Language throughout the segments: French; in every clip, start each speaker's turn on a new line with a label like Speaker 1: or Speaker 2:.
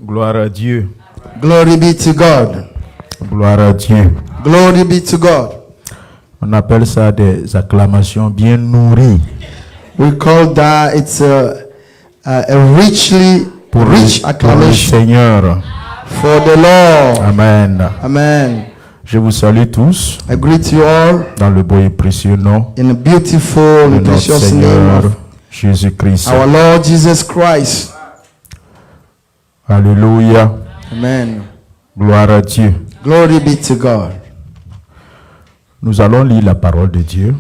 Speaker 1: Gloire à Dieu.
Speaker 2: Glory be to God.
Speaker 1: Gloire à Dieu.
Speaker 2: Glory be to God.
Speaker 1: On appelle ça des acclamations bien nourries.
Speaker 2: We call that it's a richly rich
Speaker 1: Pour le
Speaker 2: acclamation
Speaker 1: Seigneur.
Speaker 2: for the Lord.
Speaker 1: Amen.
Speaker 2: Amen.
Speaker 1: Je vous salue tous
Speaker 2: I greet you all
Speaker 1: dans le beau et précieux nom
Speaker 2: in a beautiful
Speaker 1: de
Speaker 2: and
Speaker 1: notre
Speaker 2: precious name
Speaker 1: Seigneur
Speaker 2: of
Speaker 1: Jésus-Christ.
Speaker 2: our Lord Jesus Christ.
Speaker 1: Alléluia.
Speaker 2: Amen.
Speaker 1: Gloire à Dieu.
Speaker 2: Glory be to God.
Speaker 1: Nous allons lire la parole de Dieu.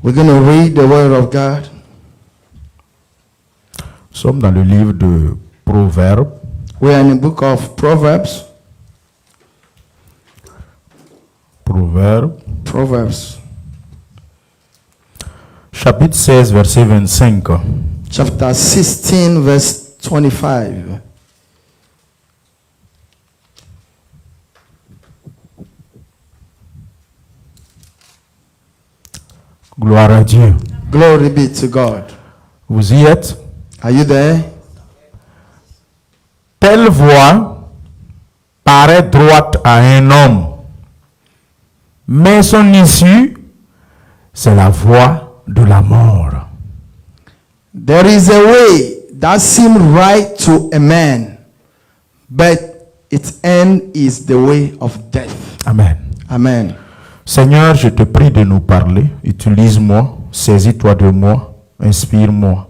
Speaker 2: We're going to read the word of God.
Speaker 1: Nous sommes dans le livre de Proverbes,
Speaker 2: We're in the book of Proverbs. Proverbs
Speaker 1: chapitre 16, verset 25.
Speaker 2: chapter 16 verse 25.
Speaker 1: Gloire à Dieu.
Speaker 2: Glory be to God.
Speaker 1: Vous y êtes?
Speaker 2: Are you there?
Speaker 1: Telle voie paraît droite à un homme, mais son issue, c'est la voie de la mort.
Speaker 2: There is a way that seems right to a man, but its end is the way of death.
Speaker 1: Amen.
Speaker 2: Amen.
Speaker 1: Seigneur, je te prie de nous parler. Utilise-moi, saisis-toi de moi, inspire-moi.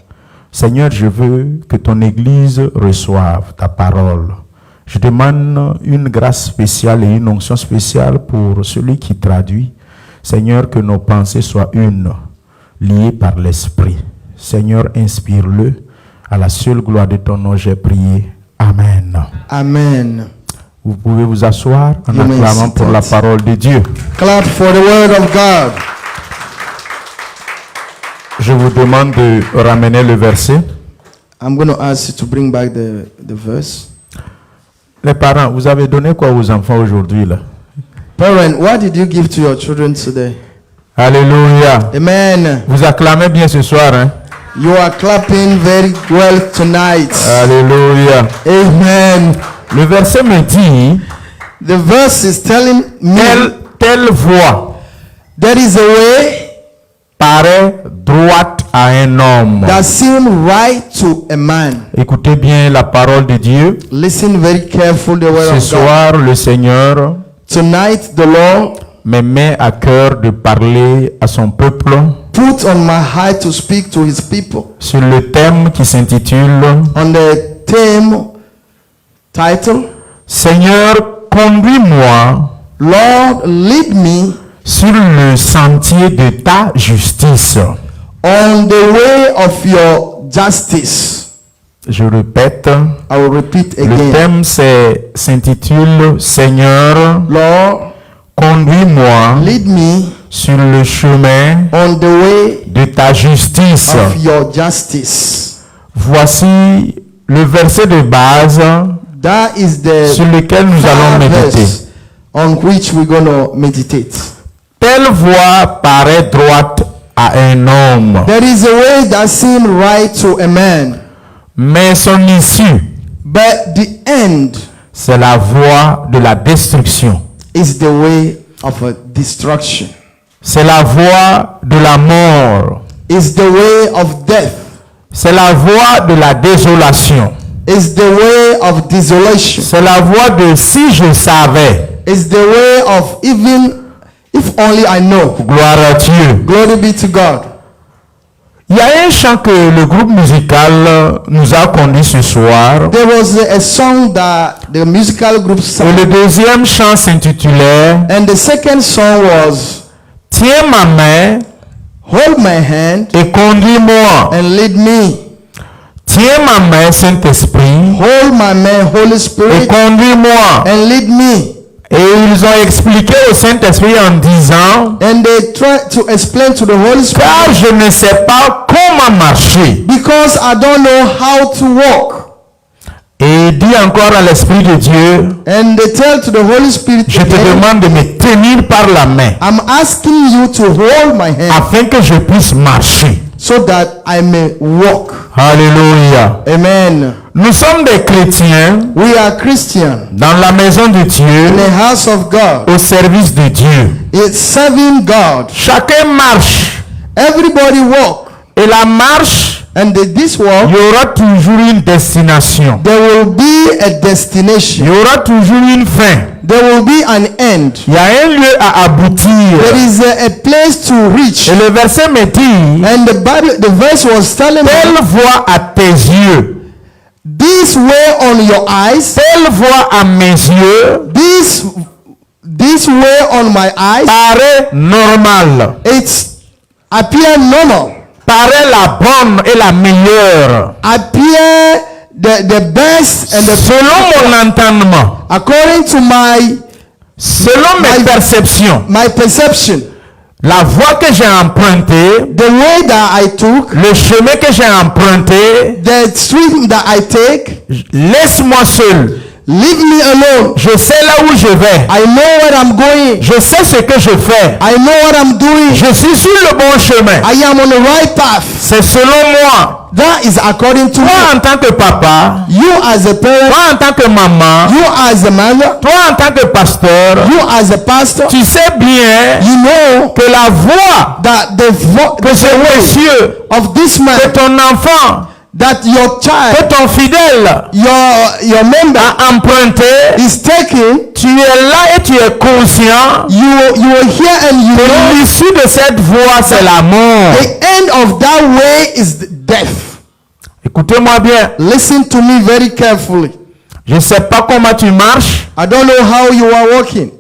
Speaker 1: Seigneur, je veux que ton Église reçoive ta parole. Je demande une grâce spéciale et une onction spéciale pour celui qui traduit. Seigneur, que nos pensées soient une, liées par l'Esprit. Seigneur, inspire-le. À la seule gloire de ton nom, j'ai prié. Amen.
Speaker 2: Amen.
Speaker 1: Vous pouvez vous asseoir en
Speaker 2: You may
Speaker 1: acclamant
Speaker 2: sit
Speaker 1: pour la
Speaker 2: down.
Speaker 1: parole de Dieu.
Speaker 2: Clap for the word of God.
Speaker 1: Je vous demande de ramener le verset.
Speaker 2: I'm going to ask you to bring back the verse.
Speaker 1: Les parents, vous avez donné quoi aux enfants aujourd'hui là?
Speaker 2: Parent, what did you give to your children today?
Speaker 1: Alléluia.
Speaker 2: Amen.
Speaker 1: Vous acclamez bien ce soir, hein?
Speaker 2: You are clapping very well tonight.
Speaker 1: Alléluia.
Speaker 2: Amen.
Speaker 1: Le verset me dit,
Speaker 2: The verse is telling me
Speaker 1: telle voie
Speaker 2: there is a way
Speaker 1: paraît droite à un homme.
Speaker 2: that seems right to a man.
Speaker 1: Écoutez bien la parole de Dieu.
Speaker 2: Listen very carefully the word
Speaker 1: Ce
Speaker 2: of God.
Speaker 1: soir, le Seigneur
Speaker 2: Tonight, the Lord
Speaker 1: me met à cœur de parler à son peuple
Speaker 2: put on my heart to speak to his people
Speaker 1: sur le thème qui s'intitule
Speaker 2: on the theme title,
Speaker 1: Seigneur, conduis-moi
Speaker 2: Lord, lead me
Speaker 1: sur le sentier de ta justice.
Speaker 2: on the way of your justice.
Speaker 1: Je répète,
Speaker 2: I will repeat
Speaker 1: le
Speaker 2: again.
Speaker 1: thème s'intitule Seigneur,
Speaker 2: Lord,
Speaker 1: conduis-moi
Speaker 2: lead me
Speaker 1: sur le chemin
Speaker 2: on the way
Speaker 1: de ta justice.
Speaker 2: of your justice.
Speaker 1: Voici le verset de base
Speaker 2: That is the
Speaker 1: sur lequel nous allons méditer.
Speaker 2: verse on which we're going to meditate.
Speaker 1: Telle voie paraît droite à un homme,
Speaker 2: There is a way that seems right to a man,
Speaker 1: mais son issue,
Speaker 2: but the end
Speaker 1: c'est la voie de la destruction.
Speaker 2: is the way of a destruction.
Speaker 1: C'est la voie de la mort.
Speaker 2: Is the way of death.
Speaker 1: C'est la voie de la désolation.
Speaker 2: Is the way of desolation.
Speaker 1: C'est la voie de si je savais.
Speaker 2: Is the way of even if only I know.
Speaker 1: Gloire à Dieu.
Speaker 2: Glory be to God.
Speaker 1: Il y a un chant que le groupe musical nous a conduit ce soir.
Speaker 2: There was a song that the musical group
Speaker 1: Et
Speaker 2: sang,
Speaker 1: le deuxième chant s'intitulait
Speaker 2: and the second song was
Speaker 1: Tiens ma main
Speaker 2: Hold My Hand
Speaker 1: et conduis-moi.
Speaker 2: and Lead Me.
Speaker 1: Tiens ma main, Saint-Esprit,
Speaker 2: Hold my man, Holy
Speaker 1: et
Speaker 2: Spirit,
Speaker 1: conduis-moi.
Speaker 2: and lead me.
Speaker 1: Et ils ont expliqué au Saint-Esprit en disant,
Speaker 2: And they try to explain to the Holy
Speaker 1: car
Speaker 2: Spirit,
Speaker 1: je ne sais pas comment marcher.
Speaker 2: because I don't know how to walk.
Speaker 1: Et il dit encore à l'Esprit de Dieu,
Speaker 2: And they tell to the Holy Spirit,
Speaker 1: je te
Speaker 2: again,
Speaker 1: demande de me tenir par la main
Speaker 2: I'm asking you to hold my hand
Speaker 1: afin que je puisse marcher.
Speaker 2: so that I may walk.
Speaker 1: Alléluia.
Speaker 2: Amen.
Speaker 1: Nous sommes des chrétiens
Speaker 2: We are Christians
Speaker 1: dans la maison de
Speaker 2: in
Speaker 1: Dieu,
Speaker 2: the house of God.
Speaker 1: au service de Dieu.
Speaker 2: It's serving God.
Speaker 1: Chacun marche.
Speaker 2: Everybody walk.
Speaker 1: Et la marche,
Speaker 2: And this walk,
Speaker 1: il y aura toujours une destination.
Speaker 2: there will be a
Speaker 1: Il
Speaker 2: destination.
Speaker 1: y aura toujours une fin.
Speaker 2: There will be an end.
Speaker 1: Il y a un lieu à aboutir.
Speaker 2: There is a place to reach.
Speaker 1: Et le verset me dit,
Speaker 2: And the verse was telling me,
Speaker 1: telle voix à tes yeux,
Speaker 2: this way on your eyes,
Speaker 1: telle voix à mes yeux,
Speaker 2: this way on my eyes,
Speaker 1: paraît normal,
Speaker 2: it's appear normal,
Speaker 1: paraît la bonne et la meilleure.
Speaker 2: appear the best and the
Speaker 1: Selon mon entendement,
Speaker 2: according to
Speaker 1: selon mes perceptions,
Speaker 2: my perception,
Speaker 1: la voie que j'ai empruntée,
Speaker 2: the way that I took,
Speaker 1: le chemin que j'ai emprunté,
Speaker 2: the street that I take,
Speaker 1: laisse-moi seul.
Speaker 2: leave me alone.
Speaker 1: Je sais là où je vais.
Speaker 2: I know where I'm going.
Speaker 1: Je sais ce que je fais.
Speaker 2: I know what I'm doing.
Speaker 1: Je suis sur le bon chemin.
Speaker 2: I am on the right path.
Speaker 1: C'est selon moi.
Speaker 2: That is according to
Speaker 1: Toi
Speaker 2: me.
Speaker 1: en tant que papa,
Speaker 2: You as a parent,
Speaker 1: toi en tant que maman,
Speaker 2: you as a mother,
Speaker 1: toi en tant que pasteur,
Speaker 2: you as a pastor,
Speaker 1: tu sais bien
Speaker 2: you know
Speaker 1: que la voix
Speaker 2: that
Speaker 1: de ce monsieur,
Speaker 2: of this
Speaker 1: de
Speaker 2: man,
Speaker 1: ton enfant,
Speaker 2: that your
Speaker 1: de
Speaker 2: child,
Speaker 1: ton fidèle
Speaker 2: your member
Speaker 1: a emprunté,
Speaker 2: is taking,
Speaker 1: tu es là et tu es conscient
Speaker 2: you will hear and you
Speaker 1: que
Speaker 2: know
Speaker 1: l'issue de cette voie, c'est la mort.
Speaker 2: the end of that way is death.
Speaker 1: Écoutez-moi bien.
Speaker 2: Listen to me very carefully.
Speaker 1: Je ne sais pas comment tu marches.
Speaker 2: I don't know how you are walking.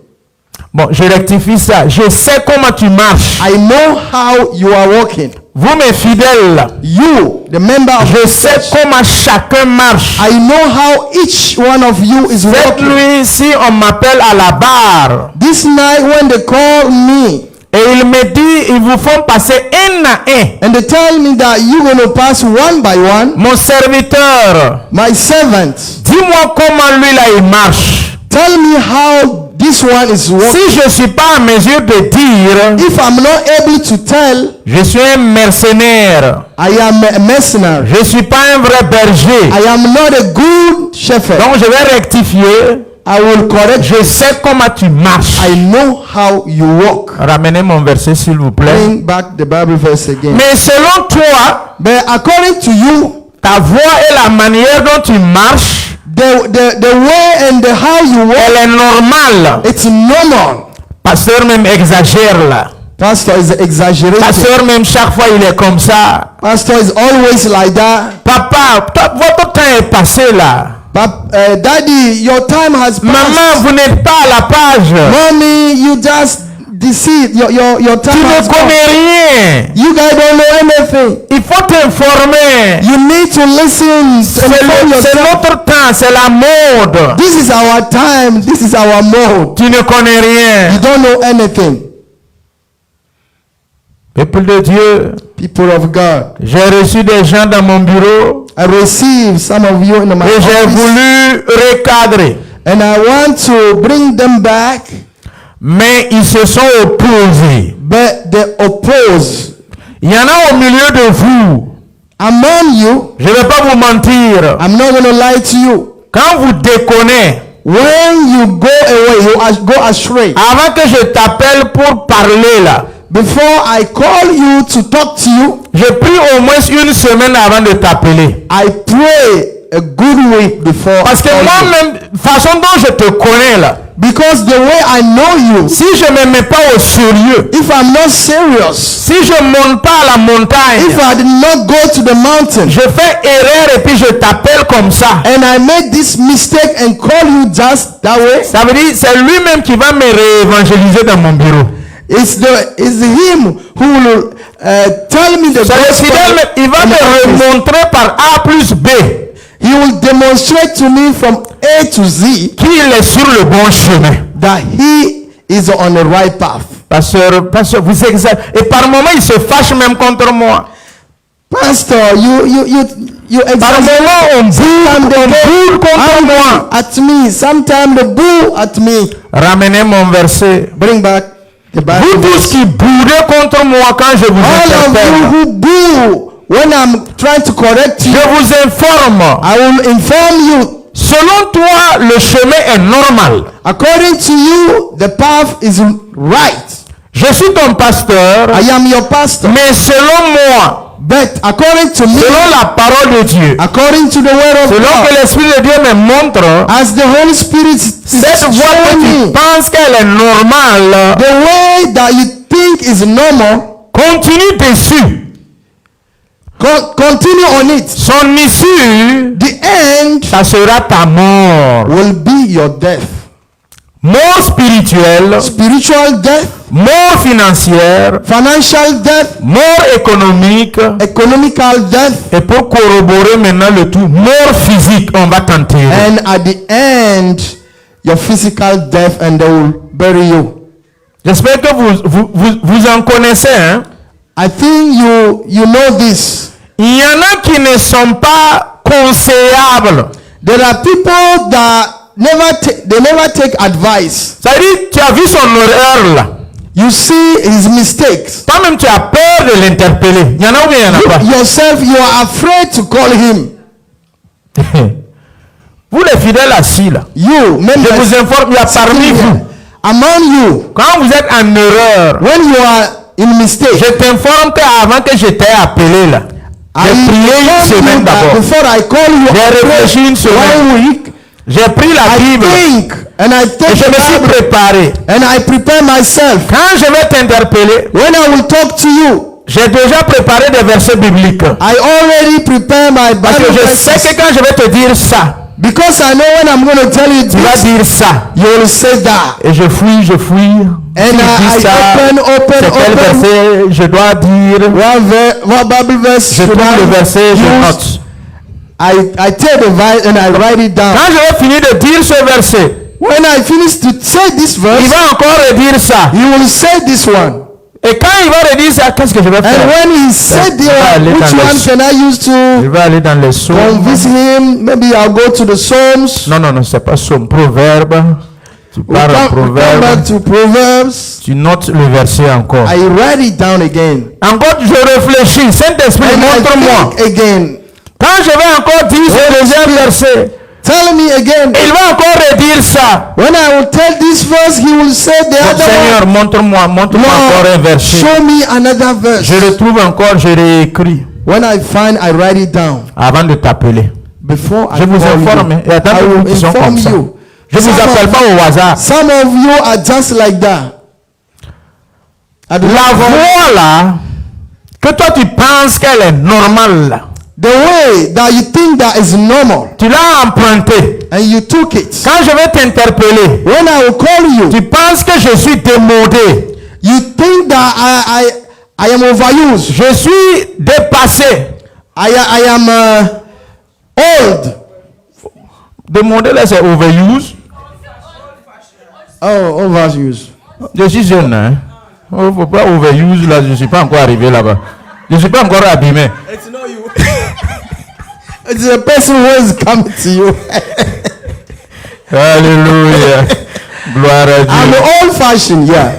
Speaker 1: Bon, je rectifie ça. Je sais comment tu marches.
Speaker 2: I know how you are walking.
Speaker 1: Vous, mes fidèles,
Speaker 2: You, the member of
Speaker 1: je
Speaker 2: the
Speaker 1: sais
Speaker 2: church,
Speaker 1: comment chacun marche.
Speaker 2: I know how each one of you is
Speaker 1: Cette
Speaker 2: walking.
Speaker 1: nuit, si on m'appelle à la barre,
Speaker 2: This night when they call me
Speaker 1: et ils me disent, ils vous font passer un à un.
Speaker 2: and they tell me that you're going to pass one by one,
Speaker 1: Mon serviteur,
Speaker 2: my servant,
Speaker 1: dis-moi comment lui là il marche.
Speaker 2: tell me how this one is walking.
Speaker 1: Si je ne suis pas en mesure de dire,
Speaker 2: If I'm not able to tell,
Speaker 1: je suis un mercenaire,
Speaker 2: I am a mercenary.
Speaker 1: je ne suis pas un vrai berger.
Speaker 2: I am not a good shepherd.
Speaker 1: Donc je vais rectifier.
Speaker 2: I will correct.
Speaker 1: Je sais comment tu marches.
Speaker 2: I know how you walk.
Speaker 1: Ramenez mon verset s'il vous plaît.
Speaker 2: Bring back the Bible verse again.
Speaker 1: Mais selon toi,
Speaker 2: But according to you,
Speaker 1: ta voix et la manière dont tu marches,
Speaker 2: the way and the how you walk,
Speaker 1: elle est normale.
Speaker 2: it's normal.
Speaker 1: Pasteur même exagère là.
Speaker 2: Pastor is exaggerating.
Speaker 1: Pasteur même chaque fois il est comme ça.
Speaker 2: Pastor is always like that.
Speaker 1: Papa, votre temps est passé là.
Speaker 2: But daddy, your time has passed.
Speaker 1: Maman, vous n'êtes pas à la page.
Speaker 2: Mommy, you just deceived. Your
Speaker 1: Tu
Speaker 2: time
Speaker 1: ne
Speaker 2: has
Speaker 1: connais
Speaker 2: passed.
Speaker 1: rien.
Speaker 2: You guys don't know anything.
Speaker 1: Il faut t'informer.
Speaker 2: You need to listen.
Speaker 1: C'est
Speaker 2: Inform yourself.
Speaker 1: notre temps, c'est la mode.
Speaker 2: This is our time. This is our mode.
Speaker 1: Tu ne connais rien.
Speaker 2: You don't know anything.
Speaker 1: Peuple de Dieu,
Speaker 2: People of God,
Speaker 1: j'ai reçu des gens dans mon bureau
Speaker 2: I receive some of you in my
Speaker 1: et j'ai
Speaker 2: office,
Speaker 1: voulu recadrer.
Speaker 2: and I want to bring them back,
Speaker 1: Mais ils se sont opposés.
Speaker 2: but they oppose.
Speaker 1: Il y en a au milieu de vous.
Speaker 2: Among you,
Speaker 1: Je ne vais pas vous mentir.
Speaker 2: I'm not going to lie to you.
Speaker 1: Quand vous déconnez,
Speaker 2: When you go away, you go astray.
Speaker 1: avant que je t'appelle pour parler là,
Speaker 2: Before I call you to talk to you,
Speaker 1: j'ai pris au moins une semaine avant de t'appeler.
Speaker 2: I pray a good week before.
Speaker 1: Parce que
Speaker 2: I call you.
Speaker 1: moi-même, façon dont je te connais là,
Speaker 2: Because the way I know you,
Speaker 1: si je ne me mets pas au sérieux,
Speaker 2: if I'm not serious,
Speaker 1: si je ne monte pas à la montagne,
Speaker 2: if I did not go to the mountain,
Speaker 1: je fais erreur et puis je t'appelle comme ça.
Speaker 2: and I make this mistake and call you just that way,
Speaker 1: Ça veut dire c'est lui-même qui va me réévangéliser dans mon bureau.
Speaker 2: it's him who will tell me the
Speaker 1: C'est le
Speaker 2: gospel.
Speaker 1: fidèle, il va
Speaker 2: in the office.
Speaker 1: me remontrer par A plus B
Speaker 2: He will demonstrate to me from A to Z
Speaker 1: qu'il est sur le bon chemin.
Speaker 2: that he is on the right path.
Speaker 1: Pasteur, vous exagérez. Et par moments, il se fâche même contre moi.
Speaker 2: Pastor, you
Speaker 1: Par
Speaker 2: exaggerate.
Speaker 1: moments, on boule contre moi.
Speaker 2: At me. Sometimes they boo at me.
Speaker 1: Ramenez mon verset.
Speaker 2: Bring back the
Speaker 1: Vous
Speaker 2: Bible.
Speaker 1: tous qui boudez contre moi quand je vous
Speaker 2: All of you
Speaker 1: interpelle.
Speaker 2: who boo when I'm trying to correct you,
Speaker 1: je vous informe.
Speaker 2: I will inform you.
Speaker 1: Selon toi, le chemin est normal.
Speaker 2: According to you, the path is right.
Speaker 1: Je suis ton pasteur,
Speaker 2: I am your pastor.
Speaker 1: mais selon moi,
Speaker 2: But according to me,
Speaker 1: selon la parole de Dieu,
Speaker 2: according to the word of
Speaker 1: selon que
Speaker 2: God,
Speaker 1: l'Esprit de Dieu me montre,
Speaker 2: as the Holy Spirit is
Speaker 1: cette voie que
Speaker 2: showing
Speaker 1: tu
Speaker 2: me,
Speaker 1: penses qu'elle est normale,
Speaker 2: the way that you think is normal,
Speaker 1: continue dessus.
Speaker 2: continue on it.
Speaker 1: Son issue,
Speaker 2: The end
Speaker 1: ça sera ta mort.
Speaker 2: will be your death.
Speaker 1: Mort spirituelle,
Speaker 2: Spiritual death,
Speaker 1: mort financière,
Speaker 2: financial death,
Speaker 1: mort économique,
Speaker 2: economical death,
Speaker 1: et pour corroborer maintenant le tout, mort physique, on va t'enterrer.
Speaker 2: and at the end, your physical death, and they will bury you.
Speaker 1: J'espère que vous en connaissez, hein?
Speaker 2: I think you know this.
Speaker 1: Il y en a qui ne sont pas conseillables.
Speaker 2: There are people that never take advice.
Speaker 1: Ça dit, tu as vu son erreur là.
Speaker 2: You see his mistakes.
Speaker 1: Toi-même, tu as peur de l'interpeller. Il y en a ou bien il n'y en a pas?
Speaker 2: You yourself, you are afraid to call him.
Speaker 1: Vous les fidèles assis là.
Speaker 2: You,
Speaker 1: Je
Speaker 2: members,
Speaker 1: vous informe, il y a parmi vous.
Speaker 2: among you,
Speaker 1: Quand vous êtes en erreur,
Speaker 2: when you are in mistake,
Speaker 1: je t'informe qu'avant que je t'ai appelé là,
Speaker 2: I
Speaker 1: j'ai prié une
Speaker 2: told you
Speaker 1: semaine
Speaker 2: that
Speaker 1: d'abord.
Speaker 2: before I call you,
Speaker 1: J'ai réfléchi une semaine.
Speaker 2: 1 week,
Speaker 1: J'ai pris la
Speaker 2: I
Speaker 1: Bible
Speaker 2: think and I
Speaker 1: et
Speaker 2: take
Speaker 1: je
Speaker 2: the
Speaker 1: me suis
Speaker 2: Bible
Speaker 1: préparé.
Speaker 2: and I prepare myself.
Speaker 1: Quand je vais t'interpeller,
Speaker 2: When I will talk to you,
Speaker 1: j'ai déjà préparé des versets bibliques.
Speaker 2: I already prepare my
Speaker 1: Parce que
Speaker 2: Bible
Speaker 1: je sais
Speaker 2: verses.
Speaker 1: que quand je vais te dire ça,
Speaker 2: Because I know when I'm going to tell you
Speaker 1: tu vas
Speaker 2: this,
Speaker 1: dire ça.
Speaker 2: you will say that.
Speaker 1: Et je fouille.
Speaker 2: And
Speaker 1: Tu dis
Speaker 2: I
Speaker 1: ça. C'est quel
Speaker 2: open.
Speaker 1: verset je dois dire.
Speaker 2: What Bible verse
Speaker 1: Je
Speaker 2: should
Speaker 1: trouve le
Speaker 2: I
Speaker 1: verset, je
Speaker 2: use?
Speaker 1: note.
Speaker 2: I take the verse and I write it down.
Speaker 1: Quand je vais finir de dire ce verset,
Speaker 2: When I finish to say this
Speaker 1: il
Speaker 2: verse,
Speaker 1: va encore redire ça.
Speaker 2: he will say this one.
Speaker 1: Et quand il va redire ça, qu'est-ce que je vais
Speaker 2: And
Speaker 1: faire?
Speaker 2: when he said the
Speaker 1: aller
Speaker 2: which
Speaker 1: dans
Speaker 2: one
Speaker 1: les-
Speaker 2: can I use
Speaker 1: Je
Speaker 2: to
Speaker 1: vais aller dans les psaumes.
Speaker 2: convince him? Maybe I'll go to the Psalms.
Speaker 1: Non, c'est pas psaume. Proverbe. Tu
Speaker 2: We
Speaker 1: parles en
Speaker 2: come
Speaker 1: proverbe.
Speaker 2: back to Proverbs.
Speaker 1: Tu notes le verset encore.
Speaker 2: I write it down again.
Speaker 1: Encore, je réfléchis. Saint-Esprit,
Speaker 2: And
Speaker 1: montre-moi.
Speaker 2: I think again.
Speaker 1: Quand je vais encore dire ce deuxième verset,
Speaker 2: Tell me again.
Speaker 1: il va encore redire ça.
Speaker 2: When I will tell this verse, he will say the
Speaker 1: Donc,
Speaker 2: other
Speaker 1: Seigneur,
Speaker 2: one.
Speaker 1: montre-moi encore un verset.
Speaker 2: Show me another verse.
Speaker 1: Je le trouve encore, je réécris
Speaker 2: When I find, I write it down.
Speaker 1: avant de t'appeler.
Speaker 2: Before I
Speaker 1: Je vous
Speaker 2: call
Speaker 1: informe.
Speaker 2: you.
Speaker 1: Il y a tant
Speaker 2: I
Speaker 1: de
Speaker 2: will
Speaker 1: gens qui sont
Speaker 2: inform
Speaker 1: comme ça.
Speaker 2: you.
Speaker 1: Je ne vous appelle pas au hasard.
Speaker 2: Some of you are just like that. I do
Speaker 1: La
Speaker 2: not call-
Speaker 1: voie là, que toi tu penses qu'elle est normale là,
Speaker 2: The way that you think that is normal,
Speaker 1: tu l'as empruntée.
Speaker 2: and you took it.
Speaker 1: Quand je vais t'interpeller,
Speaker 2: When I will call you,
Speaker 1: tu penses que je suis démodé.
Speaker 2: you think that I am overused.
Speaker 1: Je suis dépassé.
Speaker 2: I am old.
Speaker 1: Démodé là, c'est overuse.
Speaker 2: Oh, overused.
Speaker 1: Je suis jeune, hein. Oh, faut pas overuse là, je ne suis pas encore arrivé là-bas. Je ne suis pas encore abîmé.
Speaker 2: It's not you. It's the person who is coming to you.
Speaker 1: Alléluia. Gloire à
Speaker 2: I'm
Speaker 1: Dieu.
Speaker 2: old-fashioned. Yeah.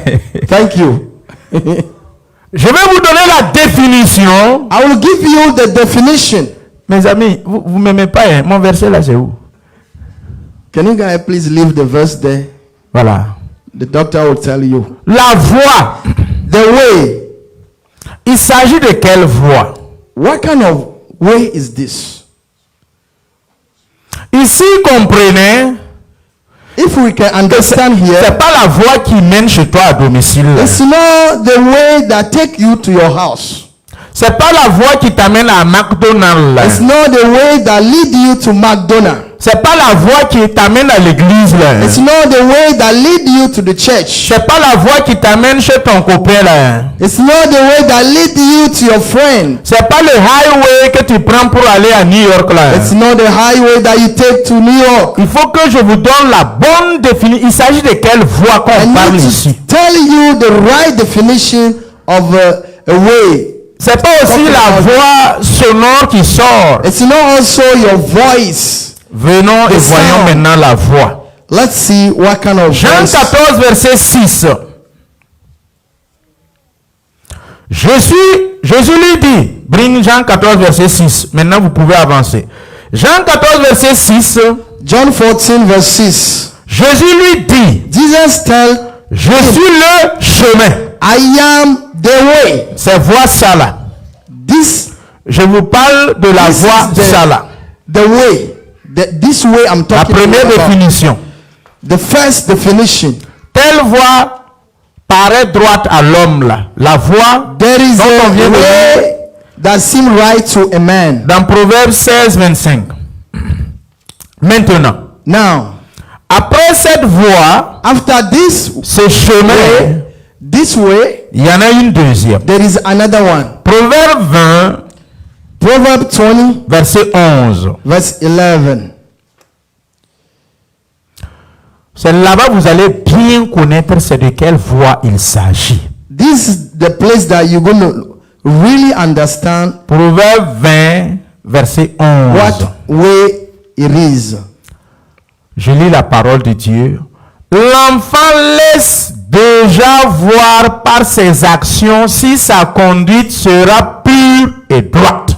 Speaker 2: Thank you.
Speaker 1: Je vais vous donner la définition.
Speaker 2: I will give you the definition.
Speaker 1: Mes amis, vous ne m'aimez pas, hein? Mon verset là, c'est où?
Speaker 2: Can you guys please leave the verse there?
Speaker 1: Voilà.
Speaker 2: The doctor will tell you.
Speaker 1: La voie.
Speaker 2: The way.
Speaker 1: Il s'agit de quelle voie?
Speaker 2: What kind of way is this?
Speaker 1: Ici, comprenez,
Speaker 2: If we can understand
Speaker 1: c'est
Speaker 2: here,
Speaker 1: pas la voie qui mène chez toi à domicile.
Speaker 2: it's not the way that take you to your house.
Speaker 1: C'est pas la voie qui t'amène à McDonald's.
Speaker 2: It's not the way that lead you to McDonald's.
Speaker 1: C'est pas la voie qui t'amène à l'église.
Speaker 2: It's not the way that lead you to the church.
Speaker 1: C'est pas la voie qui t'amène chez ton copain là.
Speaker 2: It's not the way that lead you to your friend.
Speaker 1: C'est pas le highway que tu prends pour aller à New York là.
Speaker 2: It's not the highway that you take to New York.
Speaker 1: Il faut que je vous donne la bonne définition. Il s'agit de quelle voie qu'on
Speaker 2: I
Speaker 1: parle
Speaker 2: need
Speaker 1: ici.
Speaker 2: to tell you the right definition of a way.
Speaker 1: C'est pas aussi la voix sonore qui sort.
Speaker 2: It's not also your voice.
Speaker 1: Venons et
Speaker 2: The
Speaker 1: voyons
Speaker 2: sound.
Speaker 1: maintenant la voix.
Speaker 2: Let's see what kind of
Speaker 1: Jean
Speaker 2: voice.
Speaker 1: 14, verset 6. Jésus lui dit, bring Jean 14, verset 6. Maintenant, vous pouvez avancer. Jean 14, verset 6.
Speaker 2: John 14, verse 6.
Speaker 1: Jésus lui dit,
Speaker 2: Jesus tell,
Speaker 1: je suis le chemin.
Speaker 2: I am the way.
Speaker 1: C'est voie ça là.
Speaker 2: This
Speaker 1: Je vous parle de la
Speaker 2: This
Speaker 1: voie
Speaker 2: is the-
Speaker 1: ça là.
Speaker 2: the way. This way I'm
Speaker 1: La
Speaker 2: talking
Speaker 1: première
Speaker 2: about.
Speaker 1: définition.
Speaker 2: The first definition.
Speaker 1: Telle voie paraît droite à l'homme là. La voie
Speaker 2: There is
Speaker 1: dont on vient
Speaker 2: a
Speaker 1: de lire
Speaker 2: way that seems right to a man.
Speaker 1: dans Proverbe 16, 25. Maintenant,
Speaker 2: Now,
Speaker 1: après cette voie,
Speaker 2: after this
Speaker 1: ce chemin,
Speaker 2: way,
Speaker 1: il y en a une deuxième.
Speaker 2: there is another one.
Speaker 1: Proverbe 20,
Speaker 2: Proverbs 20,
Speaker 1: verset 11.
Speaker 2: verse 11.
Speaker 1: C'est là-bas vous allez bien connaître c'est de quelle voie il s'agit.
Speaker 2: This is the place that you're going to really understand
Speaker 1: Proverbe 20, verset 11.
Speaker 2: what way it is.
Speaker 1: Je lis la parole de Dieu. L'enfant laisse déjà voir par ses actions si sa conduite sera pure et droite.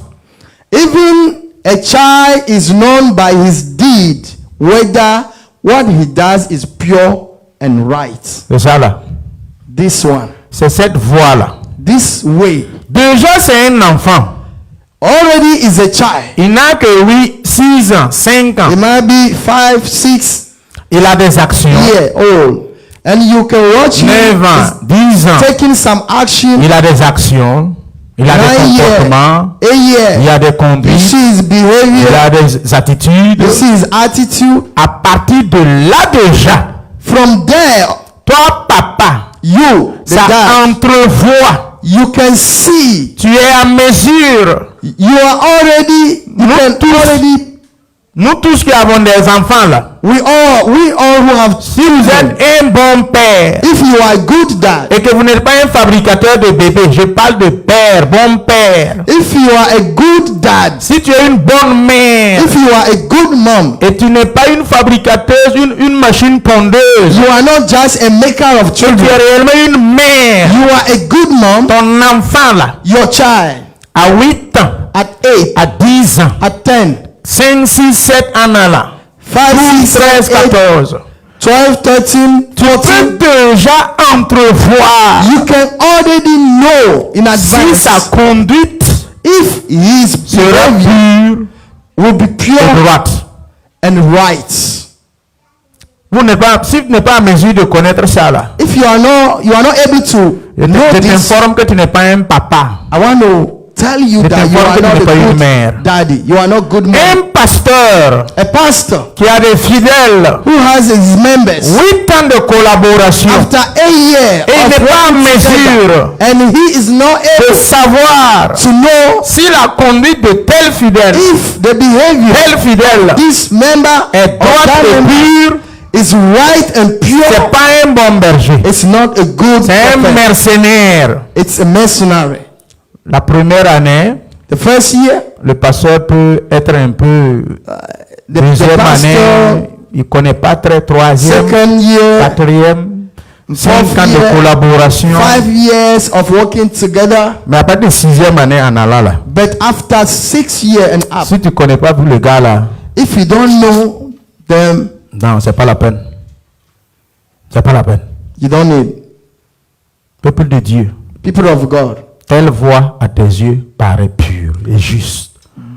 Speaker 2: Even a child is known by his deed, whether what he does is pure and right.
Speaker 1: C'est ça là.
Speaker 2: This one,
Speaker 1: C'est cette voie-là.
Speaker 2: this way,
Speaker 1: Déjà, c'est un enfant.
Speaker 2: already is a child.
Speaker 1: Il n'a que 6 ans, 5 ans.
Speaker 2: It might be 5, 6
Speaker 1: Il a des actions.
Speaker 2: years old, and you can watch
Speaker 1: 9
Speaker 2: him
Speaker 1: ans, 10 ans.
Speaker 2: taking some action.
Speaker 1: Il a des actions. Il a des
Speaker 2: 9 years,
Speaker 1: comportements.
Speaker 2: 8 years.
Speaker 1: Il a des
Speaker 2: You
Speaker 1: conduites.
Speaker 2: see his
Speaker 1: Il
Speaker 2: behavior.
Speaker 1: a des attitudes.
Speaker 2: You see his attitude.
Speaker 1: À partir de là déjà,
Speaker 2: From there,
Speaker 1: toi, papa,
Speaker 2: you, the
Speaker 1: ça
Speaker 2: dad,
Speaker 1: entrevoit.
Speaker 2: you can see.
Speaker 1: Tu es à mesure.
Speaker 2: You are already. You
Speaker 1: Nous
Speaker 2: can
Speaker 1: tous.
Speaker 2: already.
Speaker 1: Nous tous qui avons des enfants là,
Speaker 2: We all who have.
Speaker 1: si vous êtes un bon père
Speaker 2: If you are a good dad,
Speaker 1: et que vous n'êtes pas un fabricateur de bébés, je parle de père, bon père.
Speaker 2: if you are a good dad,
Speaker 1: Si tu es une bonne mère
Speaker 2: if you are a good mom,
Speaker 1: et tu n'es pas une fabricateuse, une machine pondeuse,
Speaker 2: you are not just a maker of
Speaker 1: tu es
Speaker 2: children.
Speaker 1: réellement une mère.
Speaker 2: You are a good mom.
Speaker 1: Ton enfant là,
Speaker 2: Your child
Speaker 1: à 8 ans,
Speaker 2: at 8,
Speaker 1: à 10 ans,
Speaker 2: at 10,
Speaker 1: 5, 6, 7 ans là,
Speaker 2: 5, 6,
Speaker 1: 13,
Speaker 2: 7, 8,
Speaker 1: 14,
Speaker 2: 12, 13,
Speaker 1: tu
Speaker 2: 14.
Speaker 1: peux déjà entrevoir
Speaker 2: You can already know in
Speaker 1: si sa
Speaker 2: advance
Speaker 1: conduite
Speaker 2: if his
Speaker 1: sera
Speaker 2: behavior
Speaker 1: pure
Speaker 2: will be
Speaker 1: et
Speaker 2: pure
Speaker 1: droite.
Speaker 2: and right.
Speaker 1: Vous n'êtes pas, si vous n'êtes pas en mesure de connaître ça là,
Speaker 2: If you are not able to know
Speaker 1: je
Speaker 2: this,
Speaker 1: t'informe que tu n'es pas un papa.
Speaker 2: I want to tell you
Speaker 1: Je
Speaker 2: that you
Speaker 1: t'informe
Speaker 2: are
Speaker 1: que tu
Speaker 2: not
Speaker 1: n'es
Speaker 2: a
Speaker 1: pas une
Speaker 2: good
Speaker 1: mère.
Speaker 2: daddy. You are not good mom.
Speaker 1: Un pasteur
Speaker 2: A pastor
Speaker 1: qui a des fidèles,
Speaker 2: who has his members
Speaker 1: 8 ans de collaboration,
Speaker 2: after 8 years
Speaker 1: et il n'est
Speaker 2: of
Speaker 1: pas en
Speaker 2: working together,
Speaker 1: mesure
Speaker 2: and he is not
Speaker 1: de
Speaker 2: able
Speaker 1: savoir
Speaker 2: to know
Speaker 1: si la conduite de tel fidèle,
Speaker 2: if the behavior
Speaker 1: tel fidèle
Speaker 2: this member
Speaker 1: est
Speaker 2: of
Speaker 1: droite
Speaker 2: that
Speaker 1: et
Speaker 2: member
Speaker 1: pure,
Speaker 2: is right and
Speaker 1: c'est
Speaker 2: pure.
Speaker 1: pas un bon berger,
Speaker 2: It's not a good
Speaker 1: c'est un
Speaker 2: prophet.
Speaker 1: mercenaire.
Speaker 2: It's a mercenary.
Speaker 1: La première année,
Speaker 2: The first year,
Speaker 1: le pasteur peut être un peu
Speaker 2: the
Speaker 1: deuxième
Speaker 2: pastor,
Speaker 1: année, il connaît pas très troisième,
Speaker 2: second year,
Speaker 1: quatrième, 5
Speaker 2: fourth
Speaker 1: ans de
Speaker 2: year,
Speaker 1: collaboration.
Speaker 2: 5 years of working together.
Speaker 1: Mais à partir de 6e année en allant là,
Speaker 2: But after 6 years and up,
Speaker 1: si tu connais pas vous le gars là,
Speaker 2: if you don't know them,
Speaker 1: non, c'est pas la peine. C'est pas la peine.
Speaker 2: you don't need.
Speaker 1: Peuple de Dieu,
Speaker 2: People of God,
Speaker 1: telle voie à tes yeux paraît pure et juste.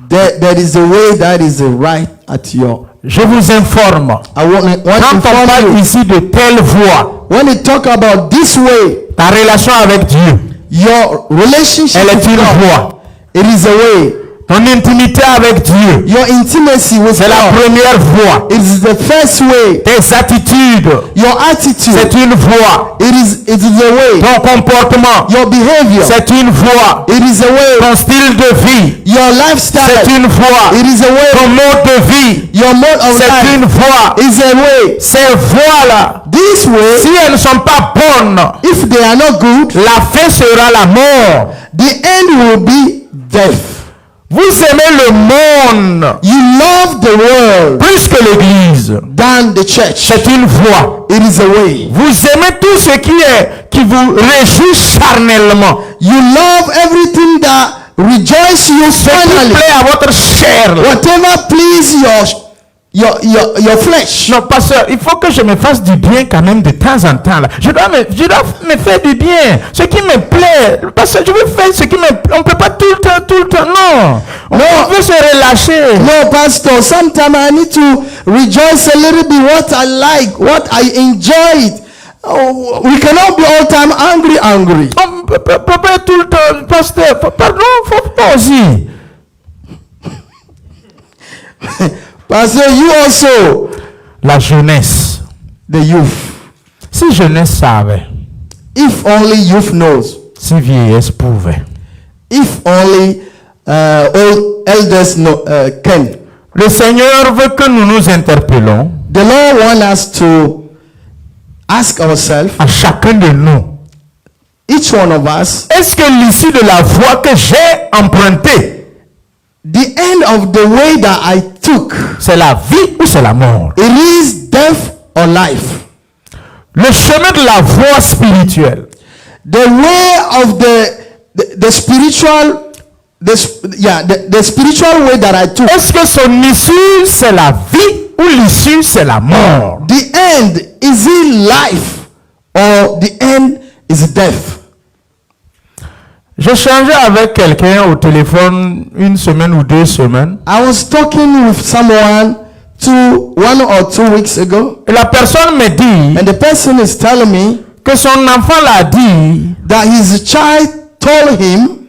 Speaker 2: there is a way that is right at your.
Speaker 1: Je vous informe,
Speaker 2: I want to
Speaker 1: quand on
Speaker 2: inform
Speaker 1: parle
Speaker 2: you.
Speaker 1: ici de telle voie,
Speaker 2: When you talk about this way,
Speaker 1: ta relation avec Dieu,
Speaker 2: your relationship
Speaker 1: elle
Speaker 2: with
Speaker 1: est une
Speaker 2: God,
Speaker 1: voie.
Speaker 2: it is a way.
Speaker 1: Ton intimité avec Dieu,
Speaker 2: Your intimacy with
Speaker 1: c'est la
Speaker 2: God,
Speaker 1: première voie.
Speaker 2: it is the first way.
Speaker 1: Tes attitudes,
Speaker 2: Your attitude,
Speaker 1: c'est une voie.
Speaker 2: it is a way.
Speaker 1: Ton comportement,
Speaker 2: Your behavior,
Speaker 1: c'est une voie.
Speaker 2: it is a way.
Speaker 1: Ton style de vie,
Speaker 2: Your lifestyle,
Speaker 1: c'est une voie.
Speaker 2: it is a way.
Speaker 1: Ton mode de vie,
Speaker 2: Your mode of
Speaker 1: c'est
Speaker 2: life
Speaker 1: une voie.
Speaker 2: is a way.
Speaker 1: Ces voies-là,
Speaker 2: This way,
Speaker 1: si elles ne sont pas bonnes,
Speaker 2: if they are not good,
Speaker 1: la fin sera la mort.
Speaker 2: the end will be death.
Speaker 1: Vous aimez le monde
Speaker 2: You love the world
Speaker 1: plus que l'église.
Speaker 2: than the church.
Speaker 1: C'est une voie.
Speaker 2: It is a way.
Speaker 1: Vous aimez tout ce qui vous réjouit charnellement
Speaker 2: you love everything that rejoice you
Speaker 1: Ce qui
Speaker 2: finally.
Speaker 1: plaît à votre chair. Là.
Speaker 2: Whatever please your flesh.
Speaker 1: Non, pasteur, il faut que je me fasse du bien quand même de temps en temps. Là. Je dois me faire du bien. Ce qui me plaît. Parce que je veux faire ce qui me plaît. On ne peut pas tout le temps. Non. On veut se relâcher.
Speaker 2: No, pastor, sometimes I need to rejoice a little bit what I like, what I enjoyed. Oh, we cannot be all time angry.
Speaker 1: On peut pas tout le temps, pasteur. Pardon, faut pas aussi.
Speaker 2: Pastor, you also,
Speaker 1: La jeunesse.
Speaker 2: the youth.
Speaker 1: Si jeunesse savait,
Speaker 2: If only youth knows.
Speaker 1: si vieillesse pouvait.
Speaker 2: If only old elders know, can.
Speaker 1: Le Seigneur veut que nous nous interpellons
Speaker 2: The Lord wants us to ask ourselves,
Speaker 1: à chacun de nous.
Speaker 2: each one of us,
Speaker 1: Est-ce que l'issue de la voie que j'ai empruntée,
Speaker 2: the end of the way that I took,
Speaker 1: c'est la vie ou c'est la mort?
Speaker 2: it is death or life?
Speaker 1: Le chemin de la voie spirituelle,
Speaker 2: The way of the spiritual, the spiritual way that I took.
Speaker 1: est-ce que son issue c'est la vie ou l'issue c'est la mort?
Speaker 2: The end, is it life or the end is death?
Speaker 1: J'ai changé avec quelqu'un au téléphone une semaine ou 2 semaines.
Speaker 2: I was talking with someone 1 or 2 weeks ago,
Speaker 1: Et la personne me dit
Speaker 2: and the person is telling me
Speaker 1: que son enfant l'a dit,
Speaker 2: that his child told him,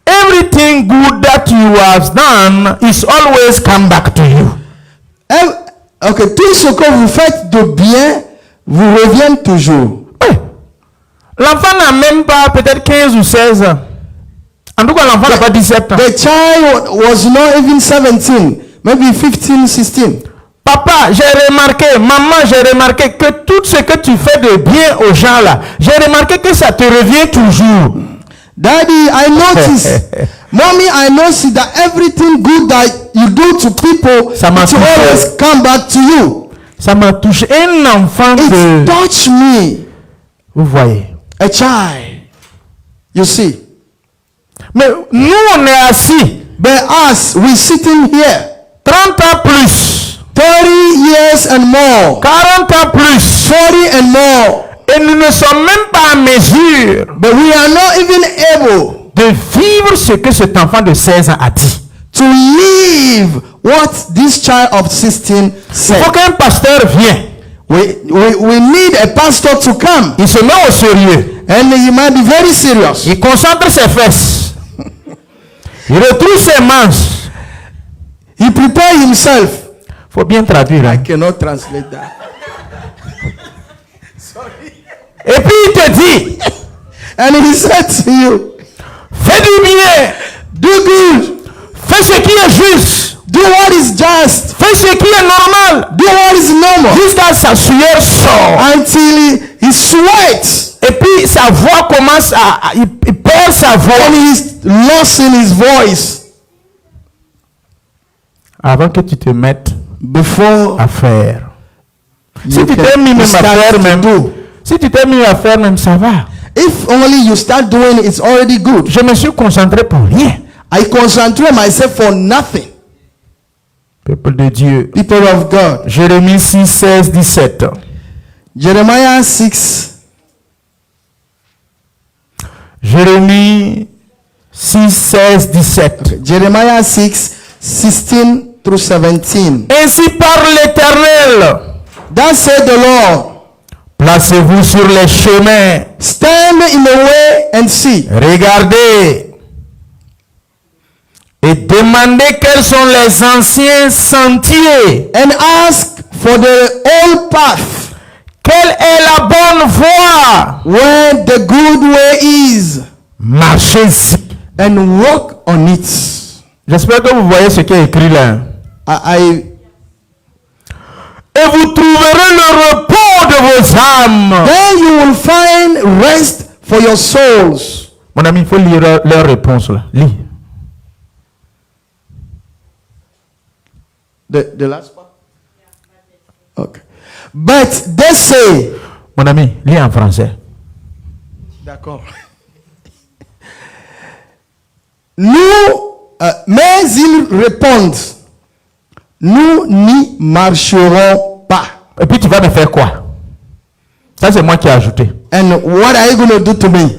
Speaker 1: everything good that you have done is always come back to you.
Speaker 2: ok, tout ce que vous faites de bien vous revient toujours.
Speaker 1: Oui. L'enfant n'a même pas peut-être 15 ou 16 ans. En tout cas, l'enfant n'a pas 17 ans.
Speaker 2: The child was not even 17, maybe 15, 16.
Speaker 1: Papa, j'ai remarqué, maman, j'ai remarqué que tout ce que tu fais de bien aux gens là, j'ai remarqué que ça te revient toujours.
Speaker 2: Daddy, I noticed. Mommy, I noticed that everything good that you do to people,
Speaker 1: Ça m'a
Speaker 2: it will
Speaker 1: touché.
Speaker 2: always come back to you.
Speaker 1: Ça m'a touché. Un enfant
Speaker 2: It
Speaker 1: de...
Speaker 2: touched me.
Speaker 1: Vous voyez.
Speaker 2: A child. You see.
Speaker 1: Mais nous, on est assis.
Speaker 2: But us, we sitting here.
Speaker 1: 30 ans plus.
Speaker 2: 30 years and more.
Speaker 1: 40 ans plus.
Speaker 2: 40 and more.
Speaker 1: Et nous ne sommes même pas en mesure
Speaker 2: But we are not even able
Speaker 1: de vivre ce que cet enfant de 16 ans a dit.
Speaker 2: to live what this child of 16
Speaker 1: Il
Speaker 2: said.
Speaker 1: faut qu'un pasteur vienne.
Speaker 2: We need a pastor to come.
Speaker 1: Il se met au sérieux.
Speaker 2: And he might be very serious.
Speaker 1: Il concentre ses fesses. Il retrouve ses manches.
Speaker 2: He prepared himself.
Speaker 1: Faut bien traduire. Hein?
Speaker 2: I cannot translate that.
Speaker 1: Et puis il te dit,
Speaker 2: And he said to you,
Speaker 1: fais du bien,
Speaker 2: do good,
Speaker 1: fais ce qui est juste,
Speaker 2: do what is just,
Speaker 1: fais ce qui est normal,
Speaker 2: do what is normal,
Speaker 1: jusqu'à sa sueur sort.
Speaker 2: until he sweats
Speaker 1: Et puis sa voix commence il perd sa voix.
Speaker 2: and he's lost in his voice.
Speaker 1: Avant que tu te mettes
Speaker 2: Before
Speaker 1: à faire. Si
Speaker 2: you
Speaker 1: tu
Speaker 2: can-
Speaker 1: t'es mis
Speaker 2: you
Speaker 1: même à
Speaker 2: start
Speaker 1: faire
Speaker 2: to
Speaker 1: même,
Speaker 2: do.
Speaker 1: si tu t'es mis à faire même, ça va.
Speaker 2: If only you start doing it, it's already good.
Speaker 1: Je me suis concentré pour rien.
Speaker 2: I concentrate myself for nothing.
Speaker 1: Peuple de Dieu.
Speaker 2: People of God.
Speaker 1: Jérémie 6, 16, 17.
Speaker 2: Jeremiah 6,
Speaker 1: Jérémie 6, 16, 17.
Speaker 2: Jeremiah 6, 16 through 17.
Speaker 1: Ainsi parle l'Éternel.
Speaker 2: Thus said the Lord,
Speaker 1: Placez-vous sur les chemins.
Speaker 2: stand in the way and see.
Speaker 1: Regardez. Et demandez quels sont les anciens sentiers.
Speaker 2: And ask for the old path
Speaker 1: Quelle est la bonne voie?
Speaker 2: where the good way is,
Speaker 1: Marchez-y.
Speaker 2: and walk on it.
Speaker 1: J'espère que vous voyez ce qui est écrit là. Et vous trouverez le repos de vos âmes.
Speaker 2: Then you will find rest for your souls.
Speaker 1: Mon ami, il faut lire leur réponse là. Lis.
Speaker 2: The last part? Okay. But they say,
Speaker 1: Mon ami, lis en français.
Speaker 2: d'accord. Mais ils répondent, nous n'y marcherons pas.
Speaker 1: Et puis tu vas me faire quoi? Ça c'est moi qui ai ajouté.
Speaker 2: And what are you going to do to me?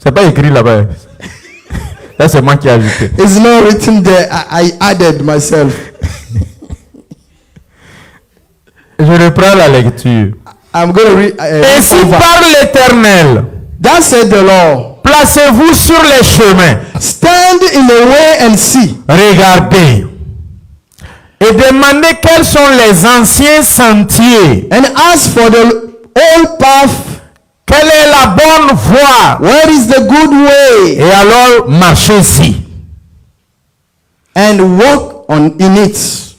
Speaker 1: C'est pas écrit là-bas. Ça c'est moi qui ai ajouté.
Speaker 2: It's not written there. I added myself.
Speaker 1: Je reprends la lecture.
Speaker 2: I'm going to read.
Speaker 1: Ainsi parle l'Éternel.
Speaker 2: That said the Lord.
Speaker 1: Placez-vous sur les chemins.
Speaker 2: Stand in the way and see.
Speaker 1: Regardez. Et demandez quels sont les anciens sentiers.
Speaker 2: And ask for the old path.
Speaker 1: Quelle est la bonne voie?
Speaker 2: Where is the good way?
Speaker 1: Et alors marchez-y.
Speaker 2: And walk in it.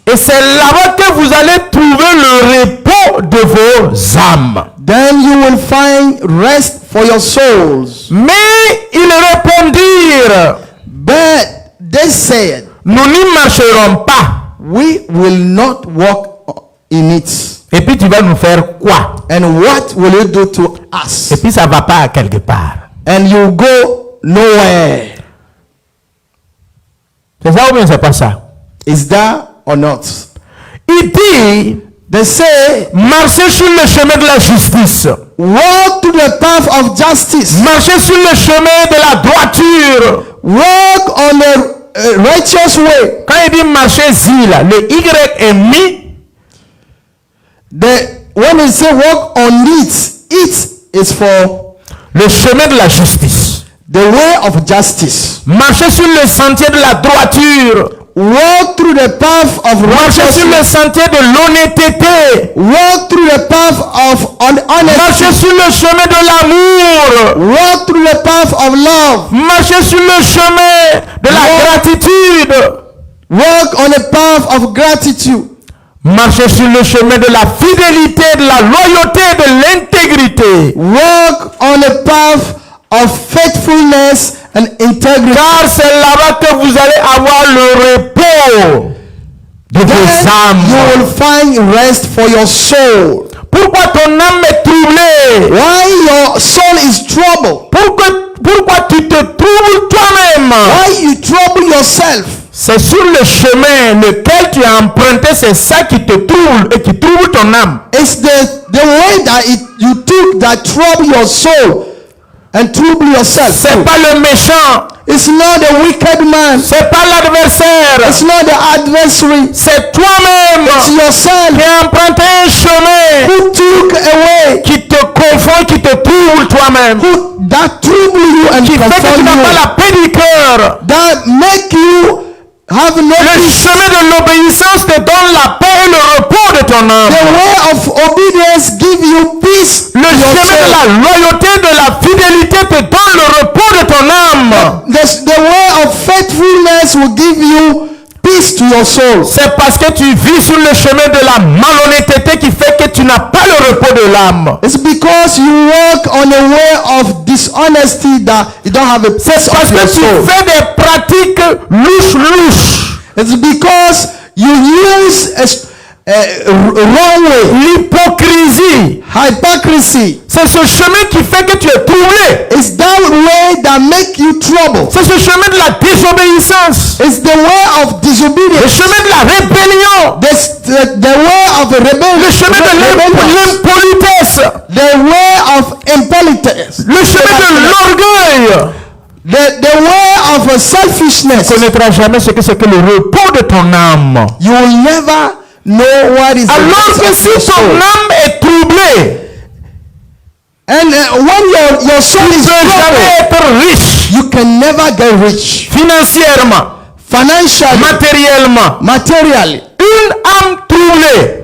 Speaker 1: Et c'est là-bas que vous allez trouver le repos de vos âmes.
Speaker 2: Then you will find rest for your souls.
Speaker 1: Mais ils répondirent,
Speaker 2: But they said,
Speaker 1: nous n'y marcherons pas.
Speaker 2: we will not walk in it.
Speaker 1: Et puis tu vas nous faire quoi?
Speaker 2: And what will you do to us?
Speaker 1: Et puis ça va pas à quelque part.
Speaker 2: And you go nowhere.
Speaker 1: C'est ça ou bien c'est pas ça?
Speaker 2: Is that or not?
Speaker 1: Il dit,
Speaker 2: They say,
Speaker 1: marchez sur le chemin de la justice.
Speaker 2: walk to the path of justice.
Speaker 1: Marchez sur le chemin de la droiture.
Speaker 2: Walk on the righteous way.
Speaker 1: Quand il dit marchez-y là, le Y est mis.
Speaker 2: When they say walk on it, it is for
Speaker 1: Le chemin de la justice.
Speaker 2: the way of justice.
Speaker 1: Marchez sur le sentier de la droiture.
Speaker 2: Walk through the path of
Speaker 1: Marchez sur le
Speaker 2: righteousness.
Speaker 1: sentier de l'honnêteté.
Speaker 2: Walk through the path of honesty.
Speaker 1: Marchez sur le chemin de l'amour.
Speaker 2: Walk through the path of love.
Speaker 1: Marchez sur le chemin de la gratitude.
Speaker 2: Walk on the path of gratitude.
Speaker 1: Marchez sur le chemin de la fidélité, de la loyauté, de l'intégrité.
Speaker 2: Walk on the path of faithfulness and integrity.
Speaker 1: Car c'est là-bas que vous allez avoir le repos de vos
Speaker 2: Then
Speaker 1: âmes.
Speaker 2: you will find rest for your soul.
Speaker 1: Pourquoi ton âme est troublée?
Speaker 2: Why your soul is troubled?
Speaker 1: Pourquoi tu te troubles toi-même?
Speaker 2: Why you trouble yourself?
Speaker 1: C'est sur le chemin lequel tu as emprunté, c'est ça qui te trouble et qui trouble ton âme.
Speaker 2: It's the way that you took that trouble your soul and trouble yourself.
Speaker 1: C'est pas le méchant,
Speaker 2: It's not the wicked man.
Speaker 1: c'est pas l'adversaire,
Speaker 2: It's not the adversary.
Speaker 1: c'est toi-même
Speaker 2: It's yourself
Speaker 1: qui as emprunté un chemin
Speaker 2: who took away,
Speaker 1: qui te confond, qui te trouble toi-même,
Speaker 2: that trouble you and
Speaker 1: qui fait que tu
Speaker 2: confound
Speaker 1: n'as pas
Speaker 2: you,
Speaker 1: la paix du cœur.
Speaker 2: that make you have no
Speaker 1: Le
Speaker 2: peace.
Speaker 1: chemin de l'obéissance te donne la paix et le repos de ton âme.
Speaker 2: The way of obedience give you peace.
Speaker 1: Le
Speaker 2: to your
Speaker 1: chemin de
Speaker 2: soul.
Speaker 1: la loyauté, de la fidélité te donne le repos de ton âme.
Speaker 2: The way of faithfulness will give you peace to your soul.
Speaker 1: C'est parce que tu vis sur le chemin de la malhonnêteté qui fait que tu n'as pas le repos de l'âme.
Speaker 2: It's because you walk on a way of dishonesty that you don't have a peace
Speaker 1: C'est parce
Speaker 2: of your
Speaker 1: que tu
Speaker 2: soul.
Speaker 1: fais des pratiques louches.
Speaker 2: It's because you use a wrong way,
Speaker 1: L'hypocrisie.
Speaker 2: hypocrisy.
Speaker 1: C'est ce chemin qui fait que tu es troublé.
Speaker 2: It's that way that make you trouble.
Speaker 1: C'est ce chemin de la désobéissance.
Speaker 2: It's the way of
Speaker 1: Le
Speaker 2: disobedience.
Speaker 1: chemin de la rébellion.
Speaker 2: The way of rebellion.
Speaker 1: Le chemin de l'impolitesse.
Speaker 2: The way of impolitence.
Speaker 1: Le chemin de l'orgueil.
Speaker 2: The way of selfishness.
Speaker 1: Tu ne connaîtras jamais ce que c'est que le repos de ton âme.
Speaker 2: You will never know what is the
Speaker 1: Alors
Speaker 2: rest
Speaker 1: que
Speaker 2: of
Speaker 1: si
Speaker 2: your
Speaker 1: ton
Speaker 2: soul.
Speaker 1: âme est troublée,
Speaker 2: And when your soul
Speaker 1: tu
Speaker 2: is
Speaker 1: ne peux jamais
Speaker 2: troubled,
Speaker 1: être riche
Speaker 2: you can never get rich.
Speaker 1: financièrement,
Speaker 2: Financially,
Speaker 1: matériellement.
Speaker 2: materially.
Speaker 1: Une âme troublée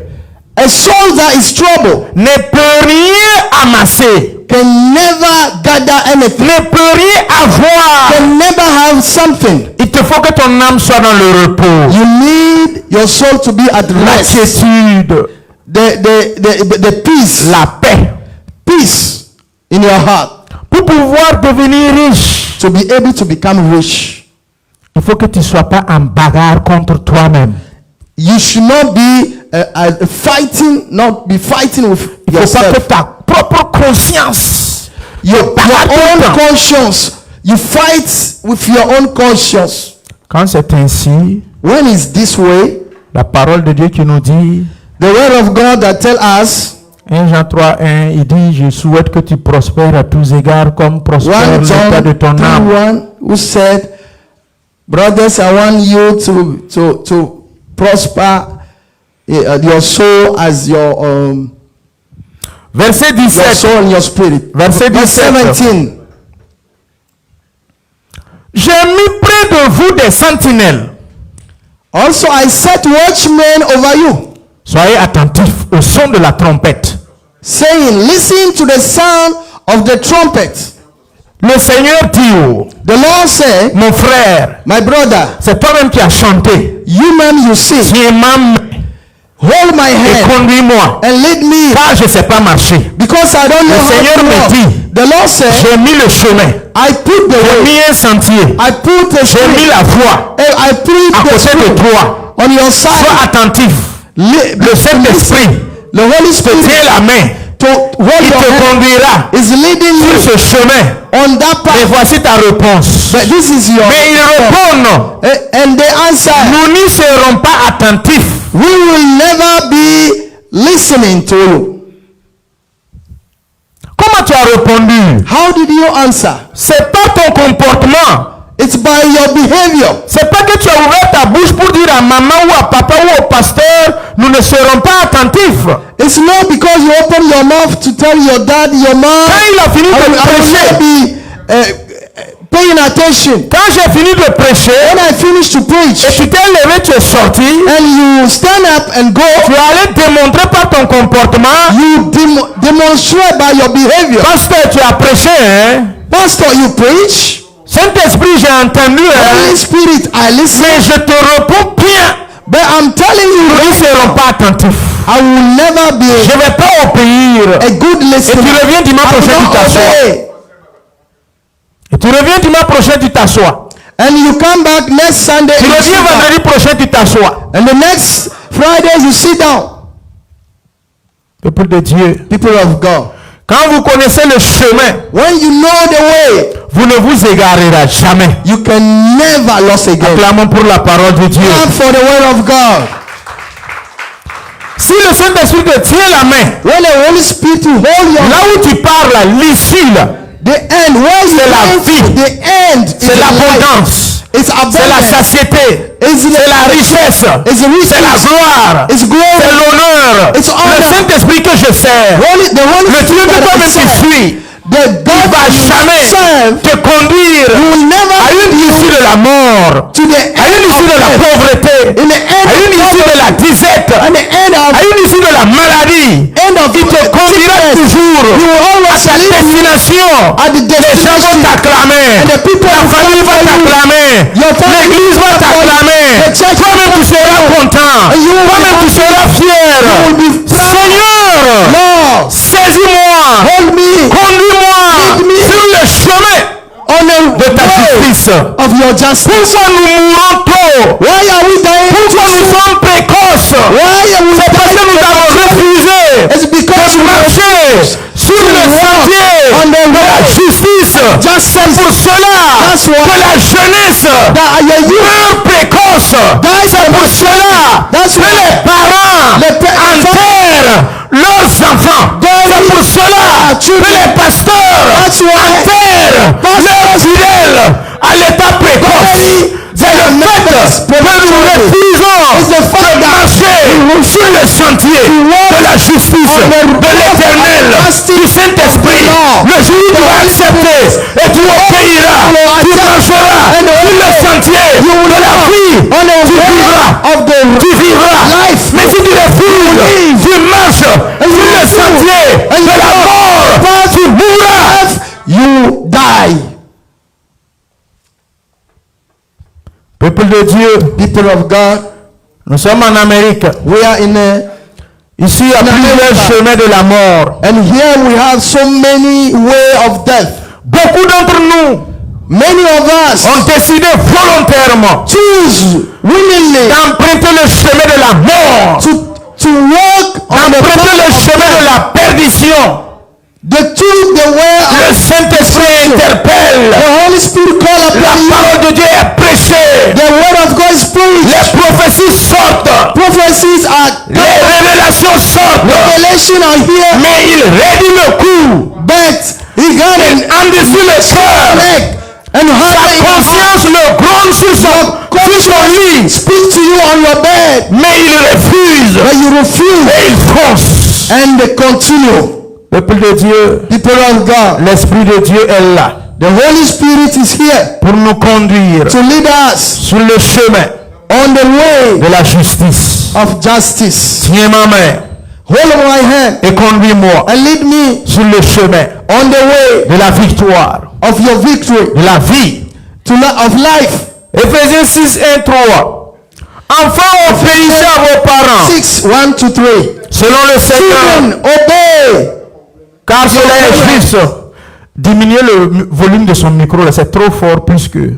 Speaker 2: A soul that is troubled
Speaker 1: ne peut rien amasser,
Speaker 2: can never gather anything.
Speaker 1: ne peut rien avoir.
Speaker 2: Can never have something.
Speaker 1: Il te faut que ton âme soit dans le repos.
Speaker 2: You need your soul to be at
Speaker 1: La
Speaker 2: rest.
Speaker 1: quiétude,
Speaker 2: The peace.
Speaker 1: la paix.
Speaker 2: Peace in your heart.
Speaker 1: Pour pouvoir devenir riche,
Speaker 2: To be able to become rich.
Speaker 1: il faut que tu ne sois pas en bagarre contre toi-même.
Speaker 2: You should not be fighting with
Speaker 1: Il ne faut pas que
Speaker 2: yourself.
Speaker 1: ta propre conscience
Speaker 2: Your own conscience You fight with your own conscience.
Speaker 1: Quand c'est ainsi,
Speaker 2: When it's this way,
Speaker 1: la parole de Dieu qui nous dit,
Speaker 2: the word of God that tell us,
Speaker 1: 1 Jean 3:1, il dit, je souhaite que tu prospères à tous égards comme prospère
Speaker 2: 1
Speaker 1: l'état de
Speaker 2: John
Speaker 1: ton âme.
Speaker 2: 3:1, who said, brothers, I want you to prosper your soul as your
Speaker 1: Verset 17.
Speaker 2: soul and your spirit.
Speaker 1: Verset
Speaker 2: Verse
Speaker 1: 17.
Speaker 2: 17.
Speaker 1: J'ai mis près de vous des sentinelles.
Speaker 2: Also, I set watchmen over you,
Speaker 1: Soyez attentifs au son de la trompette.
Speaker 2: saying, listen to the sound of the trumpet.
Speaker 1: Le Seigneur dit,
Speaker 2: The Lord said,
Speaker 1: mon frère,
Speaker 2: my brother,
Speaker 1: c'est toi-même qui as chanté.
Speaker 2: you man, you sing.
Speaker 1: Tiens ma main
Speaker 2: Hold my
Speaker 1: et
Speaker 2: hand
Speaker 1: conduis-moi,
Speaker 2: and lead me,
Speaker 1: car je ne sais pas marcher.
Speaker 2: because I don't know
Speaker 1: Le Seigneur
Speaker 2: how to
Speaker 1: me
Speaker 2: walk.
Speaker 1: dit,
Speaker 2: The Lord said,
Speaker 1: j'ai mis le chemin,
Speaker 2: I put the
Speaker 1: j'ai
Speaker 2: way,
Speaker 1: mis un sentier,
Speaker 2: I put the
Speaker 1: j'ai mis
Speaker 2: spirit,
Speaker 1: la voie
Speaker 2: I put
Speaker 1: à
Speaker 2: the
Speaker 1: côté de
Speaker 2: spirit
Speaker 1: toi.
Speaker 2: on your
Speaker 1: Sois
Speaker 2: side.
Speaker 1: attentif. Le Saint-Esprit
Speaker 2: The Holy
Speaker 1: te
Speaker 2: Spirit
Speaker 1: tient la main.
Speaker 2: to hold
Speaker 1: Il
Speaker 2: your
Speaker 1: te
Speaker 2: hand
Speaker 1: conduira
Speaker 2: is leading
Speaker 1: sur
Speaker 2: you
Speaker 1: ce chemin.
Speaker 2: on that
Speaker 1: Et
Speaker 2: path.
Speaker 1: voici ta réponse.
Speaker 2: But this is your
Speaker 1: Mais ils répondent,
Speaker 2: and they answer,
Speaker 1: nous n'y serons pas attentifs.
Speaker 2: we will never be listening to you.
Speaker 1: Comment tu as répondu?
Speaker 2: How did you answer?
Speaker 1: C'est pas ton comportement.
Speaker 2: It's by your behavior.
Speaker 1: C'est pas que tu as ouvert ta bouche pour dire à maman ou à papa ou au pasteur, nous ne serons pas attentifs.
Speaker 2: It's not because you open your mouth to tell your dad, your mom,
Speaker 1: Quand il a fini
Speaker 2: I
Speaker 1: de
Speaker 2: will not
Speaker 1: prêcher,
Speaker 2: be paying attention.
Speaker 1: quand j'ai fini de prêcher,
Speaker 2: When I finish to
Speaker 1: et
Speaker 2: preach
Speaker 1: tu t'es levé, tu es sorti,
Speaker 2: and you stand up and go,
Speaker 1: tu allais démontrer par ton comportement,
Speaker 2: you demonstrate by your behavior.
Speaker 1: pasteur, tu as prêché, hein?
Speaker 2: Pastor, you preach.
Speaker 1: Saint-Esprit, j'ai entendu, hein?
Speaker 2: Holy Spirit, I listen.
Speaker 1: Mais je te réponds bien,
Speaker 2: But I'm telling you
Speaker 1: nous ne
Speaker 2: right
Speaker 1: serons
Speaker 2: now,
Speaker 1: pas attentifs.
Speaker 2: I will never be
Speaker 1: Je ne vais pas obéir.
Speaker 2: a good
Speaker 1: Et
Speaker 2: listener.
Speaker 1: tu reviens dimanche
Speaker 2: I will
Speaker 1: prochain, tu
Speaker 2: not
Speaker 1: t'assois.
Speaker 2: obey.
Speaker 1: Et tu reviens dimanche prochain, tu t'assois.
Speaker 2: And you come back next Sunday
Speaker 1: Tu
Speaker 2: and you sit
Speaker 1: reviens
Speaker 2: down.
Speaker 1: vendredi prochain, tu t'assois.
Speaker 2: And the next Friday you sit down.
Speaker 1: Peuple de Dieu,
Speaker 2: People of God.
Speaker 1: quand vous connaissez le chemin,
Speaker 2: When you know the way,
Speaker 1: vous ne vous égarerez jamais.
Speaker 2: you can never lose again.
Speaker 1: Acclamons pour la parole de Dieu.
Speaker 2: Clap for the word of God.
Speaker 1: Si le Saint-Esprit te tient la main,
Speaker 2: When the Holy Spirit will hold your
Speaker 1: là où tu parles, l'issue,
Speaker 2: the end, where you
Speaker 1: c'est la
Speaker 2: going
Speaker 1: vie.
Speaker 2: to, the end is
Speaker 1: c'est
Speaker 2: life.
Speaker 1: l'abondance,
Speaker 2: It's
Speaker 1: c'est la
Speaker 2: abundance.
Speaker 1: satiété,
Speaker 2: It's
Speaker 1: c'est la richesse,
Speaker 2: It's
Speaker 1: c'est la
Speaker 2: riches.
Speaker 1: gloire,
Speaker 2: It's
Speaker 1: c'est
Speaker 2: glory.
Speaker 1: l'honneur.
Speaker 2: It's
Speaker 1: Le
Speaker 2: honor.
Speaker 1: Saint-Esprit que je sers,
Speaker 2: The Holy
Speaker 1: le Dieu
Speaker 2: Spirit
Speaker 1: que
Speaker 2: that
Speaker 1: toi-même
Speaker 2: I
Speaker 1: tu
Speaker 2: serve,
Speaker 1: suis,
Speaker 2: the
Speaker 1: il
Speaker 2: God
Speaker 1: va
Speaker 2: that you
Speaker 1: jamais
Speaker 2: serve
Speaker 1: te conduire
Speaker 2: will never
Speaker 1: à une issue de la mort,
Speaker 2: to the
Speaker 1: à une
Speaker 2: end
Speaker 1: issue de
Speaker 2: of
Speaker 1: la
Speaker 2: death,
Speaker 1: pauvreté,
Speaker 2: in the end
Speaker 1: à une
Speaker 2: of
Speaker 1: issue de la disette,
Speaker 2: and the end of
Speaker 1: à une issue de la maladie.
Speaker 2: end of
Speaker 1: Il te conduira toujours
Speaker 2: You will
Speaker 1: à
Speaker 2: always
Speaker 1: ta
Speaker 2: live
Speaker 1: destination.
Speaker 2: at the
Speaker 1: Les gens vont
Speaker 2: destination.
Speaker 1: t'acclamer.
Speaker 2: And the people
Speaker 1: Ta
Speaker 2: will
Speaker 1: famille va
Speaker 2: follow you.
Speaker 1: t'acclamer.
Speaker 2: Your family
Speaker 1: L'église va
Speaker 2: will follow you.
Speaker 1: t'acclamer.
Speaker 2: The church
Speaker 1: Toi-même tu
Speaker 2: will
Speaker 1: seras
Speaker 2: follow you.
Speaker 1: content.
Speaker 2: And you will be
Speaker 1: Toi-même tu
Speaker 2: happy.
Speaker 1: seras fier.
Speaker 2: You will be proud.
Speaker 1: Seigneur,
Speaker 2: Lord,
Speaker 1: saisis-moi.
Speaker 2: hold me
Speaker 1: Conduis-moi
Speaker 2: Lead me.
Speaker 1: sur le chemin
Speaker 2: on
Speaker 1: de
Speaker 2: the
Speaker 1: ta
Speaker 2: way
Speaker 1: justice.
Speaker 2: of your justice.
Speaker 1: Pourquoi nous mourons tôt?
Speaker 2: Why are we dying?
Speaker 1: Pourquoi nous sommes précoces?
Speaker 2: Why are we
Speaker 1: C'est parce que nous avons refusé
Speaker 2: It's because
Speaker 1: de
Speaker 2: we
Speaker 1: marcher sur le sentier
Speaker 2: on the
Speaker 1: de la
Speaker 2: way.
Speaker 1: justice. C'est
Speaker 2: Justice.
Speaker 1: pour cela
Speaker 2: That's why.
Speaker 1: que la jeunesse
Speaker 2: That your youth
Speaker 1: meurt précoce. C'est pour cela
Speaker 2: That's
Speaker 1: que
Speaker 2: why.
Speaker 1: les parents enterrent leurs enfants. C'est pour cela que les pasteurs
Speaker 2: That's why.
Speaker 1: enterrent leurs fidèles à l'état précoce. C'est le fait que nous refusons de marcher sur le sentier de la justice de l'Éternel, du Saint-Esprit. Le jour où tu vas accepter et tu obéiras, tu marcheras sur le sentier de la vie, tu vivras. Mais si tu refuses, tu marches sur le sentier de la mort, tu mourras.
Speaker 2: You die.
Speaker 1: Peuple de Dieu,
Speaker 2: People of God,
Speaker 1: nous sommes en Amérique.
Speaker 2: we are in a,
Speaker 1: Ici, il y a plusieurs chemins de la mort.
Speaker 2: and here we have so many way of death.
Speaker 1: Beaucoup d'entre nous
Speaker 2: Many of us
Speaker 1: ont décidé volontairement
Speaker 2: choose willingly
Speaker 1: d'emprunter le chemin de la mort,
Speaker 2: to walk on the
Speaker 1: d'emprunter le
Speaker 2: path of
Speaker 1: chemin de
Speaker 2: death.
Speaker 1: la perdition.
Speaker 2: They took the way
Speaker 1: Le
Speaker 2: of
Speaker 1: Saint-Esprit interpelle.
Speaker 2: the Holy Spirit of God is preached.
Speaker 1: Les prophéties sortent.
Speaker 2: Prophecies are
Speaker 1: Les révélations sortent.
Speaker 2: revelation are here.
Speaker 1: Mais il raidit le cou.
Speaker 2: But he got
Speaker 1: Il
Speaker 2: an
Speaker 1: endurcit le cœur.
Speaker 2: neck and
Speaker 1: Sa
Speaker 2: heart in your heart.
Speaker 1: conscience le gronde sur son lit.
Speaker 2: Speak to you on your bed,
Speaker 1: Mais il refuse.
Speaker 2: but you refuse
Speaker 1: Et il fonce.
Speaker 2: and they continue.
Speaker 1: Peuple de Dieu,
Speaker 2: People of God,
Speaker 1: l'Esprit de Dieu est là
Speaker 2: the Holy Spirit is here
Speaker 1: pour nous conduire
Speaker 2: to lead us
Speaker 1: sur le chemin
Speaker 2: on the way
Speaker 1: de la justice.
Speaker 2: of justice.
Speaker 1: Tiens ma main
Speaker 2: Hold my hand
Speaker 1: et conduis-moi
Speaker 2: and lead me
Speaker 1: sur le chemin
Speaker 2: on the way
Speaker 1: de la victoire,
Speaker 2: of your victory,
Speaker 1: de la vie.
Speaker 2: of life.
Speaker 1: Éphésiens 6, 1, 3. Enfants, obéissez à vos parents
Speaker 2: 6, 1 to 3.
Speaker 1: selon le Seigneur,
Speaker 2: Children, obey.
Speaker 1: car cela est juste. Diminuez le volume de son micro, là, c'est trop fort plus que.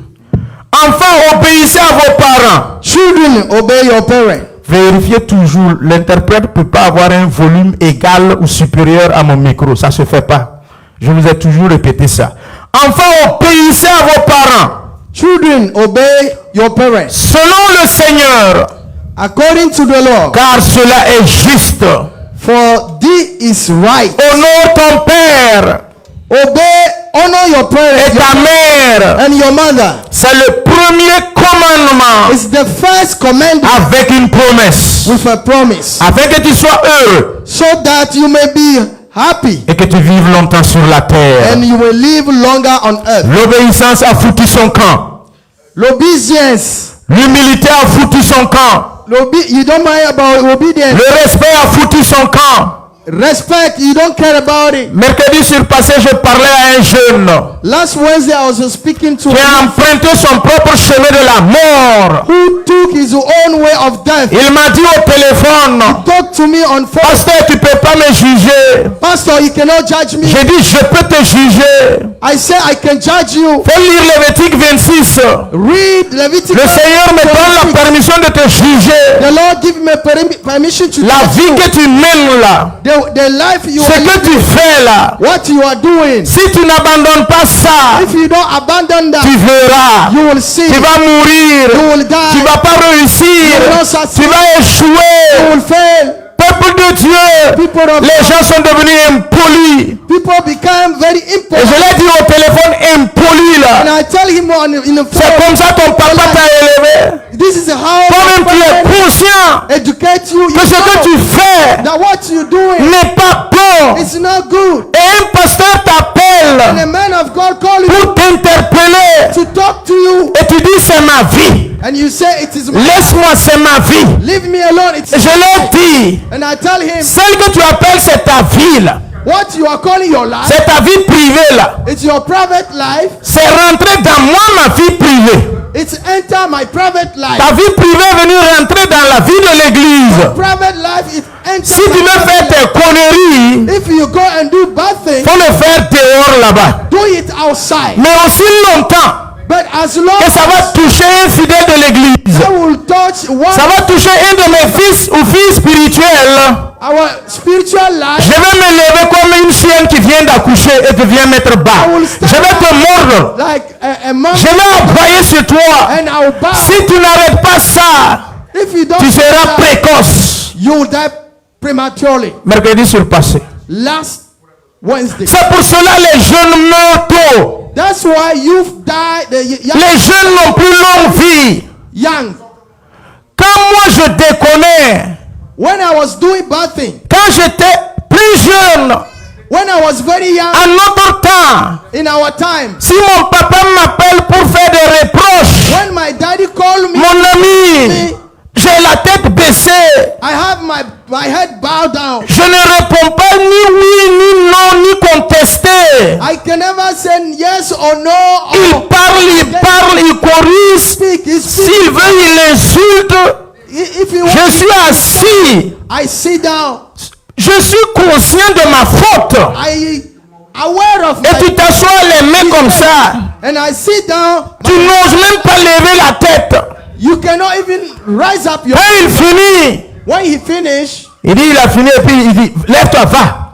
Speaker 1: Enfants, obéissez à vos parents.
Speaker 2: Children, obey your parents.
Speaker 1: Vérifiez toujours, l'interprète ne peut pas avoir un volume égal ou supérieur à mon micro, ça ne se fait pas. Je vous ai toujours répété ça. Enfants, obéissez à vos parents.
Speaker 2: Children, obey your parents.
Speaker 1: Selon le Seigneur,
Speaker 2: According to the Lord.
Speaker 1: car cela est juste.
Speaker 2: For thee is right.
Speaker 1: Honore ton père
Speaker 2: Honor your
Speaker 1: et
Speaker 2: parents
Speaker 1: ta mère.
Speaker 2: and your mother.
Speaker 1: C'est le premier commandement
Speaker 2: It's the first commandment
Speaker 1: avec une promesse.
Speaker 2: with a promise,
Speaker 1: Afin que tu sois heureux
Speaker 2: so that you may be happy
Speaker 1: et que tu vives longtemps sur la terre.
Speaker 2: and you will live longer on earth.
Speaker 1: L'obéissance a foutu son camp.
Speaker 2: L'obedience.
Speaker 1: L'humilité a foutu son camp.
Speaker 2: You don't mind about obedience.
Speaker 1: Le respect a foutu son camp.
Speaker 2: Respect, you don't care about it.
Speaker 1: Mercredi surpassé, je parlais à un jeune
Speaker 2: Last Wednesday, I was speaking to
Speaker 1: qui a
Speaker 2: him
Speaker 1: emprunté son propre chemin de la mort.
Speaker 2: who took his own way of death.
Speaker 1: Il m'a dit au téléphone,
Speaker 2: Talk to me on phone.
Speaker 1: pasteur, tu peux pas me juger.
Speaker 2: Pastor, you cannot judge me.
Speaker 1: J'ai dit, je peux te juger.
Speaker 2: I say I can judge you.
Speaker 1: Faut lire Lévitique 26.
Speaker 2: Read Leviticus.
Speaker 1: Le Seigneur me donne la permission de te juger.
Speaker 2: The Lord give me permission to
Speaker 1: La
Speaker 2: judge
Speaker 1: vie
Speaker 2: you.
Speaker 1: que tu mènes là,
Speaker 2: The life you
Speaker 1: ce
Speaker 2: are
Speaker 1: que tu
Speaker 2: living,
Speaker 1: fais là,
Speaker 2: what you are doing.
Speaker 1: si tu n'abandonnes pas ça,
Speaker 2: If you don't abandon that,
Speaker 1: tu verras.
Speaker 2: you will see.
Speaker 1: Tu vas mourir.
Speaker 2: You will
Speaker 1: Tu
Speaker 2: die.
Speaker 1: vas pas réussir.
Speaker 2: You will not succeed.
Speaker 1: Tu vas
Speaker 2: You
Speaker 1: échouer.
Speaker 2: will fail.
Speaker 1: Peuple de Dieu,
Speaker 2: People of
Speaker 1: les gens sont devenus impolis.
Speaker 2: People become very
Speaker 1: Et je
Speaker 2: important.
Speaker 1: l'ai dit au téléphone, impoli
Speaker 2: And
Speaker 1: là.
Speaker 2: I tell him in the
Speaker 1: C'est
Speaker 2: phone,
Speaker 1: comme ça ton papa t'a élevé.
Speaker 2: this is how
Speaker 1: Toi-même tu es conscient
Speaker 2: educate you.
Speaker 1: que ce que tu fais
Speaker 2: That what you doing
Speaker 1: n'est pas bon.
Speaker 2: is not good.
Speaker 1: Et un pasteur
Speaker 2: And a
Speaker 1: t'appelle
Speaker 2: man of God call you
Speaker 1: pour t'interpeller.
Speaker 2: to talk to you,
Speaker 1: Et tu dis c'est ma vie.
Speaker 2: and you say it is my
Speaker 1: Laisse-moi, c'est ma vie.
Speaker 2: leave me alone. It's
Speaker 1: Et je l'ai dit,
Speaker 2: and I tell him
Speaker 1: celle que tu appelles c'est ta vie là.
Speaker 2: what you are calling your life.
Speaker 1: C'est ta vie privée là.
Speaker 2: It's your private life.
Speaker 1: C'est rentrer dans moi ma vie privée.
Speaker 2: It's enter my private life.
Speaker 1: Ta vie privée est venue rentrer dans la vie de l'église.
Speaker 2: Private life is enter.
Speaker 1: Si tu veux faire tes conneries,
Speaker 2: If you go and do bad things,
Speaker 1: faut le faire dehors là-bas.
Speaker 2: do it outside.
Speaker 1: Mais aussi longtemps
Speaker 2: But as long
Speaker 1: que ça va toucher un fidèle de l'église.
Speaker 2: I will touch one
Speaker 1: Ça va toucher un de mes fils ou filles spirituels.
Speaker 2: our spiritual life,
Speaker 1: Je vais me lever comme une chienne qui vient d'accoucher et qui vient mettre bas. Je vais te mordre.
Speaker 2: like a man,
Speaker 1: Je vais appuyer sur toi.
Speaker 2: and I will bow.
Speaker 1: Si tu n'arrêtes pas ça,
Speaker 2: If you don't,
Speaker 1: tu
Speaker 2: do
Speaker 1: seras
Speaker 2: that,
Speaker 1: précoce.
Speaker 2: you will die prematurely.
Speaker 1: Mercredi surpassé.
Speaker 2: Last Wednesday.
Speaker 1: C'est pour cela les jeunes meurent tôt.
Speaker 2: That's why you've died. The young,
Speaker 1: Les jeunes n'ont plus longue vie.
Speaker 2: young.
Speaker 1: Quand moi je déconnais,
Speaker 2: When I was doing bad things,
Speaker 1: quand j'étais plus jeune,
Speaker 2: when I was very young,
Speaker 1: à notre temps,
Speaker 2: in our time,
Speaker 1: si mon papa m'appelle pour faire des reproches,
Speaker 2: when my daddy called me,
Speaker 1: mon ami, j'ai la tête baissée.
Speaker 2: I have my head bowed down.
Speaker 1: Je ne réponds pas ni oui, ni non, ni contester.
Speaker 2: I can never say yes or no.
Speaker 1: Il
Speaker 2: Or
Speaker 1: parle, il corrige.
Speaker 2: speak. He speaks.
Speaker 1: S'il veut, il insulte.
Speaker 2: If you
Speaker 1: Je
Speaker 2: want,
Speaker 1: suis assis.
Speaker 2: I sit down.
Speaker 1: Je suis conscient de ma faute.
Speaker 2: I aware of
Speaker 1: Et tu
Speaker 2: my
Speaker 1: t'assois les mains comme ça.
Speaker 2: and I sit down.
Speaker 1: Tu n'oses même pas lever la tête.
Speaker 2: You cannot even rise up your.
Speaker 1: Quand il finit,
Speaker 2: When he finished,
Speaker 1: il dit il a fini et puis il dit lève-toi, va.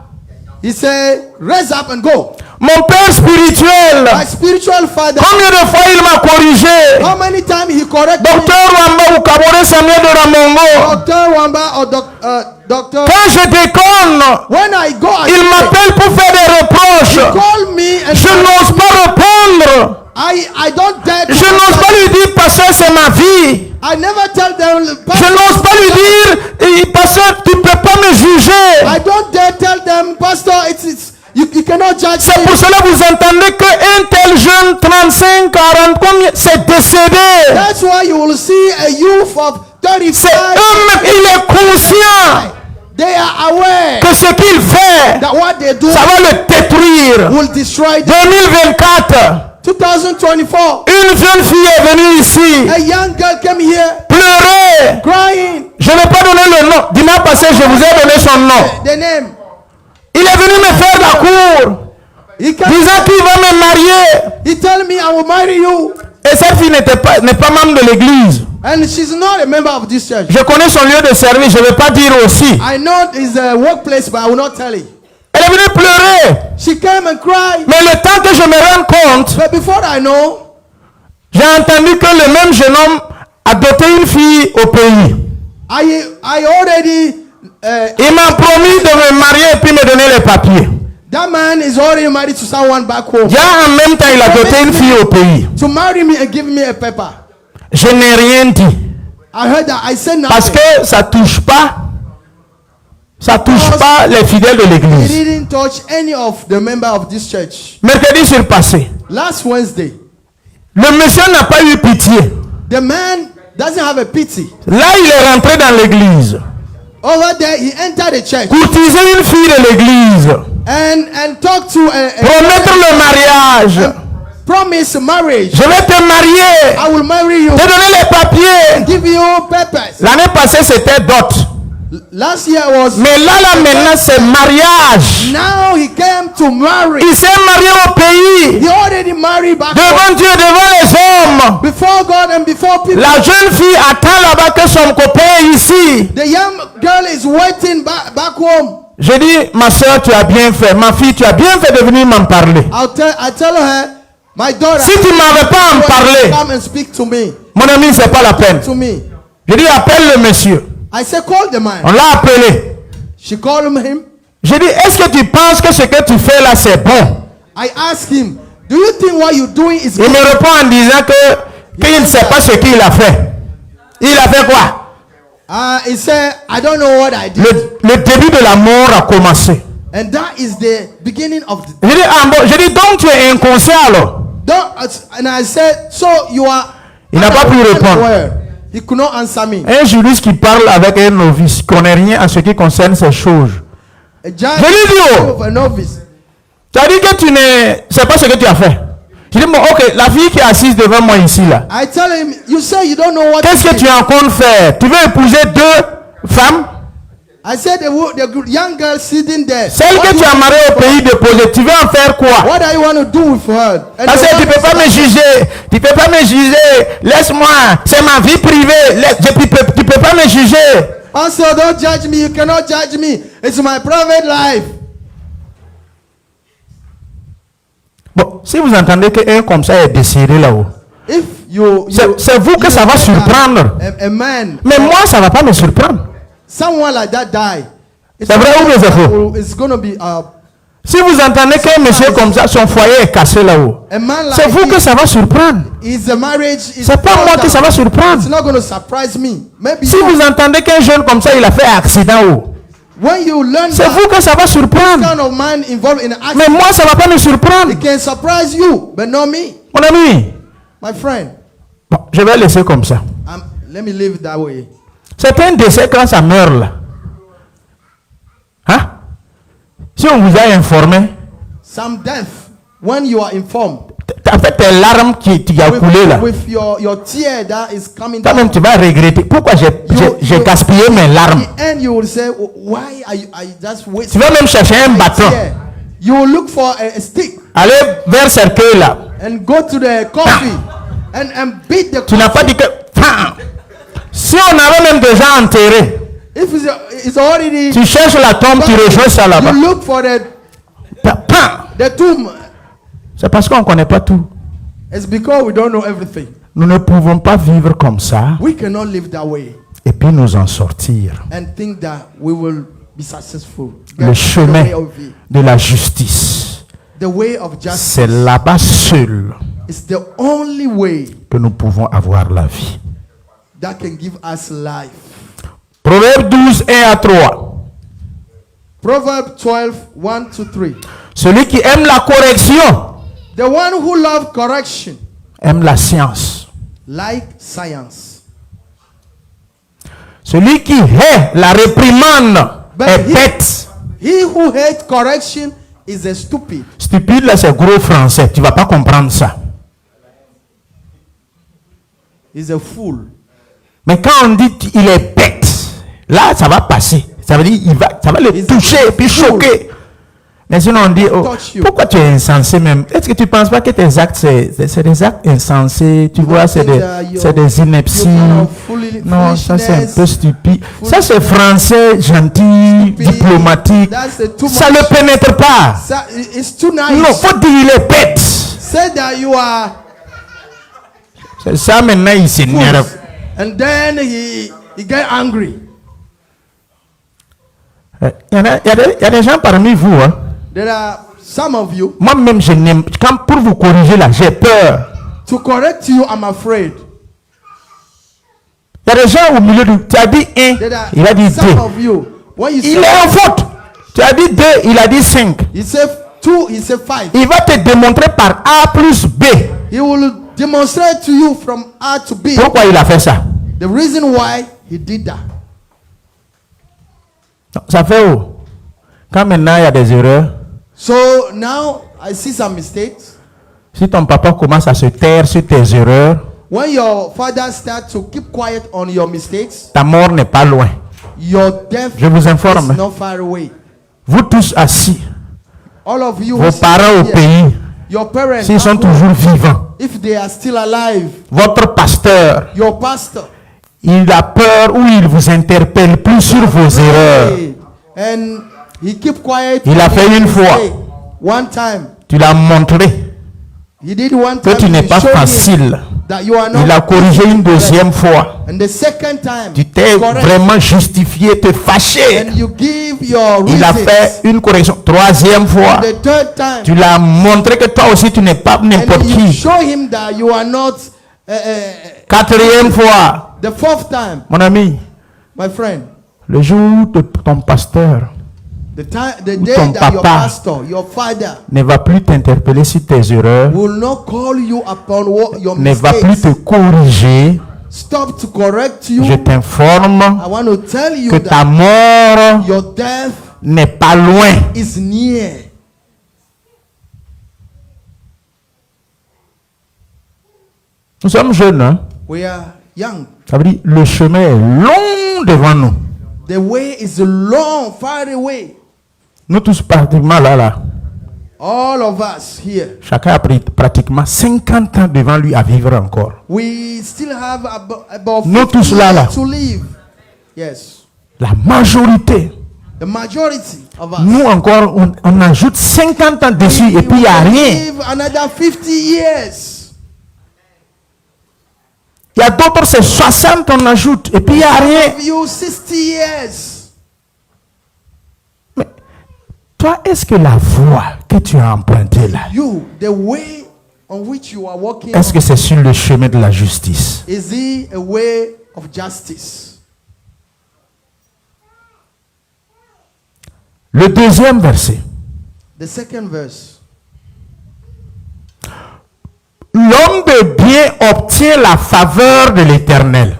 Speaker 2: he said, "Raise up and go."
Speaker 1: Mon père spirituel,
Speaker 2: my spiritual father.
Speaker 1: combien de fois il m'a corrigé?
Speaker 2: How many times he corrected me?
Speaker 1: Docteur Wamba ou Kabore Samuel de Ramongo.
Speaker 2: Dr. Wamba or Doctor.
Speaker 1: Quand je déconne,
Speaker 2: When I go,
Speaker 1: il m'appelle pour faire des reproches.
Speaker 2: call me and
Speaker 1: Je n'ose pas répondre.
Speaker 2: I don't dare to
Speaker 1: Je n'ose pas lui dire, pasteur, c'est ma vie.
Speaker 2: I never tell them.
Speaker 1: Je n'ose pas lui dire, pasteur, tu ne peux pas me juger.
Speaker 2: I don't dare tell them, Pastor, you cannot judge
Speaker 1: C'est
Speaker 2: me.
Speaker 1: pour cela que vous entendez qu'un tel jeune, 35, 40, combien, c'est décédé.
Speaker 2: That's why you will see a youth of
Speaker 1: C'est
Speaker 2: 35.
Speaker 1: eux-mêmes, il est conscient
Speaker 2: They are aware
Speaker 1: que ce qu'il fait,
Speaker 2: that what they do
Speaker 1: ça va le détruire.
Speaker 2: will destroy them.
Speaker 1: 2024,
Speaker 2: 2024,
Speaker 1: une jeune fille est venue ici,
Speaker 2: a young girl came here
Speaker 1: pleurer.
Speaker 2: crying.
Speaker 1: Je n'ai pas donné le nom. Dimanche passé, je vous ai donné son nom.
Speaker 2: The name.
Speaker 1: Il est venu me faire la cour,
Speaker 2: He came,
Speaker 1: disant qu'il va me marier.
Speaker 2: he tell me I will marry you.
Speaker 1: Et cette fille n'est pas membre de l'église.
Speaker 2: And she's not a member of this church.
Speaker 1: Je connais son lieu de service, je ne vais pas dire aussi.
Speaker 2: I know it's a workplace, but I will not tell it.
Speaker 1: Elle est venue pleurer.
Speaker 2: She came and cried.
Speaker 1: Mais le temps que je me rende compte,
Speaker 2: But before I know,
Speaker 1: j'ai entendu que le même jeune homme a doté une fille au pays.
Speaker 2: I already,
Speaker 1: Il m'a promis de me marier et puis me donner les papiers.
Speaker 2: that man is already married to someone back home.
Speaker 1: Il y a en même temps, il a doté une fille au pays.
Speaker 2: To marry me and give me a paper.
Speaker 1: Je n'ai rien dit.
Speaker 2: I heard that. I said nothing.
Speaker 1: Parce que ça touche pas les fidèles de
Speaker 2: He
Speaker 1: l'église.
Speaker 2: didn't touch any of the members of this church.
Speaker 1: Mercredi surpassé,
Speaker 2: Last Wednesday,
Speaker 1: le monsieur n'a pas eu pitié.
Speaker 2: the man doesn't have a pity.
Speaker 1: Là, il est rentré dans l'église.
Speaker 2: Over there, he entered the church
Speaker 1: Courtiser une fille de l'église.
Speaker 2: and talked to
Speaker 1: Promettre le mariage.
Speaker 2: promise marriage.
Speaker 1: Je vais te marier.
Speaker 2: I will marry you.
Speaker 1: Te donner les papiers.
Speaker 2: Give you papers.
Speaker 1: L'année passée, c'était dot.
Speaker 2: Last year was.
Speaker 1: Mais là maintenant, c'est mariage.
Speaker 2: Now he came to marry.
Speaker 1: Il s'est marié au pays.
Speaker 2: He already married back home.
Speaker 1: Devant Dieu, devant les hommes.
Speaker 2: Before God and before people.
Speaker 1: La jeune fille attend là-bas que son copain est ici.
Speaker 2: The young girl is waiting back home.
Speaker 1: Je dis, ma soeur, tu as bien fait. Ma fille, tu as bien fait de venir m'en parler.
Speaker 2: I tell her, my daughter,
Speaker 1: Si tu ne m'avais pas en parlé,
Speaker 2: come and speak to me.
Speaker 1: mon ami, c'est pas la peine.
Speaker 2: To me.
Speaker 1: Je dis, appelle le monsieur.
Speaker 2: I said, call the man.
Speaker 1: On l'a appelé.
Speaker 2: She called him.
Speaker 1: Je dis, est-ce que tu penses que ce que tu fais là, c'est bon?
Speaker 2: I asked him, do you think what you're doing is
Speaker 1: Il
Speaker 2: good?
Speaker 1: me répond en disant qu'il ne sait pas ce qu'il a fait. Il a fait quoi?
Speaker 2: He said, I don't know what I did.
Speaker 1: Le début de la mort a commencé.
Speaker 2: And that is the beginning of the.
Speaker 1: Je dis, donc tu es inconscient alors?
Speaker 2: And I said, so you are.
Speaker 1: Il n'a pas pu répondre.
Speaker 2: He could not answer me.
Speaker 1: Un juriste qui parle avec un novice, qui ne connaît rien en ce qui concerne ces choses.
Speaker 2: A judge
Speaker 1: Je lui dis, oh,
Speaker 2: of a novice.
Speaker 1: tu as dit que tu ne sais pas ce que tu as fait. Je dis, bon, ok, la fille qui est assise devant moi ici là.
Speaker 2: I tell him, you say you don't know what.
Speaker 1: Qu'est-ce que tu es en train de faire? Tu veux épouser deux femmes?
Speaker 2: I said, the young girl sitting there.
Speaker 1: Celle que tu as mariée au pays déposé, tu veux en faire quoi?
Speaker 2: What do you want to do with her? And
Speaker 1: Parce que tu ne peux pas me juger. Tu ne peux pas me juger. Laisse-moi. C'est ma vie privée. Tu ne peux pas me juger.
Speaker 2: Pastor, don't judge me. You cannot judge me. It's my private life.
Speaker 1: Bon, si vous entendez qu'un comme ça est décédé là-haut,
Speaker 2: If
Speaker 1: c'est vous que ça va surprendre.
Speaker 2: A man,
Speaker 1: Mais moi, ça ne va pas me surprendre.
Speaker 2: someone like that die.
Speaker 1: C'est vrai ou c'est faux?
Speaker 2: It's going to be
Speaker 1: Si vous entendez qu'un monsieur comme ça, son foyer est cassé là-haut,
Speaker 2: a man like
Speaker 1: c'est vous que ça va surprendre.
Speaker 2: Is a marriage.
Speaker 1: C'est pas moi que ça va surprendre.
Speaker 2: It's not going to surprise me. Maybe
Speaker 1: Si vous entendez qu'un jeune comme ça, il a fait un accident haut,
Speaker 2: when you learn
Speaker 1: c'est
Speaker 2: that
Speaker 1: vous que ça va surprendre.
Speaker 2: kind of man involved in an
Speaker 1: Mais
Speaker 2: accident,
Speaker 1: moi, ça ne va pas me surprendre.
Speaker 2: it can surprise you, but not me,
Speaker 1: Mon ami,
Speaker 2: my friend.
Speaker 1: bon, je vais laisser comme ça.
Speaker 2: Let me live it that way.
Speaker 1: C'est un décès quand ça meurt là. Hein? Si on vous a informé,
Speaker 2: Some death, when you are informed,
Speaker 1: en fait, tes larmes qui a coulé là,
Speaker 2: with your tear that is coming
Speaker 1: toi-même
Speaker 2: down.
Speaker 1: tu vas regretter. Pourquoi j'ai gaspillé mes larmes?
Speaker 2: At the end, you will say, why are you just
Speaker 1: Tu
Speaker 2: wasting
Speaker 1: vas même chercher un
Speaker 2: my
Speaker 1: bâton.
Speaker 2: tear? You will look for a stick
Speaker 1: Aller vers le cercueil là.
Speaker 2: and go to the coffee and beat the
Speaker 1: Tu n'as pas
Speaker 2: coffee.
Speaker 1: dit que... Si on avait même déjà enterré,
Speaker 2: If it's already
Speaker 1: tu cherches la tombe, tu rejoins ça là-bas.
Speaker 2: you look for the tomb
Speaker 1: C'est parce qu'on ne connaît pas tout.
Speaker 2: It's because we don't know everything.
Speaker 1: Nous ne pouvons pas vivre comme ça
Speaker 2: We cannot live that way
Speaker 1: et puis nous en sortir.
Speaker 2: and think that we will be successful.
Speaker 1: Le
Speaker 2: Get
Speaker 1: chemin
Speaker 2: the way of it.
Speaker 1: de la justice,
Speaker 2: The way of justice
Speaker 1: c'est là-bas seul
Speaker 2: is the only way
Speaker 1: que nous pouvons avoir la vie.
Speaker 2: that can give us life.
Speaker 1: Proverbe 12, 1 à 3.
Speaker 2: Proverbs 12, 1 to 3.
Speaker 1: Celui qui aime la correction
Speaker 2: The one who loves correction,
Speaker 1: aime la science.
Speaker 2: like science.
Speaker 1: Celui qui hait la réprimande est
Speaker 2: he-
Speaker 1: bête.
Speaker 2: He who hates correction is a stupid.
Speaker 1: Stupide, là, c'est gros français. Tu vas pas comprendre ça.
Speaker 2: Is a fool.
Speaker 1: Mais quand on dit qu'il est bête, là, ça va passer. Ça veut dire ça va le
Speaker 2: He's
Speaker 1: toucher et puis
Speaker 2: fool.
Speaker 1: choquer. Mais sinon, on dit, oh,
Speaker 2: Touch you.
Speaker 1: pourquoi tu es insensé même? Est-ce que tu ne penses pas que tes actes, c'est des actes insensés? Tu vois, c'est des inepties. Non, ça c'est un peu stupide. Ça c'est français, gentil, diplomatique. Ça ne le pénètre pas.
Speaker 2: It's too nice.
Speaker 1: Non, faut dire il est bête.
Speaker 2: Say that you are
Speaker 1: C'est ça maintenant, il s'énerve.
Speaker 2: fools. And then he get angry.
Speaker 1: Il y a des gens parmi vous, hein.
Speaker 2: There are some of you.
Speaker 1: Moi-même, je n'aime. Quand pour vous corriger là, j'ai peur.
Speaker 2: To correct you, I'm afraid.
Speaker 1: Il y a des gens au milieu du. Tu as dit 1,
Speaker 2: There are
Speaker 1: il a dit 2.
Speaker 2: some of you. When you
Speaker 1: Il
Speaker 2: say
Speaker 1: est en faute. Tu as dit 2, il a dit 5.
Speaker 2: he said 2, he said 5.
Speaker 1: Il va te démontrer par A plus B.
Speaker 2: He will demonstrate to you from A to B
Speaker 1: Pourquoi il a fait ça?
Speaker 2: the reason why he did that.
Speaker 1: Ça fait où? Quand maintenant il y a des erreurs,
Speaker 2: So now I see some mistakes.
Speaker 1: si ton papa commence à se taire sur tes erreurs,
Speaker 2: When your father starts to keep quiet on your mistakes,
Speaker 1: ta mort n'est pas loin.
Speaker 2: your death
Speaker 1: Je vous informe.
Speaker 2: is not far away.
Speaker 1: Vous tous assis,
Speaker 2: All of you,
Speaker 1: vos
Speaker 2: who sit
Speaker 1: parents au
Speaker 2: here,
Speaker 1: pays,
Speaker 2: your parents,
Speaker 1: s'ils sont
Speaker 2: at home,
Speaker 1: toujours vivants,
Speaker 2: if they are still alive,
Speaker 1: votre pasteur,
Speaker 2: your pastor,
Speaker 1: il a peur ou il vous interpelle plus sur vos erreurs.
Speaker 2: and he keep quiet.
Speaker 1: Il a
Speaker 2: on
Speaker 1: fait
Speaker 2: his
Speaker 1: une fois.
Speaker 2: mistake. One time,
Speaker 1: Tu l'as montré
Speaker 2: he did one
Speaker 1: que
Speaker 2: time.
Speaker 1: tu n'es
Speaker 2: he
Speaker 1: pas
Speaker 2: showed him
Speaker 1: facile.
Speaker 2: that you are not.
Speaker 1: Il a corrigé une deuxième fois.
Speaker 2: And the second time,
Speaker 1: Tu t'es
Speaker 2: correct,
Speaker 1: vraiment justifié, te fâché.
Speaker 2: and you give your
Speaker 1: Il a
Speaker 2: reasons.
Speaker 1: fait une correction. Troisième fois,
Speaker 2: The third time,
Speaker 1: tu l'as montré que toi aussi tu n'es pas n'importe
Speaker 2: and you
Speaker 1: qui.
Speaker 2: show him that you are not.
Speaker 1: Quatrième fois,
Speaker 2: The fourth time,
Speaker 1: mon ami,
Speaker 2: my friend,
Speaker 1: le jour de ton pasteur
Speaker 2: the day
Speaker 1: ton
Speaker 2: that your
Speaker 1: papa
Speaker 2: pastor, your father,
Speaker 1: ne va plus t'interpeller sur tes erreurs,
Speaker 2: will not call you upon your
Speaker 1: ne va plus te
Speaker 2: mistakes,
Speaker 1: corriger,
Speaker 2: stop to correct you.
Speaker 1: je t'informe
Speaker 2: I want to tell you
Speaker 1: que ta
Speaker 2: that
Speaker 1: mort
Speaker 2: your death
Speaker 1: n'est pas loin.
Speaker 2: is near.
Speaker 1: Nous sommes jeunes, hein?
Speaker 2: We are young.
Speaker 1: Ça veut dire le chemin est long devant nous.
Speaker 2: The way is long, far away.
Speaker 1: Nous tous pratiquement là.
Speaker 2: All of us here,
Speaker 1: Chacun a pris pratiquement 50 ans devant lui à vivre encore.
Speaker 2: we still have about
Speaker 1: Nous
Speaker 2: 50
Speaker 1: tous là.
Speaker 2: years to live. Yes.
Speaker 1: La majorité.
Speaker 2: The majority of us.
Speaker 1: Nous encore, on ajoute 50 ans dessus et puis il n'y a
Speaker 2: will
Speaker 1: rien.
Speaker 2: live another 50 years.
Speaker 1: Il y a d'autres, c'est 60 on ajoute et puis il n'y a rien.
Speaker 2: Of you 60 years.
Speaker 1: Mais toi, est-ce que la voie que tu as empruntée là,
Speaker 2: You, the way on which you are walking,
Speaker 1: est-ce que c'est sur le chemin de la justice?
Speaker 2: is it a way of justice?
Speaker 1: Le deuxième verset.
Speaker 2: The second verse.
Speaker 1: L'homme de bien obtient la faveur de l'Éternel.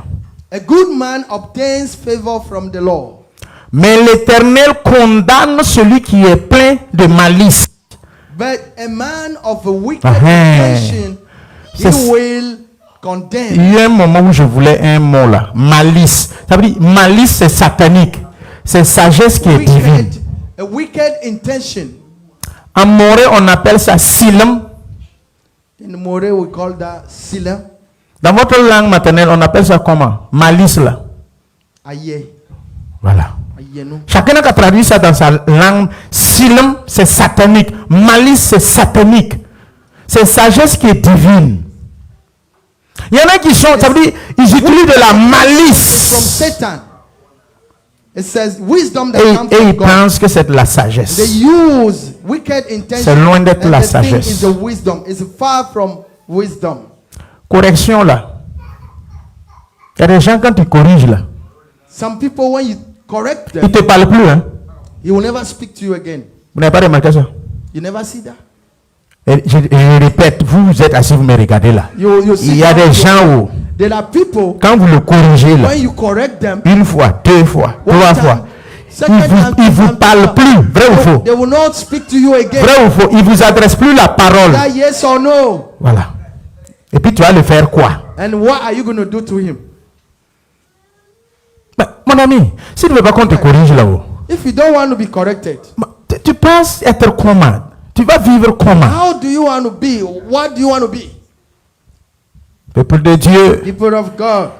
Speaker 2: A good man obtains favor from the Lord,
Speaker 1: Mais l'Éternel condamne celui qui est plein de malice.
Speaker 2: but a man of a wicked
Speaker 1: Ah,
Speaker 2: intention, he
Speaker 1: c'est-
Speaker 2: will condemn.
Speaker 1: Il y a un moment où je voulais un mot là. Malice. Ça veut dire malice, c'est satanique. C'est sagesse qui est divine.
Speaker 2: A wicked intention.
Speaker 1: En moré, on appelle ça silam.
Speaker 2: In More, we call that sila,
Speaker 1: Dans votre langue maternelle, on appelle ça comment? Malice là.
Speaker 2: aye,
Speaker 1: Voilà.
Speaker 2: ayenu.
Speaker 1: Chacun a traduit ça dans sa langue. Silam, c'est satanique. Malice, c'est satanique. C'est sagesse qui est divine. Il y en a qui sont, ça veut dire, ils utilisent de la
Speaker 2: From
Speaker 1: malice.
Speaker 2: Satan. It says wisdom that
Speaker 1: Et
Speaker 2: comes
Speaker 1: ils
Speaker 2: from God.
Speaker 1: pensent que c'est de la
Speaker 2: They
Speaker 1: sagesse.
Speaker 2: use wicked intentions.
Speaker 1: C'est loin d'être
Speaker 2: and
Speaker 1: la
Speaker 2: the thing
Speaker 1: sagesse.
Speaker 2: is the wisdom. It's far from wisdom.
Speaker 1: Correction là. Il y a des gens quand ils corrigent là,
Speaker 2: Some people, when you correct
Speaker 1: ils
Speaker 2: them,
Speaker 1: ne te parlent plus. Hein.
Speaker 2: he will never speak to you again.
Speaker 1: Vous n'avez pas remarqué ça?
Speaker 2: You never see that.
Speaker 1: Et je répète, vous êtes assis, vous me regardez là.
Speaker 2: You see
Speaker 1: Il y a
Speaker 2: that
Speaker 1: des
Speaker 2: people.
Speaker 1: gens où,
Speaker 2: There are people,
Speaker 1: quand vous le corrigez là,
Speaker 2: when you correct them,
Speaker 1: une fois, deux fois,
Speaker 2: one
Speaker 1: trois
Speaker 2: time,
Speaker 1: fois,
Speaker 2: second
Speaker 1: ils
Speaker 2: time,
Speaker 1: ne vous
Speaker 2: time,
Speaker 1: parlent plus. Vrai ou faux?
Speaker 2: they will not speak to you again.
Speaker 1: Vrai ou faux? Ils ne vous adressent plus la parole.
Speaker 2: That yes or no.
Speaker 1: Voilà. Et puis tu vas le faire quoi?
Speaker 2: And what are you going to do to him?
Speaker 1: Mais, mon ami, si tu ne veux pas qu'on te corrige là-haut,
Speaker 2: If you don't want to be corrected,
Speaker 1: tu penses être comment? Tu vas vivre comment?
Speaker 2: how do you want to be? What do you want to be?
Speaker 1: Peuple de Dieu,
Speaker 2: People of God.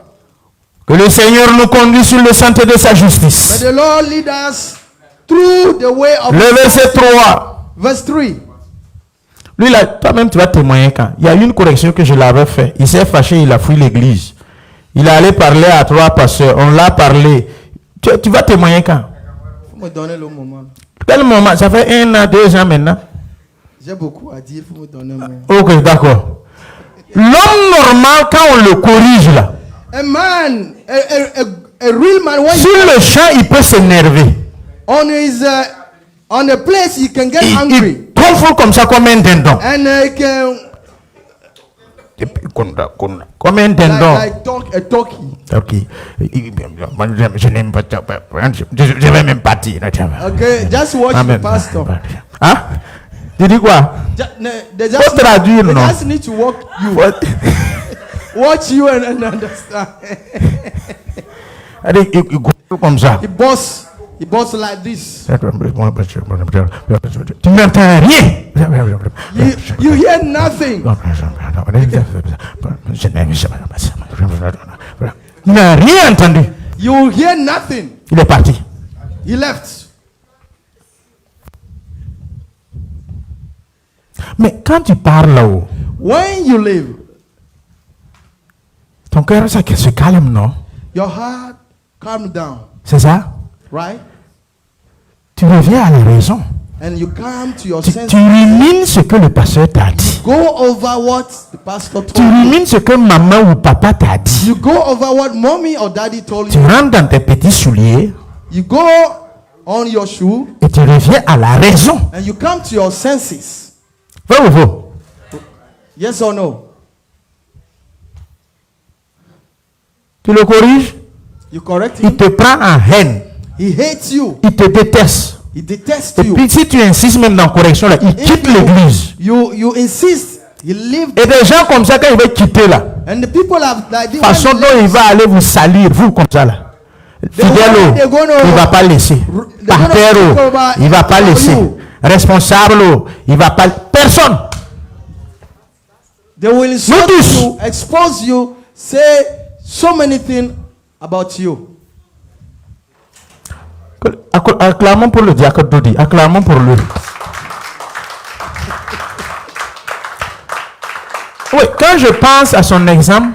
Speaker 1: que le Seigneur nous conduise sur le sentier de sa
Speaker 2: May
Speaker 1: justice.
Speaker 2: the Lord lead us through the way of
Speaker 1: Le verset 3.
Speaker 2: verse 3.
Speaker 1: Lui, là, toi-même, tu vas témoigner quand. Il y a eu une correction que je l'avais fait. Il s'est fâché, il a fui l'église. Il est allé parler à 3 pasteurs. On l'a parlé. Tu vas témoigner quand?
Speaker 2: Faut me donner le moment.
Speaker 1: Quel moment? Ça fait 1 an, 2 ans maintenant.
Speaker 2: J'ai beaucoup à dire, faut me donner le moment.
Speaker 1: Ok, d'accord. L'homme normal, quand on le corrige là,
Speaker 2: A man, a real man, when
Speaker 1: sur le champ, il peut s'énerver.
Speaker 2: on his on a place, he can get
Speaker 1: Il
Speaker 2: angry,
Speaker 1: tonfle comme ça comme un dindon.
Speaker 2: and he can
Speaker 1: Et puis, comme un dindon.
Speaker 2: like talk a talkie.
Speaker 1: Ok. Je n'aime pas ça. Je vais même partir.
Speaker 2: Okay, just watch the pastor.
Speaker 1: Hein? Tu dis quoi?
Speaker 2: They
Speaker 1: Faut traduire,
Speaker 2: they
Speaker 1: non?
Speaker 2: just need to walk you,
Speaker 1: Faut-
Speaker 2: watch you and understand.
Speaker 1: Allez, il gonfle comme ça.
Speaker 2: He boss like this.
Speaker 1: Tu n'entends rien.
Speaker 2: You hear nothing.
Speaker 1: Il n'a rien entendu.
Speaker 2: You hear nothing.
Speaker 1: Il est parti.
Speaker 2: He left.
Speaker 1: Mais quand tu parles là-haut,
Speaker 2: When you leave,
Speaker 1: ton cœur ça se calme, non?
Speaker 2: your heart calm down,
Speaker 1: C'est ça?
Speaker 2: right?
Speaker 1: Tu reviens à la raison.
Speaker 2: And you come to your
Speaker 1: Tu
Speaker 2: senses.
Speaker 1: rumines ce que le pasteur t'a dit.
Speaker 2: Go over what the pastor
Speaker 1: Tu
Speaker 2: told you.
Speaker 1: rumines ce que maman ou papa t'a dit.
Speaker 2: You go over what mommy or daddy told
Speaker 1: Tu
Speaker 2: you.
Speaker 1: rentres dans tes petits souliers
Speaker 2: You go on your shoe
Speaker 1: et tu reviens à la raison.
Speaker 2: and you come to your senses.
Speaker 1: Vrai ou faux?
Speaker 2: Yes or no?
Speaker 1: Tu le corriges,
Speaker 2: You correct
Speaker 1: il
Speaker 2: him.
Speaker 1: te prend en haine.
Speaker 2: He hates you.
Speaker 1: Il te déteste.
Speaker 2: He detests
Speaker 1: Et
Speaker 2: you.
Speaker 1: puis si tu insistes même dans la correction, là, il quitte l'église.
Speaker 2: You insist. He lived.
Speaker 1: Et des gens comme ça, quand ils vont quitter là,
Speaker 2: And the people have like
Speaker 1: la façon dont il va aller vous salir, vous comme ça là. Fidèle,
Speaker 2: they're gonna-
Speaker 1: il ne va pas laisser.
Speaker 2: they're
Speaker 1: Parterre,
Speaker 2: gonna speak over-
Speaker 1: il ne va pas
Speaker 2: over
Speaker 1: laisser.
Speaker 2: you.
Speaker 1: Responsable, il ne va pas. Personne.
Speaker 2: They will insult
Speaker 1: Notice.
Speaker 2: you, expose you, say so many things about you.
Speaker 1: Acclamons pour le diacre Dodi. Acclamons pour lui. Oui, quand je pense à son exemple,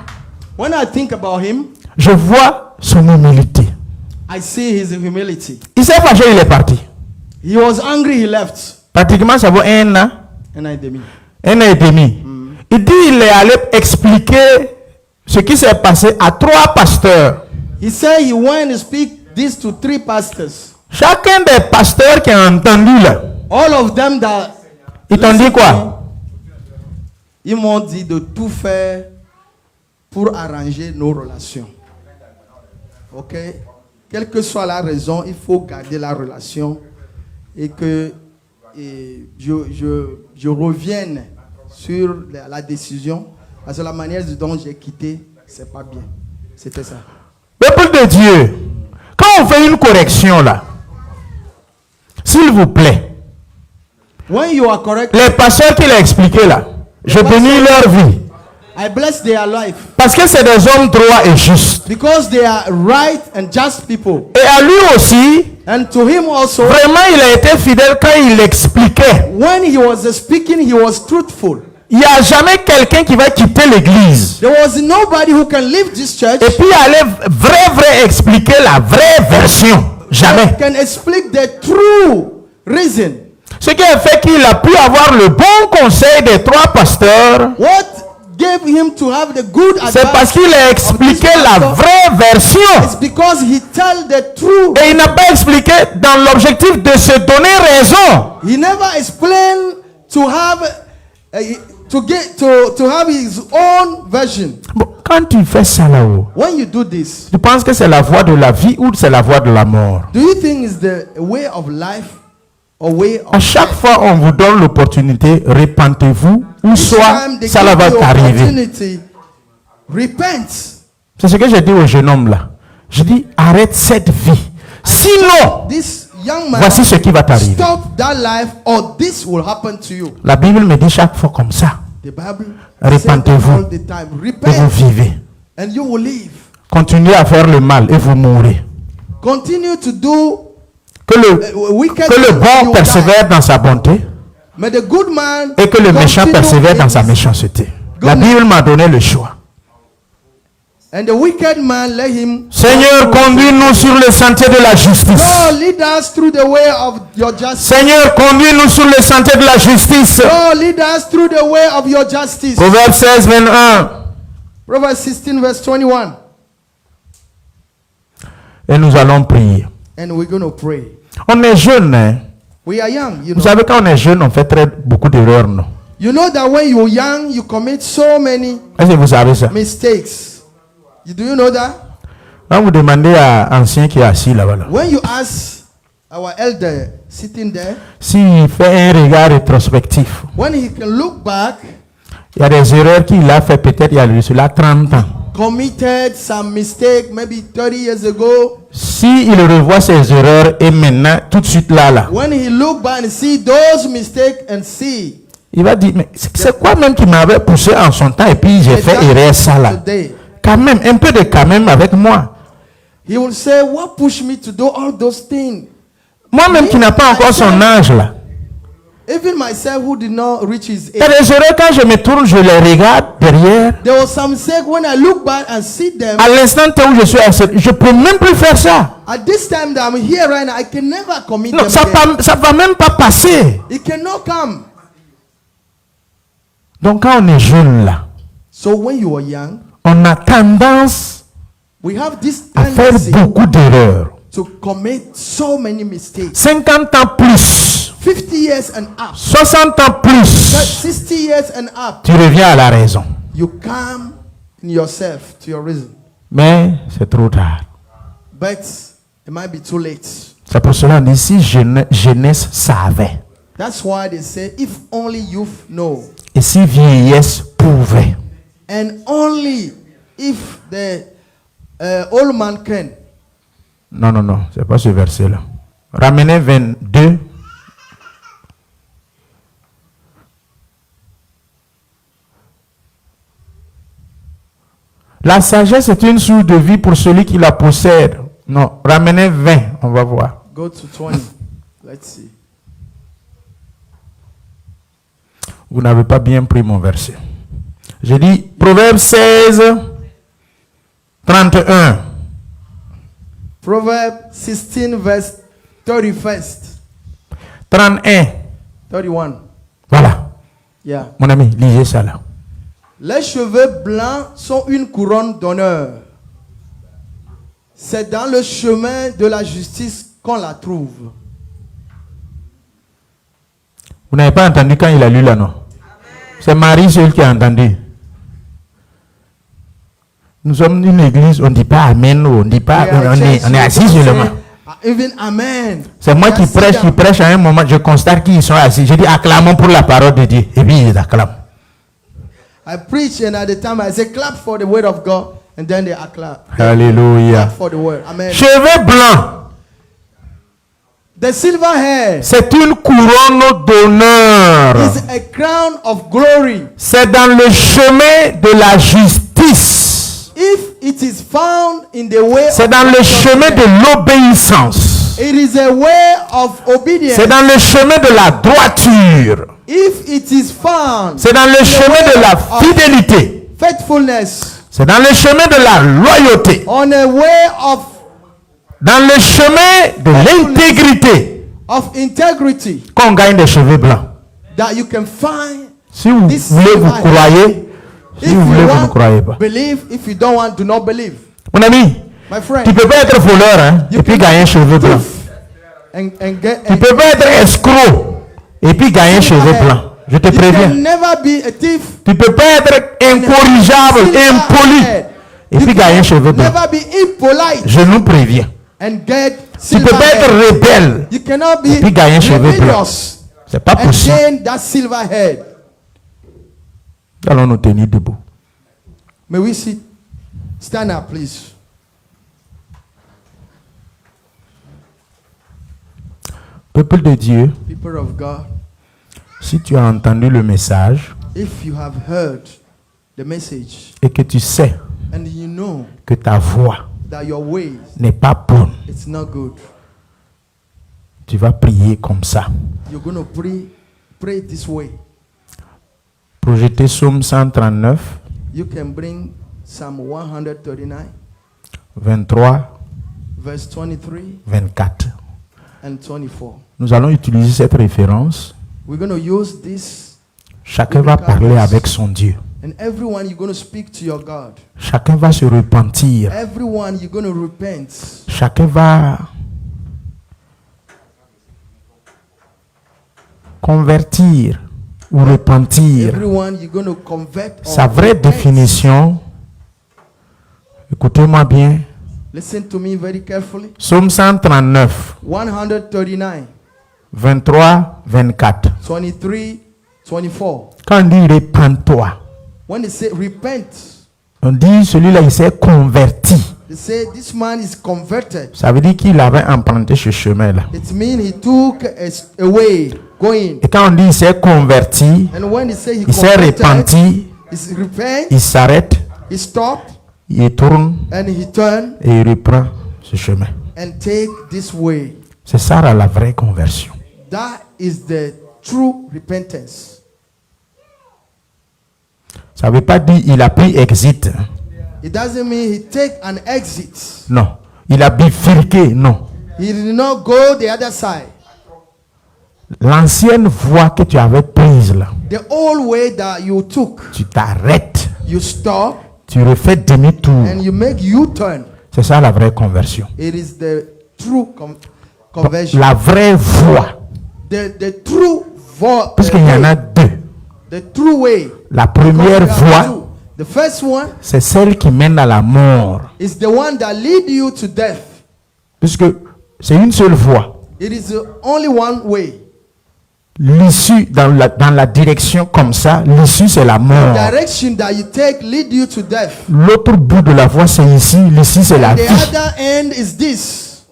Speaker 2: When I think about him,
Speaker 1: je vois son humilité.
Speaker 2: I see his humility.
Speaker 1: Il s'est fâché, il est parti.
Speaker 2: He was angry, he left.
Speaker 1: Pratiquement, ça vaut 1 an,
Speaker 2: And I did.
Speaker 1: 1 an et demi. Il dit il est allé expliquer ce qui s'est passé à 3 pasteurs.
Speaker 2: He said he went to speak this to 3 pastors.
Speaker 1: Chacun des pasteurs qui a entendu là,
Speaker 2: All of them that
Speaker 1: ils t'ont dit quoi?
Speaker 2: ils m'ont dit de tout faire pour arranger nos relations. Ok? Quelle que soit la raison, il faut garder la relation et que je revienne sur la décision. Parce que la manière dont j'ai quitté, c'est pas bien. C'était ça.
Speaker 1: Peuple de Dieu, quand on fait une correction là, s'il vous plaît,
Speaker 2: When you are correct,
Speaker 1: les pasteurs qui l'ont expliqué là, je bénis leur vie.
Speaker 2: I bless their life.
Speaker 1: Parce que c'est des hommes droits et justes.
Speaker 2: Because they are right and just people.
Speaker 1: Et à lui aussi,
Speaker 2: And to him also,
Speaker 1: vraiment il a été fidèle quand il expliquait.
Speaker 2: when he was speaking, he was truthful.
Speaker 1: il n'y a jamais quelqu'un qui va quitter l'église
Speaker 2: There was nobody who can leave this church
Speaker 1: et puis aller vrai expliquer la vraie version. Jamais.
Speaker 2: can explain the true reason.
Speaker 1: Ce qui a fait qu'il a pu avoir le bon conseil des 3 pasteurs,
Speaker 2: What gave him to have the good
Speaker 1: c'est parce
Speaker 2: advice
Speaker 1: qu'il a expliqué la vraie version.
Speaker 2: is because he tell the truth.
Speaker 1: Et il n'a pas expliqué dans l'objectif de se donner raison.
Speaker 2: He never explained to have to have his own version.
Speaker 1: Bon, quand tu fais ça là-haut,
Speaker 2: When you do this,
Speaker 1: tu penses que c'est la voie de la vie ou c'est la voie de la mort?
Speaker 2: do you think it's the way of life or way
Speaker 1: À
Speaker 2: of
Speaker 1: chaque fois on vous donne l'opportunité, repentez-vous ou soit
Speaker 2: time they
Speaker 1: ça
Speaker 2: give
Speaker 1: va
Speaker 2: you
Speaker 1: t'arriver.
Speaker 2: opportunity, repent.
Speaker 1: C'est ce que j'ai dit au jeune homme là. Je dis arrête cette vie. Sinon,
Speaker 2: This young man,
Speaker 1: voici ce qui va t'arriver.
Speaker 2: stop that life or this will happen to you.
Speaker 1: La Bible me dit chaque fois comme ça.
Speaker 2: The Bible
Speaker 1: Repentez-vous.
Speaker 2: says all the time,
Speaker 1: Et vous
Speaker 2: repent
Speaker 1: vivez.
Speaker 2: and you will live.
Speaker 1: Continuez à faire le mal et vous mourrez.
Speaker 2: Continue to do
Speaker 1: Que le
Speaker 2: wicked
Speaker 1: Que le
Speaker 2: things, you
Speaker 1: bon
Speaker 2: will
Speaker 1: persévère dans sa bonté
Speaker 2: die. May the good man
Speaker 1: et que le méchant
Speaker 2: continue
Speaker 1: persévère
Speaker 2: in
Speaker 1: dans sa
Speaker 2: his-
Speaker 1: méchanceté. La Bible m'a donné le choix.
Speaker 2: And the wicked man, let him
Speaker 1: Seigneur, conduis-nous sur le sentier de la justice.
Speaker 2: Lord, lead us through the way of your justice.
Speaker 1: Seigneur, conduis-nous sur le sentier de la justice.
Speaker 2: Lord, lead us through the way of your justice.
Speaker 1: Proverbe 16, 21.
Speaker 2: Proverbs 16 verse 21.
Speaker 1: Et nous allons prier.
Speaker 2: And we're going to pray.
Speaker 1: On est jeune, hein?
Speaker 2: We are young, you
Speaker 1: Vous
Speaker 2: know.
Speaker 1: savez, quand on est jeune, on fait beaucoup d'erreurs, non?
Speaker 2: You know that when you're young, you commit so many
Speaker 1: Est-ce que vous savez ça?
Speaker 2: mistakes. Do you know that?
Speaker 1: Quand vous demandez à ancien qui est assis là-bas, là,
Speaker 2: When you ask our elder sitting there,
Speaker 1: s'il fait un regard rétrospectif,
Speaker 2: when he can look back,
Speaker 1: il y a des erreurs qu'il a fait peut-être il y a cela 30 ans.
Speaker 2: committed some mistake maybe 30 years ago,
Speaker 1: Si il revoit ses erreurs et maintenant, tout de suite là,
Speaker 2: when he look back and see those mistakes and see
Speaker 1: il va dire, mais c'est quoi même qui m'avait poussé en son temps et puis j'ai fait erreur ça là.
Speaker 2: today,
Speaker 1: Quand même, un peu de quand même avec moi.
Speaker 2: he will say, what pushed me to do all those things?
Speaker 1: Moi-même qui n'a pas encore son âge là.
Speaker 2: Even myself who did not reach his
Speaker 1: Il y a
Speaker 2: age.
Speaker 1: des erreurs quand je me tourne, je les regarde derrière.
Speaker 2: There was some mistake when I look back and see them.
Speaker 1: À l'instant T où je suis assis, je peux même plus faire ça.
Speaker 2: At this time that I'm here right now, I can never commit
Speaker 1: Non,
Speaker 2: them
Speaker 1: ça
Speaker 2: again.
Speaker 1: va même pas passer.
Speaker 2: It cannot come.
Speaker 1: Donc quand on est jeune là,
Speaker 2: So when you are young,
Speaker 1: on a tendance
Speaker 2: we have this
Speaker 1: à faire
Speaker 2: tendency
Speaker 1: beaucoup d'erreurs.
Speaker 2: to commit so many mistakes.
Speaker 1: 50 ans plus,
Speaker 2: 50 years and up,
Speaker 1: 60 ans plus,
Speaker 2: 60 years and up,
Speaker 1: tu reviens à la raison.
Speaker 2: you come in yourself to your reason.
Speaker 1: Mais c'est trop tard.
Speaker 2: But it might be too late.
Speaker 1: C'est pour cela qu'on dit si jeunesse savait
Speaker 2: That's why they say, if only youth know,
Speaker 1: et si vieillesse pouvait.
Speaker 2: and only if the old man can.
Speaker 1: Non, non, non, c'est pas ce verset-là. Ramenez 22. La sagesse est une source de vie pour celui qui la possède. Non, ramenez 20, on va voir.
Speaker 2: Go to 20. Let's see.
Speaker 1: Vous n'avez pas bien pris mon verset. J'ai dit Proverbe 16, 31.
Speaker 2: Proverbs 16 verse 31st.
Speaker 1: 31.
Speaker 2: 31.
Speaker 1: Voilà.
Speaker 2: Yeah.
Speaker 1: Mon ami, lisez ça là.
Speaker 2: Les cheveux blancs sont une couronne d'honneur. C'est dans le chemin de la justice qu'on la trouve.
Speaker 1: Vous n'avez pas entendu quand il a lu là, non? C'est Marie seule qui a entendu. Nous sommes une église, on ne dit pas Amen, on dit pas, on est assis seulement.
Speaker 2: Even Amen.
Speaker 1: C'est moi qui prêche à un moment, je constate qu'ils sont assis. Je dis acclamons pour la parole de Dieu. Et puis ils acclament.
Speaker 2: I preach and at the time I say clap for the word of God and then they clap.
Speaker 1: Alléluia.
Speaker 2: Clap for the word. Amen.
Speaker 1: Cheveux blancs,
Speaker 2: The silver hair
Speaker 1: c'est une couronne d'honneur.
Speaker 2: is a crown of glory.
Speaker 1: C'est dans le chemin de la justice.
Speaker 2: If it is found in the way
Speaker 1: C'est
Speaker 2: of
Speaker 1: dans le chemin
Speaker 2: righteousness,
Speaker 1: de l'obéissance.
Speaker 2: it is a way of obedience.
Speaker 1: C'est dans le chemin de la droiture.
Speaker 2: If it is found
Speaker 1: C'est dans le chemin de la fidélité.
Speaker 2: faithfulness,
Speaker 1: C'est dans le chemin de la loyauté.
Speaker 2: on a way
Speaker 1: Dans le chemin de l'intégrité
Speaker 2: of integrity,
Speaker 1: qu'on gagne des cheveux blancs.
Speaker 2: that you can find.
Speaker 1: Si vous
Speaker 2: This
Speaker 1: voulez, vous
Speaker 2: silver
Speaker 1: croyez.
Speaker 2: If
Speaker 1: Si vous voulez,
Speaker 2: you
Speaker 1: vous ne croyez pas.
Speaker 2: want, believe. If you don't want, do not believe.
Speaker 1: Mon ami,
Speaker 2: My friend,
Speaker 1: tu ne peux pas être voleur hein, et puis gagner cheveux blancs.
Speaker 2: and get.
Speaker 1: Tu ne peux pas être escroc et puis gagner cheveux blancs. Je te
Speaker 2: You
Speaker 1: préviens.
Speaker 2: can never be a thief.
Speaker 1: Tu ne peux pas être incorrigeable, impoli et puis gagner cheveux blancs.
Speaker 2: Never be impolite
Speaker 1: Je nous préviens.
Speaker 2: and get
Speaker 1: Tu ne peux
Speaker 2: silver
Speaker 1: pas être
Speaker 2: head.
Speaker 1: rebelle.
Speaker 2: You cannot
Speaker 1: Et puis
Speaker 2: be
Speaker 1: gagner cheveux blancs.
Speaker 2: rebellious
Speaker 1: C'est pas
Speaker 2: and
Speaker 1: possible.
Speaker 2: gain that silver head.
Speaker 1: Allons nous tenir debout.
Speaker 2: May we sit? Stand up, please.
Speaker 1: Peuple de Dieu,
Speaker 2: People of God,
Speaker 1: si tu as entendu le message
Speaker 2: if you have heard the message
Speaker 1: et que tu sais
Speaker 2: and you know
Speaker 1: que ta voix
Speaker 2: that your ways,
Speaker 1: n'est pas bonne,
Speaker 2: it's not good,
Speaker 1: tu vas prier comme ça.
Speaker 2: you're going to pray this way.
Speaker 1: Projetez Psaume 139,
Speaker 2: You can bring Psalm 139,
Speaker 1: 23,
Speaker 2: verse 23
Speaker 1: 24.
Speaker 2: and 24.
Speaker 1: Nous allons utiliser cette référence.
Speaker 2: We're going to use this,
Speaker 1: Chacun va parler avec son Dieu.
Speaker 2: and everyone you're going to speak to your God.
Speaker 1: Chacun va se repentir.
Speaker 2: Everyone you're going to repent.
Speaker 1: Chacun va convertir ou repentir.
Speaker 2: Everyone you're going to convert. or
Speaker 1: Sa vraie
Speaker 2: repent.
Speaker 1: définition, écoutez-moi bien,
Speaker 2: Listen to me very carefully.
Speaker 1: Psaume 139,
Speaker 2: 139,
Speaker 1: 23, 24.
Speaker 2: 23, 24.
Speaker 1: Quand on dit repens-toi,
Speaker 2: When they say repent,
Speaker 1: on dit celui-là il s'est converti.
Speaker 2: they say this man is converted.
Speaker 1: Ça veut dire qu'il avait emprunté ce chemin-là.
Speaker 2: It means he took a way going.
Speaker 1: Et quand on dit il s'est converti,
Speaker 2: And when they say he
Speaker 1: il s'est
Speaker 2: converted,
Speaker 1: repenti,
Speaker 2: he repent,
Speaker 1: il s'arrête,
Speaker 2: he stopped,
Speaker 1: il tourne
Speaker 2: and he turned
Speaker 1: et il reprend ce chemin.
Speaker 2: and take this way.
Speaker 1: C'est ça la vraie conversion.
Speaker 2: That is the true repentance.
Speaker 1: Ça ne veut pas dire il a pris exit.
Speaker 2: It doesn't mean he take an exit.
Speaker 1: Non. Il a bifurqué. Non.
Speaker 2: He did not go the other side.
Speaker 1: L'ancienne voie que tu avais prise là,
Speaker 2: The old way that you took,
Speaker 1: tu t'arrêtes.
Speaker 2: you stop
Speaker 1: Tu refais demi-tour.
Speaker 2: and you make U-turn.
Speaker 1: C'est ça la vraie conversion.
Speaker 2: It is the true conversion.
Speaker 1: La vraie voie.
Speaker 2: The true
Speaker 1: Puisqu'il y en a deux.
Speaker 2: the true way.
Speaker 1: La
Speaker 2: Because
Speaker 1: première
Speaker 2: there are
Speaker 1: voie,
Speaker 2: two. The first one
Speaker 1: c'est celle qui mène à la mort.
Speaker 2: is the one that lead you to death.
Speaker 1: Puisque c'est une seule voie.
Speaker 2: It is the only one way.
Speaker 1: L'issue dans la direction comme ça, l'issue c'est la mort.
Speaker 2: Direction that you take lead you to death.
Speaker 1: L'autre bout de la voie c'est ici, l'ici c'est la
Speaker 2: The
Speaker 1: vie.
Speaker 2: other end is this.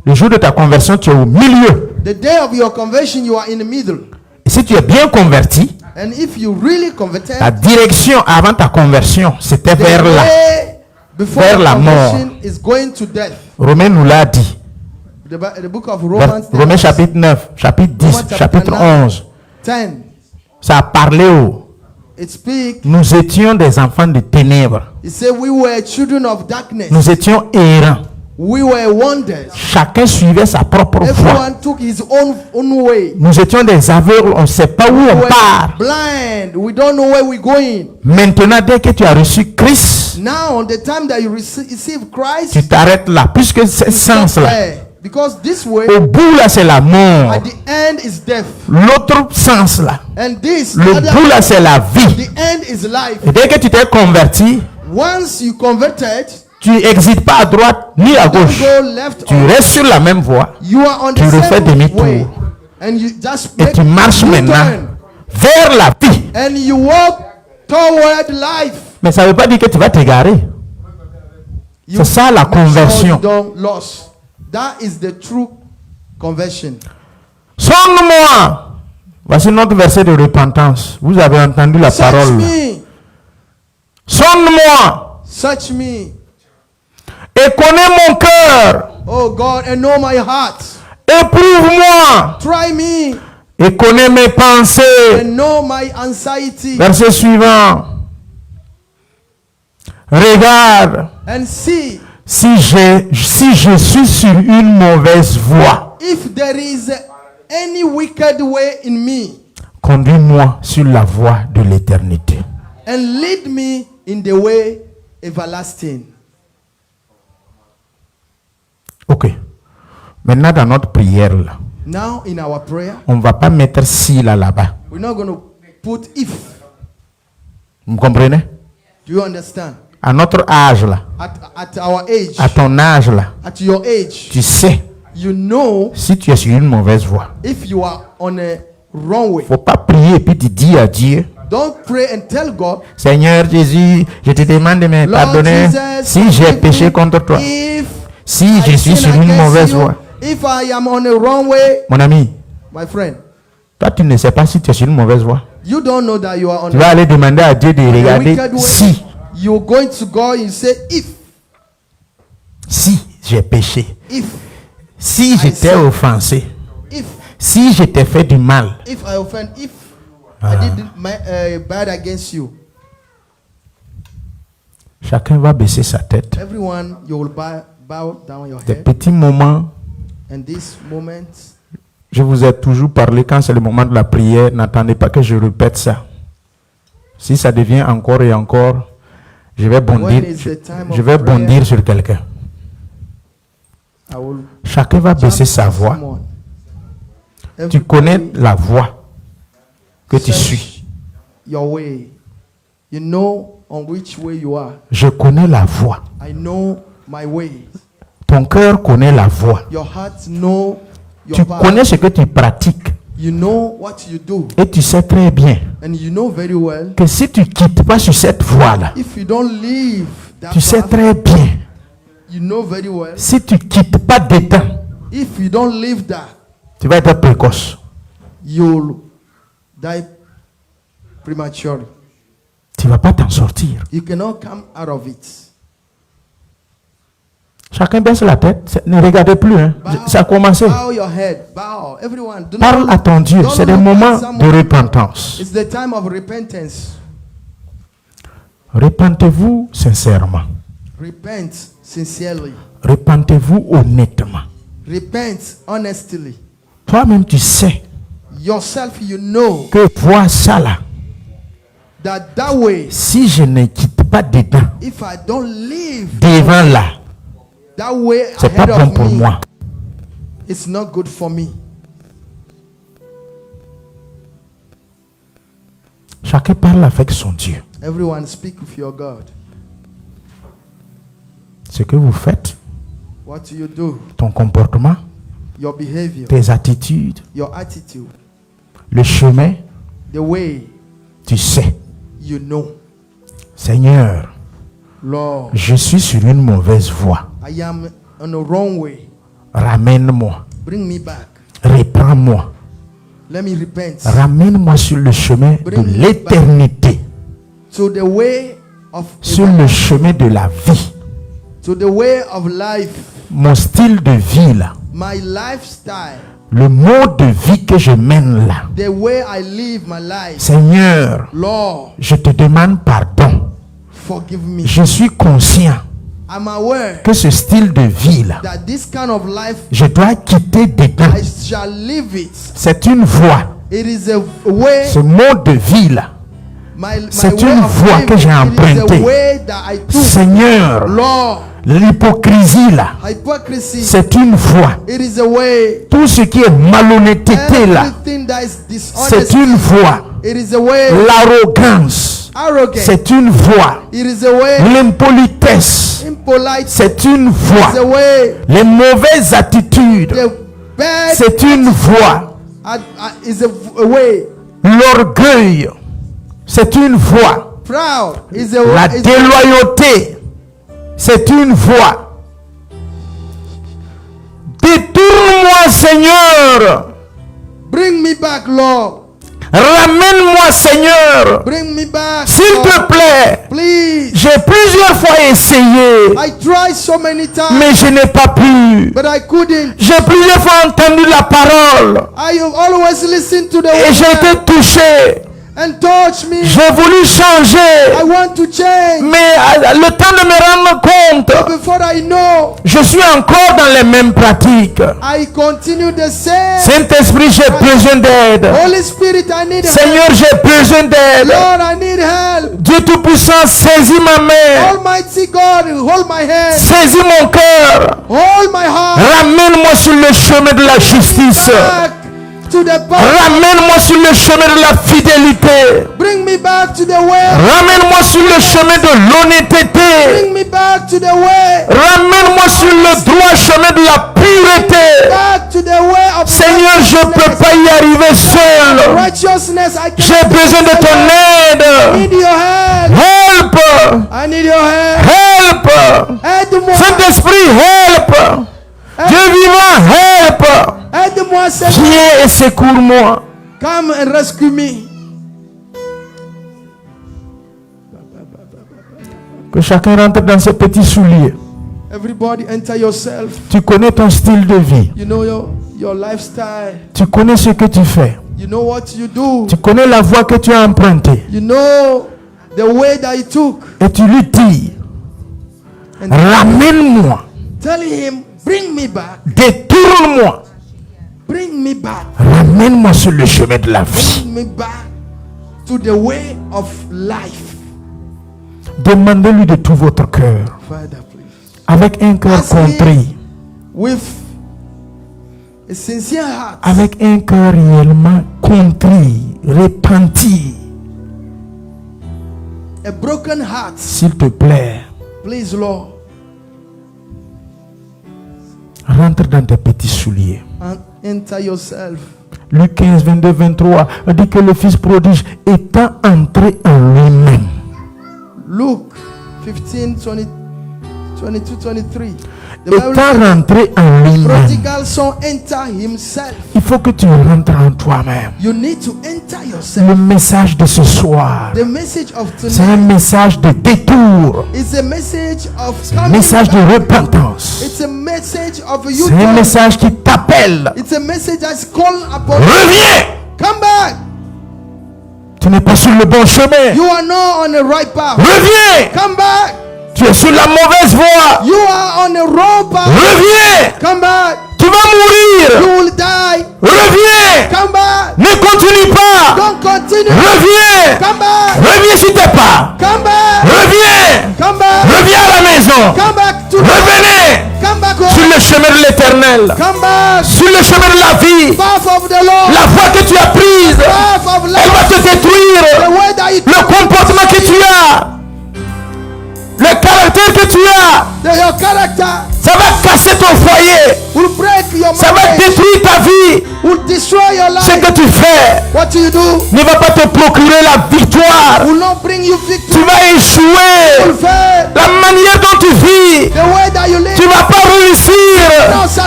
Speaker 1: Le jour de ta conversion, tu es au milieu.
Speaker 2: The day of your conversion, you are in the middle.
Speaker 1: Et si tu es bien converti,
Speaker 2: And if you really converted,
Speaker 1: la direction avant ta conversion, c'était
Speaker 2: the
Speaker 1: vers là.
Speaker 2: way before
Speaker 1: vers la
Speaker 2: conversion is going to death.
Speaker 1: Romain nous l'a dit.
Speaker 2: The book of Romans,
Speaker 1: Romains chapitre 9, chapitre 10,
Speaker 2: Romains
Speaker 1: chapitre
Speaker 2: chapter 9.
Speaker 1: 11.
Speaker 2: 10.
Speaker 1: Ça a parlé
Speaker 2: It speaks.
Speaker 1: nous étions des enfants de ténèbres.
Speaker 2: It said we were children of darkness.
Speaker 1: Nous étions errants.
Speaker 2: We were wonders.
Speaker 1: Chacun suivait sa propre voie.
Speaker 2: Everyone took his own way.
Speaker 1: Nous étions des aveugles, on ne sait pas où
Speaker 2: We
Speaker 1: on
Speaker 2: were
Speaker 1: part.
Speaker 2: blind. We don't know where we're going.
Speaker 1: Maintenant, dès que tu as reçu Christ,
Speaker 2: Now, the time that you receive Christ,
Speaker 1: tu t'arrêtes là. Puisque ce
Speaker 2: you stop
Speaker 1: sens-là,
Speaker 2: there. Because this way,
Speaker 1: au bout là, c'est la mort.
Speaker 2: at the end is death.
Speaker 1: L'autre sens là,
Speaker 2: And this,
Speaker 1: le
Speaker 2: other
Speaker 1: bout là, c'est la vie.
Speaker 2: the end is life.
Speaker 1: Et dès que tu t'es converti,
Speaker 2: Once you converted,
Speaker 1: tu n'exites pas à droite ni à
Speaker 2: don't
Speaker 1: gauche.
Speaker 2: go left
Speaker 1: Tu
Speaker 2: or right.
Speaker 1: restes sur la même voie
Speaker 2: You are on
Speaker 1: tu
Speaker 2: the
Speaker 1: refais
Speaker 2: same
Speaker 1: demi-tour.
Speaker 2: way. And you just
Speaker 1: et
Speaker 2: make
Speaker 1: tu marches
Speaker 2: U-turn.
Speaker 1: maintenant vers la vie.
Speaker 2: And you walk toward life.
Speaker 1: Mais ça ne veut pas dire que tu vas t'égarer.
Speaker 2: You
Speaker 1: C'est ça la
Speaker 2: make sure
Speaker 1: conversion.
Speaker 2: you don't lose. That is the true conversion.
Speaker 1: Sonne-moi. Voici notre verset de repentance. Vous avez entendu la
Speaker 2: Search
Speaker 1: parole.
Speaker 2: me.
Speaker 1: Sonne-moi
Speaker 2: Search me.
Speaker 1: et connais mon cœur.
Speaker 2: Oh God, and know my heart.
Speaker 1: Éprouve-moi
Speaker 2: Try me
Speaker 1: et connais mes pensées.
Speaker 2: and know my anxiety.
Speaker 1: Verset suivant. Regarde,
Speaker 2: And see
Speaker 1: si je suis sur une mauvaise voie,
Speaker 2: if there is any wicked way in me,
Speaker 1: conduis-moi sur la voie de l'éternité.
Speaker 2: and lead me in the way everlasting.
Speaker 1: Ok. Maintenant, dans notre prière, là,
Speaker 2: Now in our prayer,
Speaker 1: on ne va pas mettre si là-bas.
Speaker 2: we're not going to put if.
Speaker 1: Vous comprenez?
Speaker 2: Do you understand?
Speaker 1: À notre âge, là,
Speaker 2: At our age,
Speaker 1: à ton âge, là,
Speaker 2: at your age,
Speaker 1: tu sais
Speaker 2: you know
Speaker 1: si tu es sur une mauvaise voie.
Speaker 2: if you are on a wrong way.
Speaker 1: Il ne faut pas prier et puis tu dis à Dieu,
Speaker 2: Don't pray and tell God,
Speaker 1: Seigneur Jésus, je te demande de me
Speaker 2: Lord
Speaker 1: pardonner
Speaker 2: Jesus,
Speaker 1: si j'ai
Speaker 2: forgive
Speaker 1: péché
Speaker 2: me
Speaker 1: contre toi.
Speaker 2: if
Speaker 1: Si
Speaker 2: I
Speaker 1: je suis
Speaker 2: sin
Speaker 1: sur une
Speaker 2: against
Speaker 1: mauvaise
Speaker 2: you,
Speaker 1: voie.
Speaker 2: if I am on a wrong way,
Speaker 1: Mon ami,
Speaker 2: my friend,
Speaker 1: toi tu ne sais pas si tu es sur une mauvaise voie.
Speaker 2: you don't know that you are on
Speaker 1: Tu vas
Speaker 2: a
Speaker 1: aller demander à Dieu de regarder
Speaker 2: wicked way.
Speaker 1: si
Speaker 2: You're going to go and say
Speaker 1: si j'ai péché,
Speaker 2: if
Speaker 1: si je t'ai
Speaker 2: sin.
Speaker 1: offensé,
Speaker 2: if
Speaker 1: si je t'ai fait du mal.
Speaker 2: I offend, if I did bad against you.
Speaker 1: Chacun va baisser sa tête.
Speaker 2: Everyone, you will bow down your
Speaker 1: Des
Speaker 2: head.
Speaker 1: petits moments,
Speaker 2: And this moment,
Speaker 1: je vous ai toujours parlé quand c'est le moment de la prière, n'attendez pas que je répète ça. Si ça devient encore et encore, je vais bondir,
Speaker 2: when is the time
Speaker 1: je
Speaker 2: of
Speaker 1: vais
Speaker 2: prayer,
Speaker 1: bondir sur quelqu'un.
Speaker 2: I will
Speaker 1: Chacun va baisser
Speaker 2: jump
Speaker 1: sa
Speaker 2: on
Speaker 1: voix.
Speaker 2: someone.
Speaker 1: Tu connais
Speaker 2: Everybody
Speaker 1: la voie que tu
Speaker 2: search
Speaker 1: suis.
Speaker 2: your way. You know on which way you are.
Speaker 1: Je connais la voie.
Speaker 2: I know my way.
Speaker 1: Ton cœur connaît la voie.
Speaker 2: Your heart know your
Speaker 1: Tu
Speaker 2: path.
Speaker 1: connais ce que tu pratiques.
Speaker 2: You know what you do.
Speaker 1: Et tu sais très bien
Speaker 2: And you know very well,
Speaker 1: que si tu ne quittes pas sur cette voie-là,
Speaker 2: if you don't leave that
Speaker 1: tu sais
Speaker 2: path,
Speaker 1: très bien,
Speaker 2: you know very well,
Speaker 1: si tu ne quittes pas dedans,
Speaker 2: if you don't leave that,
Speaker 1: tu vas être précoce.
Speaker 2: you'll die prematurely.
Speaker 1: Tu ne vas pas t'en sortir.
Speaker 2: You cannot come out of it.
Speaker 1: Chacun baisse la tête. Ne regardez plus. Hein. Ça a commencé.
Speaker 2: Bow your head. Bow. Everyone. Do
Speaker 1: Parle
Speaker 2: not,
Speaker 1: à ton Dieu.
Speaker 2: don't
Speaker 1: C'est des
Speaker 2: look at
Speaker 1: moments de
Speaker 2: someone.
Speaker 1: repentance.
Speaker 2: It's the time of repentance.
Speaker 1: Repentez-vous sincèrement.
Speaker 2: Repent sincerely.
Speaker 1: Repentez-vous honnêtement.
Speaker 2: Repent honestly.
Speaker 1: Toi-même, tu sais
Speaker 2: Yourself, you know
Speaker 1: que vois ça là.
Speaker 2: that way,
Speaker 1: Si je ne quitte pas dedans,
Speaker 2: if I don't live
Speaker 1: devant là,
Speaker 2: that way
Speaker 1: c'est pas
Speaker 2: ahead
Speaker 1: bon
Speaker 2: of
Speaker 1: pour
Speaker 2: me,
Speaker 1: moi.
Speaker 2: it's not good for me.
Speaker 1: Chacun parle avec son Dieu.
Speaker 2: Everyone speak with your God.
Speaker 1: Ce que vous faites,
Speaker 2: What do you do?
Speaker 1: ton comportement,
Speaker 2: Your behavior,
Speaker 1: tes attitudes,
Speaker 2: your attitude,
Speaker 1: le chemin,
Speaker 2: the way
Speaker 1: tu sais.
Speaker 2: you know.
Speaker 1: Seigneur,
Speaker 2: Lord,
Speaker 1: je suis sur une mauvaise voie.
Speaker 2: I am on the wrong way.
Speaker 1: Ramène-moi.
Speaker 2: Bring me back.
Speaker 1: Reprends-moi.
Speaker 2: Let me repent.
Speaker 1: Ramène-moi sur le chemin de l'éternité.
Speaker 2: To the way of
Speaker 1: Sur le chemin de la vie.
Speaker 2: to the way of life,
Speaker 1: Mon style de vie là.
Speaker 2: my lifestyle,
Speaker 1: Le mode de vie que je mène là.
Speaker 2: the way I live my life.
Speaker 1: Seigneur,
Speaker 2: Lord,
Speaker 1: je te demande pardon.
Speaker 2: forgive me.
Speaker 1: Je suis conscient
Speaker 2: I'm aware
Speaker 1: que ce style de vie là,
Speaker 2: that this kind of life,
Speaker 1: je dois quitter dedans.
Speaker 2: I shall live it.
Speaker 1: C'est une voie.
Speaker 2: It is a way,
Speaker 1: Ce mode de vie là. C'est
Speaker 2: way
Speaker 1: une
Speaker 2: of
Speaker 1: voie
Speaker 2: living.
Speaker 1: que j'ai
Speaker 2: It is
Speaker 1: empruntée.
Speaker 2: a way that I took.
Speaker 1: Seigneur,
Speaker 2: Lord,
Speaker 1: l'hypocrisie là,
Speaker 2: hypocrisy,
Speaker 1: c'est une voie.
Speaker 2: it is a way.
Speaker 1: Tout ce qui est malhonnêteté là,
Speaker 2: Everything that is
Speaker 1: c'est
Speaker 2: dishonest,
Speaker 1: une voie.
Speaker 2: it is a way.
Speaker 1: L'arrogance,
Speaker 2: Arrogant,
Speaker 1: c'est une voie.
Speaker 2: it is a way.
Speaker 1: L'impolitesse,
Speaker 2: Impolite,
Speaker 1: c'est une
Speaker 2: it is a
Speaker 1: voie.
Speaker 2: way.
Speaker 1: Les mauvaises attitudes,
Speaker 2: The bad
Speaker 1: c'est une voie.
Speaker 2: is a way.
Speaker 1: L'orgueil, c'est une voie.
Speaker 2: Proud is
Speaker 1: La
Speaker 2: a
Speaker 1: déloyauté, c'est une voie. Détourne-moi, Seigneur.
Speaker 2: Bring me back, Lord.
Speaker 1: Ramène-moi, Seigneur.
Speaker 2: Bring me back.
Speaker 1: S'il
Speaker 2: Lord.
Speaker 1: te plaît.
Speaker 2: Please.
Speaker 1: J'ai plusieurs fois essayé,
Speaker 2: I tried so many times,
Speaker 1: mais je n'ai pas pu.
Speaker 2: but I couldn't.
Speaker 1: J'ai plusieurs fois entendu la parole
Speaker 2: I have always listened to the
Speaker 1: et j'ai
Speaker 2: word
Speaker 1: été touché.
Speaker 2: and touch me.
Speaker 1: J'ai voulu changer,
Speaker 2: I want to change.
Speaker 1: mais le temps de me rendre compte,
Speaker 2: Before I know,
Speaker 1: je suis encore dans les mêmes pratiques.
Speaker 2: I continue the same.
Speaker 1: Saint-Esprit, j'ai besoin d'aide.
Speaker 2: Holy Spirit, I need
Speaker 1: Seigneur,
Speaker 2: help.
Speaker 1: j'ai besoin d'aide.
Speaker 2: Lord, I need help.
Speaker 1: Dieu Tout-Puissant, saisis ma main,
Speaker 2: Almighty God, hold my hand.
Speaker 1: saisis mon cœur.
Speaker 2: Hold my heart.
Speaker 1: Ramène-moi sur le chemin de la justice.
Speaker 2: Back to the path.
Speaker 1: Ramène-moi sur le chemin de la fidélité.
Speaker 2: Bring me back to the way.
Speaker 1: Ramène-moi sur le chemin de l'honnêteté.
Speaker 2: Bring me back to the way.
Speaker 1: Ramène-moi sur le droit chemin de la pureté.
Speaker 2: Back to the way of
Speaker 1: Seigneur, je ne peux pas y arriver seul.
Speaker 2: righteousness. I
Speaker 1: J'ai besoin de ton
Speaker 2: I
Speaker 1: aide.
Speaker 2: need your help.
Speaker 1: Help!
Speaker 2: I need your help.
Speaker 1: Help!
Speaker 2: Aide-moi.
Speaker 1: Saint-Esprit, help! Dieu vivant, help!
Speaker 2: Aide-moi, Seigneur.
Speaker 1: Viens et secours-moi.
Speaker 2: Come and rescue me.
Speaker 1: Que chacun rentre dans ses petits souliers.
Speaker 2: Everybody enter yourself.
Speaker 1: Tu connais ton style de vie.
Speaker 2: You know your lifestyle.
Speaker 1: Tu connais ce que tu fais.
Speaker 2: You know what you do.
Speaker 1: Tu connais la voie que tu as empruntée.
Speaker 2: You know the way that you took.
Speaker 1: Et tu lui dis,
Speaker 2: And
Speaker 1: ramène-moi,
Speaker 2: tell him, bring me back.
Speaker 1: détourne-moi,
Speaker 2: Bring me back.
Speaker 1: ramène-moi sur le chemin de la vie.
Speaker 2: Bring me back to the way of life.
Speaker 1: Demandez-lui de tout votre cœur,
Speaker 2: Father, please.
Speaker 1: avec un cœur
Speaker 2: Ask him
Speaker 1: contrit,
Speaker 2: with a sincere heart.
Speaker 1: avec un cœur réellement contrit, repenti.
Speaker 2: A broken heart.
Speaker 1: S'il te plaît,
Speaker 2: Please, Lord.
Speaker 1: rentre dans tes petits souliers.
Speaker 2: And enter yourself.
Speaker 1: Luc 15, 22, 23 dit que le fils prodige étant entré en lui-même.
Speaker 2: Luke 15, 20, 22, 23. The Bible
Speaker 1: Étant
Speaker 2: says,
Speaker 1: rentré en lui-même.
Speaker 2: prodigal son enter himself.
Speaker 1: Il faut que tu rentres en toi-même.
Speaker 2: You need to enter yourself.
Speaker 1: Le message de ce soir,
Speaker 2: The message of
Speaker 1: c'est un
Speaker 2: tonight
Speaker 1: message de détour.
Speaker 2: is a message of
Speaker 1: C'est un
Speaker 2: coming
Speaker 1: message de
Speaker 2: back.
Speaker 1: repentance.
Speaker 2: It's a message of you.
Speaker 1: C'est un message qui t'appelle.
Speaker 2: It's a message that's called upon.
Speaker 1: Reviens!
Speaker 2: Come back.
Speaker 1: Tu n'es pas sur le bon chemin.
Speaker 2: You are not on the right path.
Speaker 1: Reviens!
Speaker 2: Come back.
Speaker 1: Tu es sur la mauvaise voie.
Speaker 2: You are on the wrong path.
Speaker 1: Reviens!
Speaker 2: Come back.
Speaker 1: Tu vas mourir.
Speaker 2: You will die.
Speaker 1: Reviens!
Speaker 2: Come back.
Speaker 1: Ne continue pas.
Speaker 2: Don't continue.
Speaker 1: Reviens!
Speaker 2: Come back.
Speaker 1: Reviens sur tes pas.
Speaker 2: Come back.
Speaker 1: Reviens!
Speaker 2: Come back.
Speaker 1: Reviens à la maison.
Speaker 2: Come back to.
Speaker 1: Revenez
Speaker 2: Come back
Speaker 1: sur
Speaker 2: home.
Speaker 1: le chemin de l'éternel.
Speaker 2: Come back.
Speaker 1: Sur le chemin de la vie.
Speaker 2: Path of the Lord.
Speaker 1: La voie que tu as prise,
Speaker 2: Path of
Speaker 1: elle va
Speaker 2: life.
Speaker 1: te
Speaker 2: The
Speaker 1: détruire.
Speaker 2: way that you
Speaker 1: Le comportement que tu as, le caractère que tu as,
Speaker 2: your character
Speaker 1: ça va casser ton foyer.
Speaker 2: will break your
Speaker 1: Ça va
Speaker 2: marriage.
Speaker 1: détruire ta vie.
Speaker 2: Will destroy your
Speaker 1: Ce
Speaker 2: life.
Speaker 1: que tu fais
Speaker 2: What you do
Speaker 1: ne va pas te procurer la victoire.
Speaker 2: will not bring you
Speaker 1: Tu
Speaker 2: victory.
Speaker 1: vas
Speaker 2: Will
Speaker 1: échouer.
Speaker 2: fail.
Speaker 1: La manière dont tu vis,
Speaker 2: The way that you
Speaker 1: tu
Speaker 2: live.
Speaker 1: ne vas pas réussir.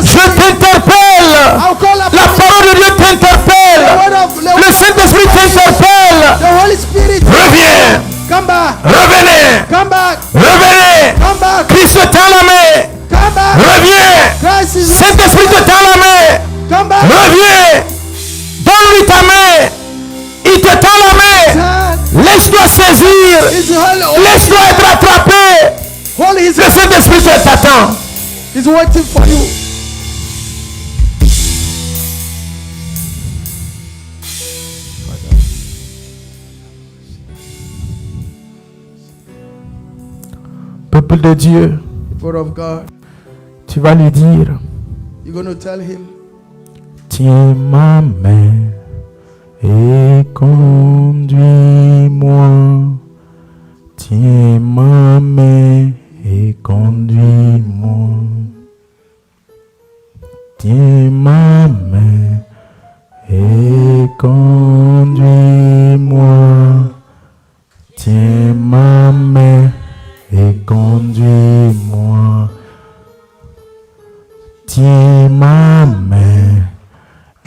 Speaker 1: Je t'interpelle.
Speaker 2: I'll call
Speaker 1: La
Speaker 2: upon
Speaker 1: parole de Dieu
Speaker 2: the
Speaker 1: t'interpelle.
Speaker 2: word of
Speaker 1: Le Saint-Esprit t'interpelle.
Speaker 2: the Holy Spirit.
Speaker 1: Reviens.
Speaker 2: Come back.
Speaker 1: Revenez.
Speaker 2: Come back.
Speaker 1: Revenez.
Speaker 2: Come back.
Speaker 1: Christ te tend la main.
Speaker 2: Come back.
Speaker 1: Reviens.
Speaker 2: Christ is
Speaker 1: Saint-Esprit te tend la main.
Speaker 2: Come back.
Speaker 1: Reviens. Donne-lui ta main. Il te tend la main.
Speaker 2: Turn.
Speaker 1: Laisse-toi saisir.
Speaker 2: Is holy.
Speaker 1: Laisse-toi être attrapé.
Speaker 2: Holy is
Speaker 1: Le Saint-Esprit te t'attend.
Speaker 2: is waiting for you.
Speaker 1: Peuple de Dieu,
Speaker 2: Word of God.
Speaker 1: tu vas lui dire,
Speaker 2: You're going to tell him,
Speaker 1: tiens ma main et conduis-moi. Tiens ma main et conduis-moi. Tiens ma main et conduis-moi. Tiens ma main et conduis-moi. Tiens ma main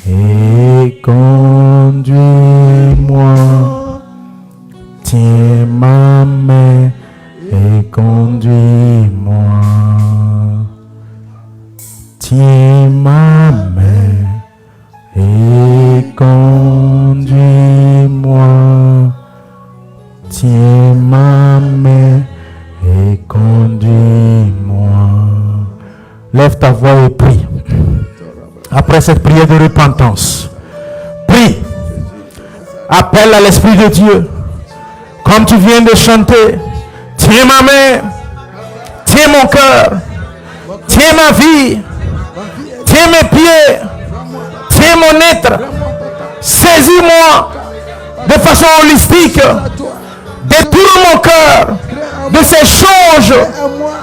Speaker 1: et conduis-moi. après cette prière de repentance, prie. Appelle à l'Esprit de Dieu. Comme tu viens de chanter, tiens ma main, tiens mon cœur, tiens ma vie, tiens mes pieds, tiens mon être. Saisis-moi de façon holistique. Détourne mon cœur de ces choses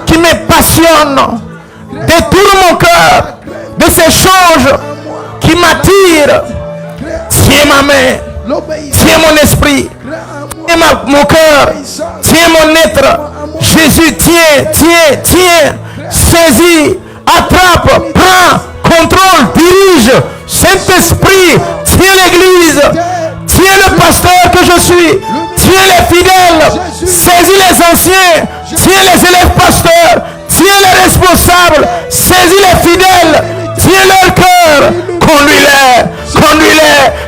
Speaker 1: qui me passionnent. Détourne mon cœur de ces choses qui m'attirent. Tiens ma main, tiens mon esprit, tiens mon cœur, tiens mon être. Jésus, tiens, saisis, attrape, prends, contrôle, dirige. Saint-Esprit, tiens l'église, tiens le pasteur que je suis, tiens les fidèles, saisis les anciens, tiens les élèves pasteurs, tiens les responsables, saisis les fidèles, tiens leur cœur, conduis-les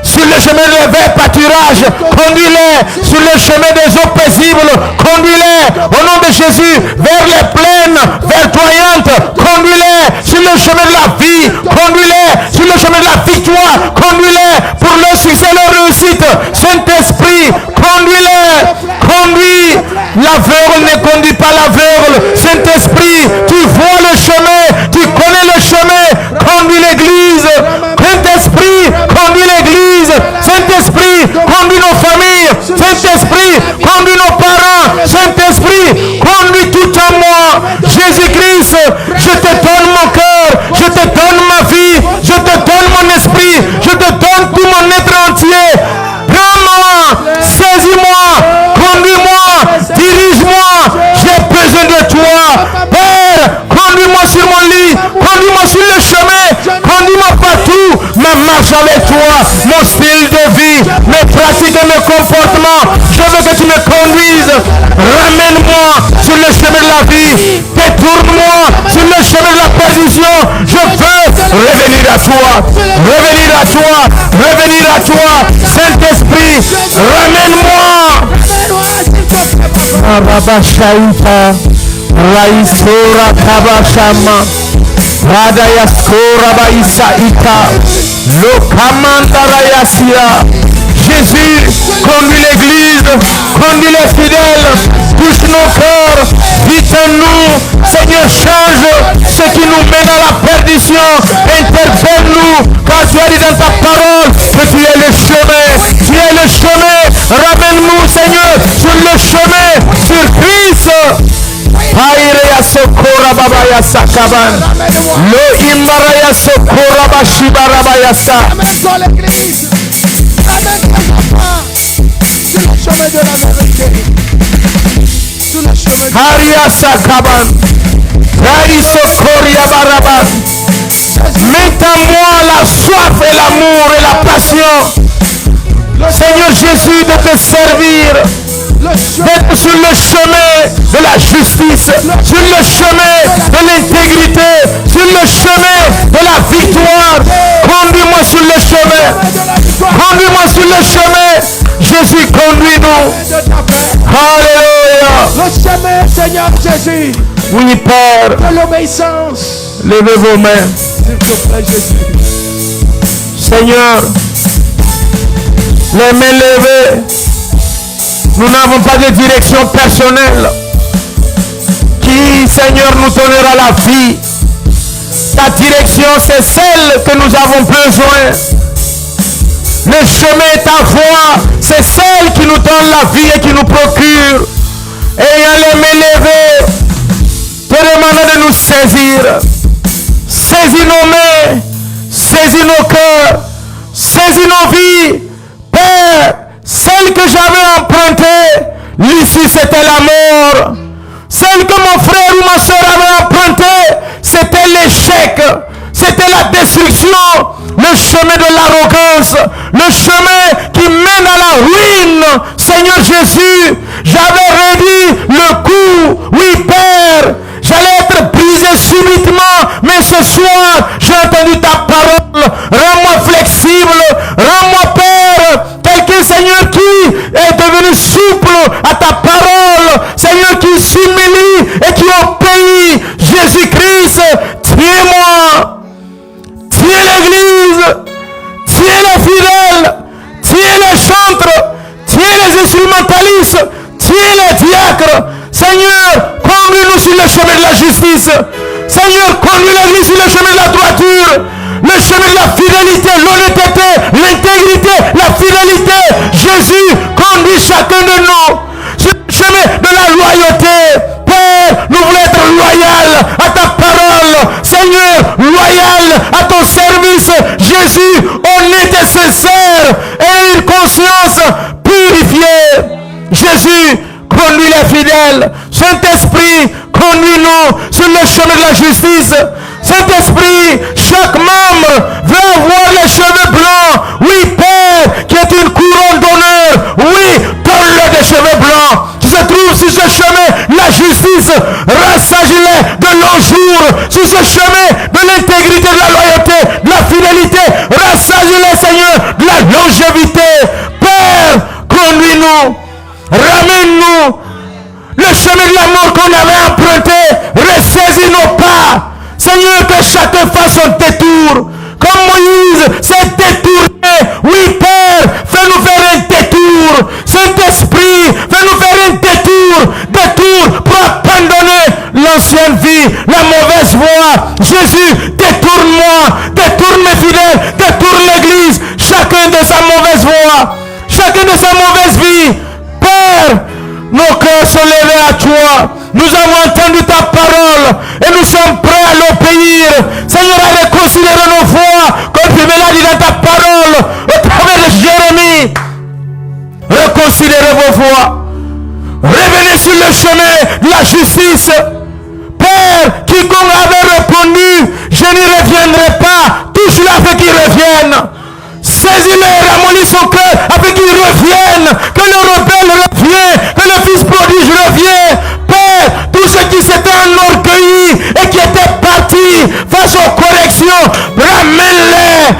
Speaker 1: sur le chemin de vers pâturage, conduis-les sur le chemin des eaux paisibles, conduis-les au nom de Jésus vers les plaines verdoyantes, conduis-les sur le chemin de la vie, conduis-les sur le chemin de la victoire, conduis-les pour leur succès, leur réussite. Saint-Esprit, conduis, l'aveugle ne conduit pas l'aveugle. Saint-Esprit, tu vois le chemin, tu connais le chemin, conduis l'église. Saint-Esprit, conduis l'église. Saint-Esprit, conduis nos familles. Saint-Esprit, conduis nos parents. Saint-Esprit, conduis tout en moi. Jésus-Christ, je te donne mon cœur, je te donne ma vie, je te donne mon esprit, je te donne tout mon être entier. Prends-moi, saisis-moi, conduis-moi, dirige-moi. J'ai besoin de toi. Père, conduis-moi sur mon lit, conduis-moi sur le chemin, conduis-moi partout. Ma marche avec toi, mon style de vie, mes pratiques et mes comportements. Je veux que tu me conduises. Ramène-moi sur le chemin de la vie. Détourne-moi sur le chemin de la perdition. Je veux revenir à toi, revenir à toi, revenir à toi. Saint-Esprit, ramène-moi. Rabashaita, Raisora Kabashama, Radayaskora Baisaita, Lokamandarayasia. Jésus, conduis l'église, conduis les fidèles, touche nos cœurs, vite en nous. Seigneur, change ce qui nous mène à la perdition. Interpelle-nous, car tu as dit dans ta parole que tu es le chemin. Tu es le chemin. Ramène-nous, Seigneur, sur le chemin, sur Christ. Aïreya sokora babaya sakaban. Lo imbaraya sokora bashibara bayasa.
Speaker 3: Ramène-toi l'église. Ramène tes enfants sur le chemin de la vérité. Sur le chemin de
Speaker 1: Haria sakaban. Rai sokoria baraban. Mets en moi la soif et l'amour et la passion. Seigneur Jésus, de te servir. D'être sur le chemin de la justice, sur le chemin de l'intégrité, sur le chemin de la victoire. Conduis-moi sur le chemin. Conduis-moi sur le chemin. Jésus, conduis-nous. Alléluia.
Speaker 3: le chemin, Seigneur Jésus,
Speaker 1: Oui, Père.
Speaker 3: de l'obéissance.
Speaker 1: Levez vos mains.
Speaker 3: S'il te plaît, Jésus.
Speaker 1: Seigneur, les mains levées. Nous n'avons pas de direction personnelle. Qui, Seigneur, nous donnera la vie? Ta direction, c'est celle que nous avons besoin. Le chemin et ta voie, c'est celle qui nous donne la vie et qui nous procure. Ayant les mains levées, te demandons de nous saisir. Saisis nos mains, saisis nos cœurs, saisis nos vies. Père, celle que j'avais empruntée, l'issue c'était la mort. Celle que mon frère ou ma soeur avait empruntée, c'était l'échec, c'était la destruction, le chemin de l'arrogance, le chemin qui mène à la ruine. Seigneur Jésus, j'avais réduit le coup, oui Père, j'allais être brisé subitement, mais ce soir, j'ai entendu ta parole. Rends-moi flexible, rends-moi Père, quelqu'un Seigneur qui est devenu souple à ta parole, Seigneur qui s'humilie et qui obéit. Jésus-Christ, tiens-moi, tiens l'église. instrumentaliste, tiens les diacres. Seigneur, conduis-nous sur le chemin de la justice. Seigneur, conduis l'Église sur le chemin de la droiture, le chemin de la fidélité, l'honnêteté, l'intégrité, la fidélité. Jésus, conduis chacun de nous sur le chemin de la loyauté. Père, nous voulons être loyaux à ta parole. Seigneur, loyal à ton service. Jésus, honnête et sincère et une conscience purifiée. Jésus, conduis les fidèles. Saint-Esprit, conduis-nous sur le chemin de la justice. Saint-Esprit, chaque membre veut avoir les cheveux blancs. Oui, Père, qui est une couronne d'honneur. Oui, donne-le des cheveux blancs. Qui se trouve sur ce chemin, la justice, rassage-les de longs jours. Sur ce chemin de l'intégrité, de la loyauté, de la fidélité, rassage-les, Seigneur, de la longévité. Père, conduis-nous. Ramène-nous le chemin de l'amour qu'on avait emprunté. Ressaisis nos pas. Seigneur, que chacun fasse son détour. Comme Moïse s'est détourné. Oui, Père, fais-nous faire un détour. Saint-Esprit, fais-nous faire un détour. Détour pour abandonner l'ancienne vie, la mauvaise voie. Jésus, détourne-moi. Détourne mes fidèles. Détourne l'Église. Chacun de sa mauvaise voie. Chacun de sa mauvaise vie. Père, nos cœurs sont levés à toi. Nous avons entendu ta parole et nous sommes prêts à l'obéir. Seigneur, à reconsidérer nos voies, comme tu me l'as dit dans ta parole, au travers de Jérémie. Reconsidérez vos voies. Revenez sur le chemin de la justice. Père, quiconque avait répondu, je n'y reviendrai pas, touche-le afin qu'il revienne. Saisis-le et ramollis son cœur afin qu'il revienne, que le rebelle revienne, que le fils prodige revienne. Père, tous ceux qui s'étaient enorgueillis et qui étaient partis face aux corrections, ramène-les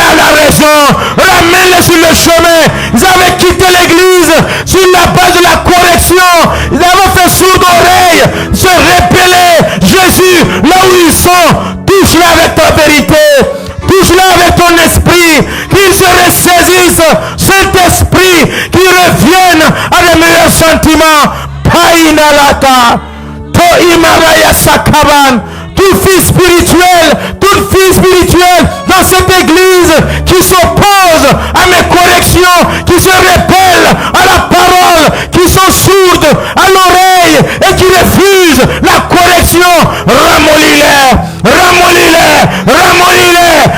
Speaker 1: à la raison, ramène-les sur le chemin. Ils avaient quitté l'église sur la base de la correction, ils avaient fait sourde oreille, se rebeller. Jésus, là où ils sont, touche-les avec ta vérité. Touche-le avec ton esprit, qu'il se ressaisisse, Saint-Esprit, qu'il revienne à des meilleurs sentiments. Painalata, Toimaraya Sakaban, toute fille spirituelle dans cette église qui s'oppose à mes corrections, qui se rébelle à la parole, qui sont sourdes à l'oreille et qui refusent la correction, ramollis-les,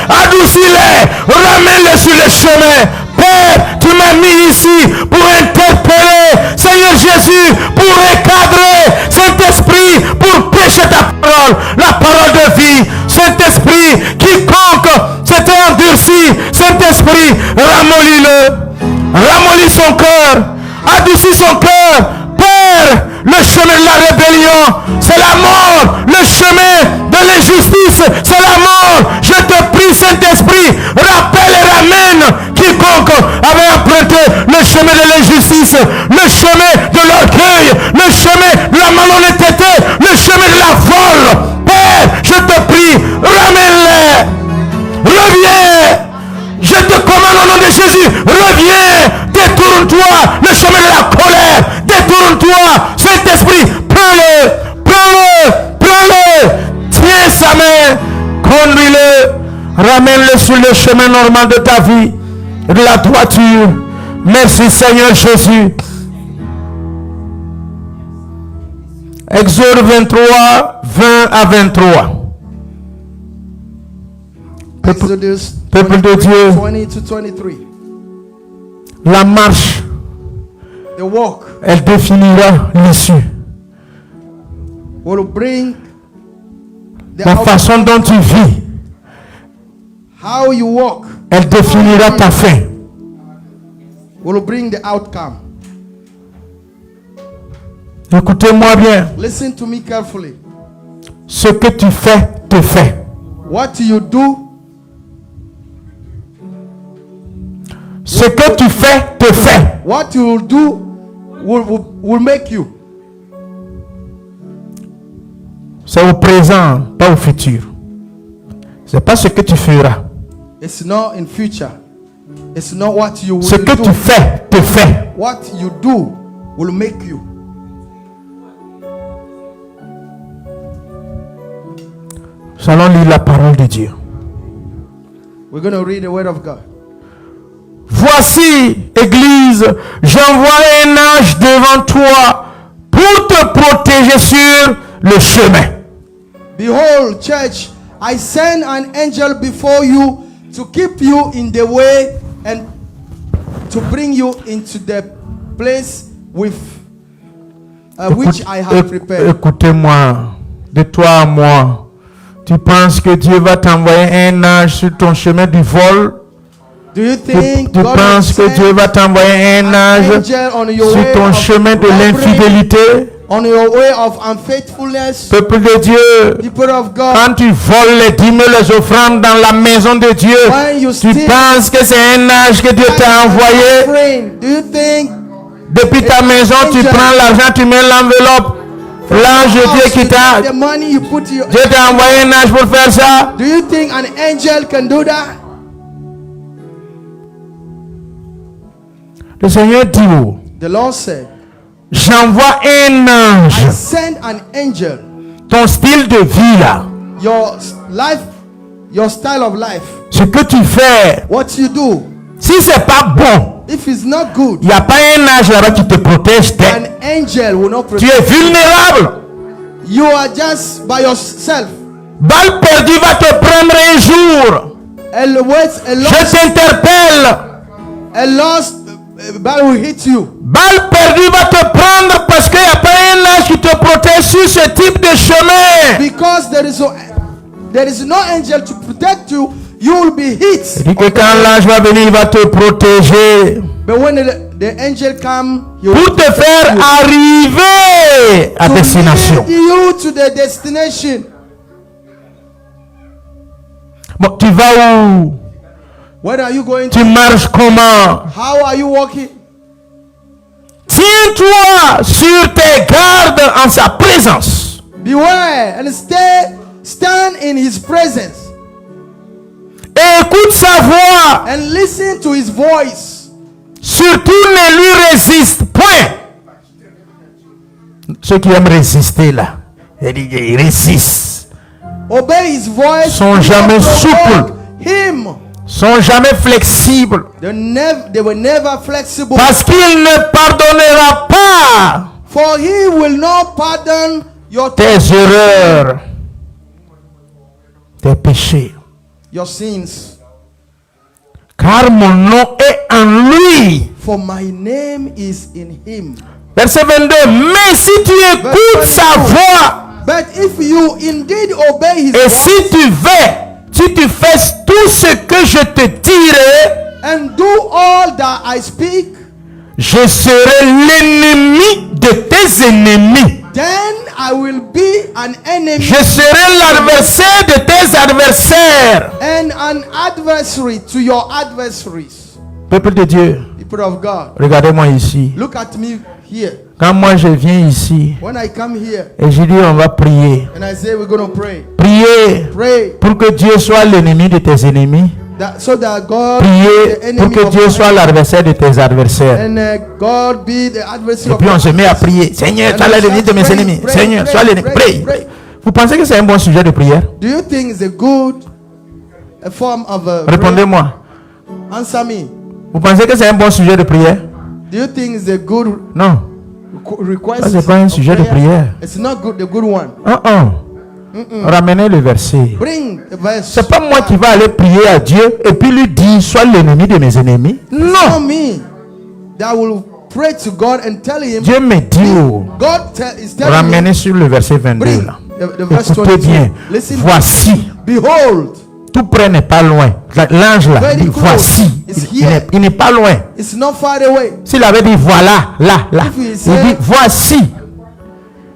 Speaker 1: adoucis-les, ramène-les sur le chemin. Père, tu m'as mis ici pour interpeller, Seigneur Jésus, pour recadrer, Saint-Esprit, pour prêcher ta parole, la parole de vie. Saint-Esprit, quiconque s'était endurci, Saint-Esprit, ramollis son cœur, adoucis son cœur. Père, le chemin de la rébellion, c'est la mort. Le chemin de l'injustice, c'est la mort. Je te prie, Saint-Esprit, rappelle et ramène quiconque avait emprunté le chemin de l'injustice, le chemin de l'orgueil, le chemin de la malhonnêteté, le chemin de la vol. Père, je te prie, ramène-les. Reviens. Je te commande au nom de Jésus, reviens, détourne-toi, le chemin de la colère, détourne-toi, Saint-Esprit, prends-le, tiens sa main, conduis-le, ramène-le sur le chemin normal de ta vie, de la droiture. Merci Seigneur Jésus. Exode 23, 20 à 23.
Speaker 2: Exodus
Speaker 1: Peuple de Dieu,
Speaker 2: 20 to 23.
Speaker 1: la marche,
Speaker 2: The walk
Speaker 1: elle définira l'issue.
Speaker 2: will bring the
Speaker 1: La
Speaker 2: outcome.
Speaker 1: façon dont tu vis,
Speaker 2: How you walk
Speaker 1: elle définira ta fin.
Speaker 2: will bring the outcome.
Speaker 1: Écoutez-moi bien.
Speaker 2: Listen to me carefully.
Speaker 1: Ce que tu fais, te fait.
Speaker 2: What you do,
Speaker 1: Ce que tu fais, te fait.
Speaker 2: what you will do will make you.
Speaker 1: C'est au présent, pas au futur. C'est pas ce que tu feras.
Speaker 2: It's not in future. It's not what you
Speaker 1: Ce
Speaker 2: will
Speaker 1: que
Speaker 2: do.
Speaker 1: tu fais, te fait.
Speaker 2: What you do will make you.
Speaker 1: Nous allons lire la parole de Dieu.
Speaker 2: We're going to read the word of God.
Speaker 1: Voici, Église, j'envoie un ange devant toi pour te protéger sur le chemin.
Speaker 2: Behold, church, I send an angel before you to keep you in the way and to bring you into the place with which I have prepared.
Speaker 1: Écoutez-moi, de toi à moi, tu penses que Dieu va t'envoyer un ange sur ton chemin du vol?
Speaker 2: Do you
Speaker 1: Tu
Speaker 2: think God will
Speaker 1: penses que Dieu
Speaker 2: send
Speaker 1: va t'envoyer un ange
Speaker 2: angel on your
Speaker 1: sur
Speaker 2: way
Speaker 1: ton
Speaker 2: of
Speaker 1: chemin de
Speaker 2: robbery,
Speaker 1: l'infidélité?
Speaker 2: on your way of unfaithfulness?
Speaker 1: Peuple de Dieu,
Speaker 2: People of God,
Speaker 1: quand tu voles les dîmes et les offrandes dans la maison de Dieu,
Speaker 2: when you
Speaker 1: tu
Speaker 2: steal
Speaker 1: penses que c'est un ange que Dieu t'a envoyé?
Speaker 2: offering, do you think
Speaker 1: Depuis ta maison, tu prends l'argent, tu mets l'enveloppe. L'ange de Dieu qui t'a...
Speaker 2: the money you put your
Speaker 1: Dieu t'a envoyé un ange pour faire ça?
Speaker 2: do you think an angel can do that?
Speaker 1: Le Seigneur dit, oh,
Speaker 2: The Lord said,
Speaker 1: j'envoie un ange.
Speaker 2: I send an angel.
Speaker 1: Ton style de vie là,
Speaker 2: Your life, your style of life,
Speaker 1: ce que tu fais,
Speaker 2: what you do,
Speaker 1: si c'est pas bon,
Speaker 2: if it's not good,
Speaker 1: il n'y a pas un ange là qui te protège.
Speaker 2: an angel will not
Speaker 1: Tu
Speaker 2: protect.
Speaker 1: es vulnérable.
Speaker 2: You are just by yourself.
Speaker 1: Balle perdue va te prendre un jour.
Speaker 2: A
Speaker 1: Je t'interpelle.
Speaker 2: lost ball will hit you.
Speaker 1: Balle perdue va te prendre parce qu'il n'y a pas un ange qui te protège sur ce type de chemin.
Speaker 2: Because there is no angel to protect you, you will be hit.
Speaker 1: Il dit que quand l'ange va venir, il va te protéger.
Speaker 2: But when the angel come, he will
Speaker 1: Pour te faire
Speaker 2: you.
Speaker 1: arriver à
Speaker 2: To
Speaker 1: destination.
Speaker 2: lead you to the destination.
Speaker 1: Bon, tu vas où?
Speaker 2: Where are you going
Speaker 1: Tu
Speaker 2: to?
Speaker 1: marches comment?
Speaker 2: How are you walking?
Speaker 1: Tiens-toi sur tes gardes en sa présence.
Speaker 2: Beware and stand in his presence
Speaker 1: Et écoute sa voix.
Speaker 2: and listen to his voice.
Speaker 1: Surtout ne lui résiste point. Ceux qui aiment résister là, ils résistent.
Speaker 2: Obey his voice.
Speaker 1: Sont
Speaker 2: Do not
Speaker 1: jamais
Speaker 2: provoke
Speaker 1: souples.
Speaker 2: him.
Speaker 1: Sont jamais flexibles.
Speaker 2: They were never flexible.
Speaker 1: Parce qu'il ne pardonnera pas
Speaker 2: For he will not pardon your
Speaker 1: tes erreurs, tes péchés.
Speaker 2: your sins.
Speaker 1: Car mon nom est en lui.
Speaker 2: For my name is in him.
Speaker 1: Verset 22. Mais si tu écoutes sa voix,
Speaker 2: But if you indeed obey his
Speaker 1: et
Speaker 2: voice
Speaker 1: si tu fais tout ce que je te dirai,
Speaker 2: and do all that I speak,
Speaker 1: je serai l'ennemi de tes ennemis.
Speaker 2: then I will be an enemy
Speaker 1: Je serai l'adversaire de tes adversaires.
Speaker 2: and an adversary to your adversaries.
Speaker 1: Peuple de Dieu,
Speaker 2: People of God,
Speaker 1: regardez-moi ici.
Speaker 2: look at me here.
Speaker 1: Quand moi je viens ici
Speaker 2: When I come here
Speaker 1: et je dis on va prier.
Speaker 2: and I say we're going to pray,
Speaker 1: Prier
Speaker 2: pray
Speaker 1: pour que Dieu soit l'ennemi de tes ennemis.
Speaker 2: so that God
Speaker 1: Prier
Speaker 2: be the
Speaker 1: pour
Speaker 2: enemy
Speaker 1: que
Speaker 2: of
Speaker 1: Dieu
Speaker 2: my
Speaker 1: soit l'adversaire de tes adversaires.
Speaker 2: and God be the adversary
Speaker 1: Et
Speaker 2: of
Speaker 1: puis on
Speaker 2: my
Speaker 1: se met à
Speaker 2: adversaries.
Speaker 1: prier. Seigneur,
Speaker 2: And
Speaker 1: sois
Speaker 2: we
Speaker 1: l'ennemi
Speaker 2: start
Speaker 1: de mes
Speaker 2: praying,
Speaker 1: ennemis.
Speaker 2: praying,
Speaker 1: Seigneur,
Speaker 2: praying,
Speaker 1: sois l'ennemi.
Speaker 2: praying,
Speaker 1: Prie.
Speaker 2: praying.
Speaker 1: Vous pensez que c'est un bon sujet de prière?
Speaker 2: Do you think it's a form of a
Speaker 1: Répondez-moi.
Speaker 2: answer me?
Speaker 1: Vous pensez que c'est un bon sujet de prière?
Speaker 2: Do you think it's a good
Speaker 1: Non.
Speaker 2: request?
Speaker 1: Ça, c'est pas un
Speaker 2: of
Speaker 1: sujet de prière.
Speaker 2: It's not good, the good one.
Speaker 1: Ramenez le verset.
Speaker 2: Bring the verse.
Speaker 1: C'est pas moi qui va aller prier à Dieu et puis lui dire sois l'ennemi de mes ennemis.
Speaker 2: It's not
Speaker 1: Non.
Speaker 2: me that will pray to God and tell him.
Speaker 1: Dieu me dit, oh,
Speaker 2: God is telling
Speaker 1: ramenez
Speaker 2: me.
Speaker 1: sur le verset 22
Speaker 2: Bring
Speaker 1: là.
Speaker 2: the verse
Speaker 1: Écoutez
Speaker 2: 22.
Speaker 1: bien.
Speaker 2: Listen.
Speaker 1: Voici.
Speaker 2: Behold,
Speaker 1: Tout près n'est pas loin. L'ange là
Speaker 2: Very
Speaker 1: dit
Speaker 2: close.
Speaker 1: voici.
Speaker 2: It's
Speaker 1: Il
Speaker 2: here.
Speaker 1: n'est pas loin.
Speaker 2: it's not far away.
Speaker 1: S'il avait dit voilà, là, là.
Speaker 2: If he
Speaker 1: Il
Speaker 2: said-
Speaker 1: dit voici.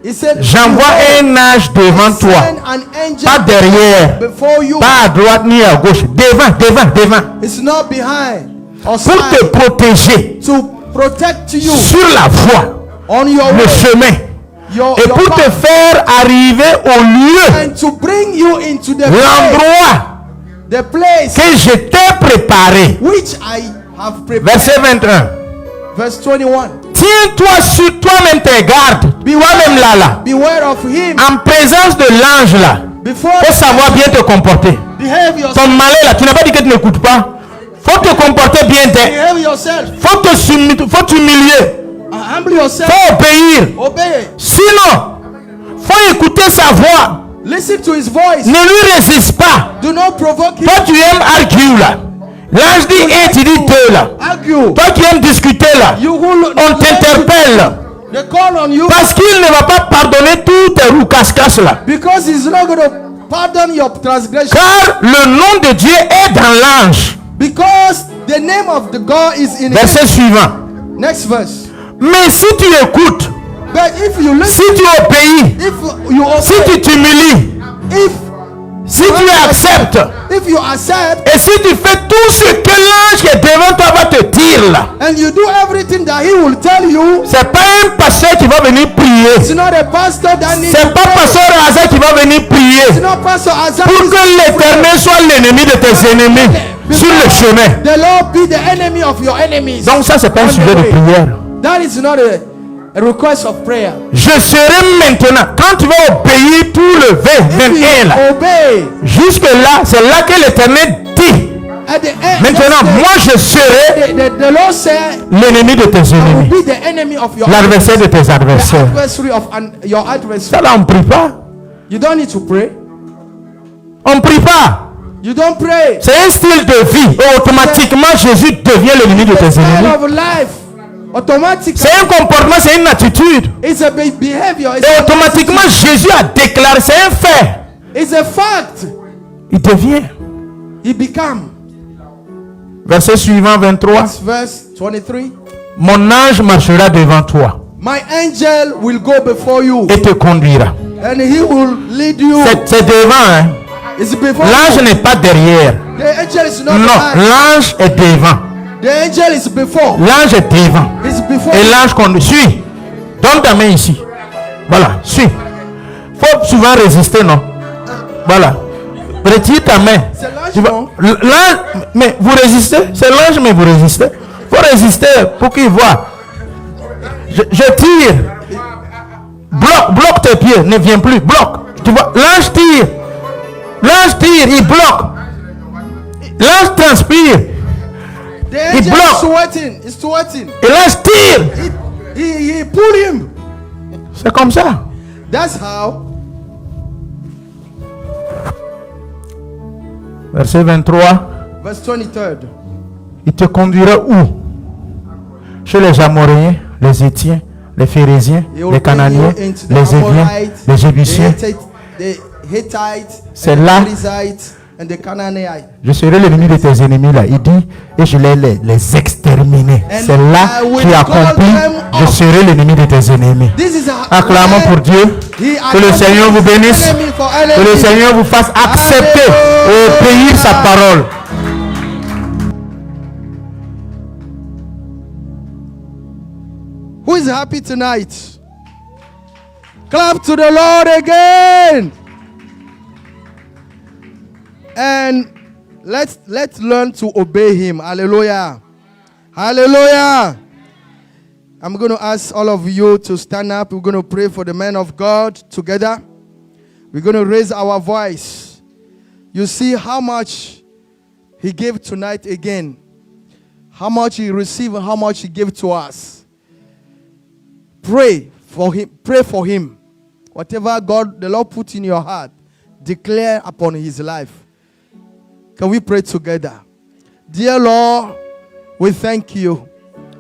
Speaker 2: He said,
Speaker 1: J'envoie
Speaker 2: "Behold,
Speaker 1: un ange devant
Speaker 2: I
Speaker 1: toi.
Speaker 2: send an angel
Speaker 1: Pas derrière.
Speaker 2: before you.
Speaker 1: Pas à droite ni à gauche. Devant.
Speaker 2: It's not behind or
Speaker 1: Pour te
Speaker 2: side.
Speaker 1: protéger
Speaker 2: To protect you
Speaker 1: sur la voie,
Speaker 2: on your
Speaker 1: le
Speaker 2: way,
Speaker 1: chemin.
Speaker 2: your
Speaker 1: Et pour te
Speaker 2: path,
Speaker 1: faire arriver au lieu,
Speaker 2: and to bring you into the
Speaker 1: l'endroit
Speaker 2: place
Speaker 1: que je t'ai préparé.
Speaker 2: which I have prepared.
Speaker 1: Verset 21.
Speaker 2: Verse 21.
Speaker 1: Tiens-toi sur toi-même tes gardes. Toi-même là.
Speaker 2: Beware of him.
Speaker 1: En présence de l'ange là.
Speaker 2: Before
Speaker 1: Faut savoir bien te comporter.
Speaker 2: behave yourself.
Speaker 1: Ton malheur là, tu n'as pas dit que tu n'écoutes pas. Faut te comporter bien.
Speaker 2: Behave yourself.
Speaker 1: Faut t'humilier.
Speaker 2: Humble yourself.
Speaker 1: Faut obéir.
Speaker 2: Obey.
Speaker 1: Sinon, faut écouter sa voix.
Speaker 2: Listen to his voice.
Speaker 1: Ne lui résiste pas.
Speaker 2: Do not provoke him.
Speaker 1: Toi, tu aimes arguer là. L'ange dit 1, tu dis 2 là.
Speaker 2: Argue.
Speaker 1: Toi qui aimes discuter là.
Speaker 2: You will,
Speaker 1: On t'interpelle.
Speaker 2: they call on you
Speaker 1: Parce qu'il ne va pas pardonner tous tes roucascas là.
Speaker 2: because he's not going to pardon your transgression.
Speaker 1: Car le nom de Dieu est dans l'ange.
Speaker 2: Because the name of the God is in
Speaker 1: Verset
Speaker 2: him.
Speaker 1: suivant.
Speaker 2: Next verse.
Speaker 1: Mais si tu écoutes,
Speaker 2: But if you
Speaker 1: si
Speaker 2: listen,
Speaker 1: tu obéis,
Speaker 2: if you
Speaker 1: si
Speaker 2: obey,
Speaker 1: tu t'humilies,
Speaker 2: if
Speaker 1: si tu acceptes,
Speaker 2: you accept
Speaker 1: et si tu fais tout ce que l'ange qui est devant toi va te dire là,
Speaker 2: and you do everything that he will tell you,
Speaker 1: c'est pas un pasteur qui va venir prier.
Speaker 2: it's not a pastor that needs
Speaker 1: C'est
Speaker 2: to
Speaker 1: pas
Speaker 2: pray.
Speaker 1: pasteur Hazard qui va venir
Speaker 2: It's
Speaker 1: prier
Speaker 2: not pastor Azar
Speaker 1: pour
Speaker 2: who
Speaker 1: que
Speaker 2: is to pray.
Speaker 1: l'éternel soit l'ennemi de tes ennemis sur le chemin.
Speaker 2: The Lord be the enemy of your enemies.
Speaker 1: Donc ça c'est pas un
Speaker 2: On the
Speaker 1: sujet de
Speaker 2: way.
Speaker 1: prière.
Speaker 2: That is not a request of prayer.
Speaker 1: Je serai maintenant, quand tu vas obéir tout le
Speaker 2: If
Speaker 1: 21 là,
Speaker 2: you obey
Speaker 1: jusque là, c'est là que l'éternel dit,
Speaker 2: at the end,
Speaker 1: maintenant moi je serai
Speaker 2: the Lord said,
Speaker 1: l'ennemi de tes
Speaker 2: I will
Speaker 1: ennemis,
Speaker 2: be the enemy of your
Speaker 1: l'adversaire de tes
Speaker 2: the
Speaker 1: adversaires.
Speaker 2: adversary of your adversary.
Speaker 1: Ça là on prie pas,
Speaker 2: You don't need to pray.
Speaker 1: on prie pas.
Speaker 2: You don't pray.
Speaker 1: C'est un style de vie et automatiquement Jésus devient l'ennemi de
Speaker 2: The
Speaker 1: tes
Speaker 2: style
Speaker 1: ennemis.
Speaker 2: of life automatically.
Speaker 1: C'est un comportement, c'est une attitude.
Speaker 2: It's a behavior. It's,
Speaker 1: Et automatiquement Jésus a déclaré, c'est un fait.
Speaker 2: it's a fact.
Speaker 1: Il devient.
Speaker 2: He become.
Speaker 1: Verset suivant 23.
Speaker 2: Verse 23.
Speaker 1: Mon ange marchera devant toi
Speaker 2: My angel will go before you
Speaker 1: et te conduira.
Speaker 2: and he will lead you.
Speaker 1: C'est devant, hein.
Speaker 2: It's before
Speaker 1: L'ange
Speaker 2: you.
Speaker 1: n'est pas derrière.
Speaker 2: The angel is not
Speaker 1: Non,
Speaker 2: behind.
Speaker 1: l'ange est devant.
Speaker 2: The angel is before.
Speaker 1: L'ange est devant.
Speaker 2: It's before.
Speaker 1: Et l'ange conduit. Suis. Donne ta main ici. Voilà, suis. Faut souvent résister, non? Voilà. Retire ta main.
Speaker 2: C'est l'ange,
Speaker 1: Tu vas-
Speaker 2: non?
Speaker 1: L'ange, mais vous résistez. C'est l'ange, mais vous résistez. Faut résister pour qu'il voit. Je tire. Bloque tes pieds. Ne viens plus. Bloque. Tu vois, l'ange tire. L'ange tire. Il bloque. L'ange transpire.
Speaker 2: The
Speaker 1: He
Speaker 2: angel is
Speaker 1: blocked.
Speaker 2: sweating. He's sweating.
Speaker 1: Et l'ange tire.
Speaker 2: He pulled him.
Speaker 1: C'est comme ça.
Speaker 2: That's how.
Speaker 1: Verset 23.
Speaker 2: Verse 23.
Speaker 1: Il te conduira où? Chez les Amoréens, les Étiens, les Phérésiens,
Speaker 2: He will
Speaker 1: les
Speaker 2: bring
Speaker 1: Cananéens,
Speaker 2: you into the
Speaker 1: les Éviens,
Speaker 2: Amorites,
Speaker 1: les
Speaker 2: the
Speaker 1: Jébusiens.
Speaker 2: Hittites,
Speaker 1: C'est
Speaker 2: and the
Speaker 1: là.
Speaker 2: Perizzites, and the Canaanites.
Speaker 1: Je serai l'ennemi de tes ennemis là. Il dit, et je les exterminer.
Speaker 2: And
Speaker 1: C'est là
Speaker 2: I will
Speaker 1: qu'il accomplit.
Speaker 2: call them
Speaker 1: Je
Speaker 2: off.
Speaker 1: serai l'ennemi de tes ennemis.
Speaker 2: This is a
Speaker 1: Acclamons pour Dieu. Que le Seigneur vous bénisse. Que le Seigneur vous fasse accepter et obéir sa parole.
Speaker 2: Who is happy tonight? Clap to the Lord again. And let's learn to obey him. Hallelujah. Hallelujah. I'm going to ask all of you to stand up. We're going to pray for the man of God together. We're going to raise our voice. You see how much he gave tonight again. How much he received and how much he gave to us. Pray for him. Pray for him. Whatever God, the Lord put in your heart, declare upon his life. Can we pray together? Dear Lord, we thank you.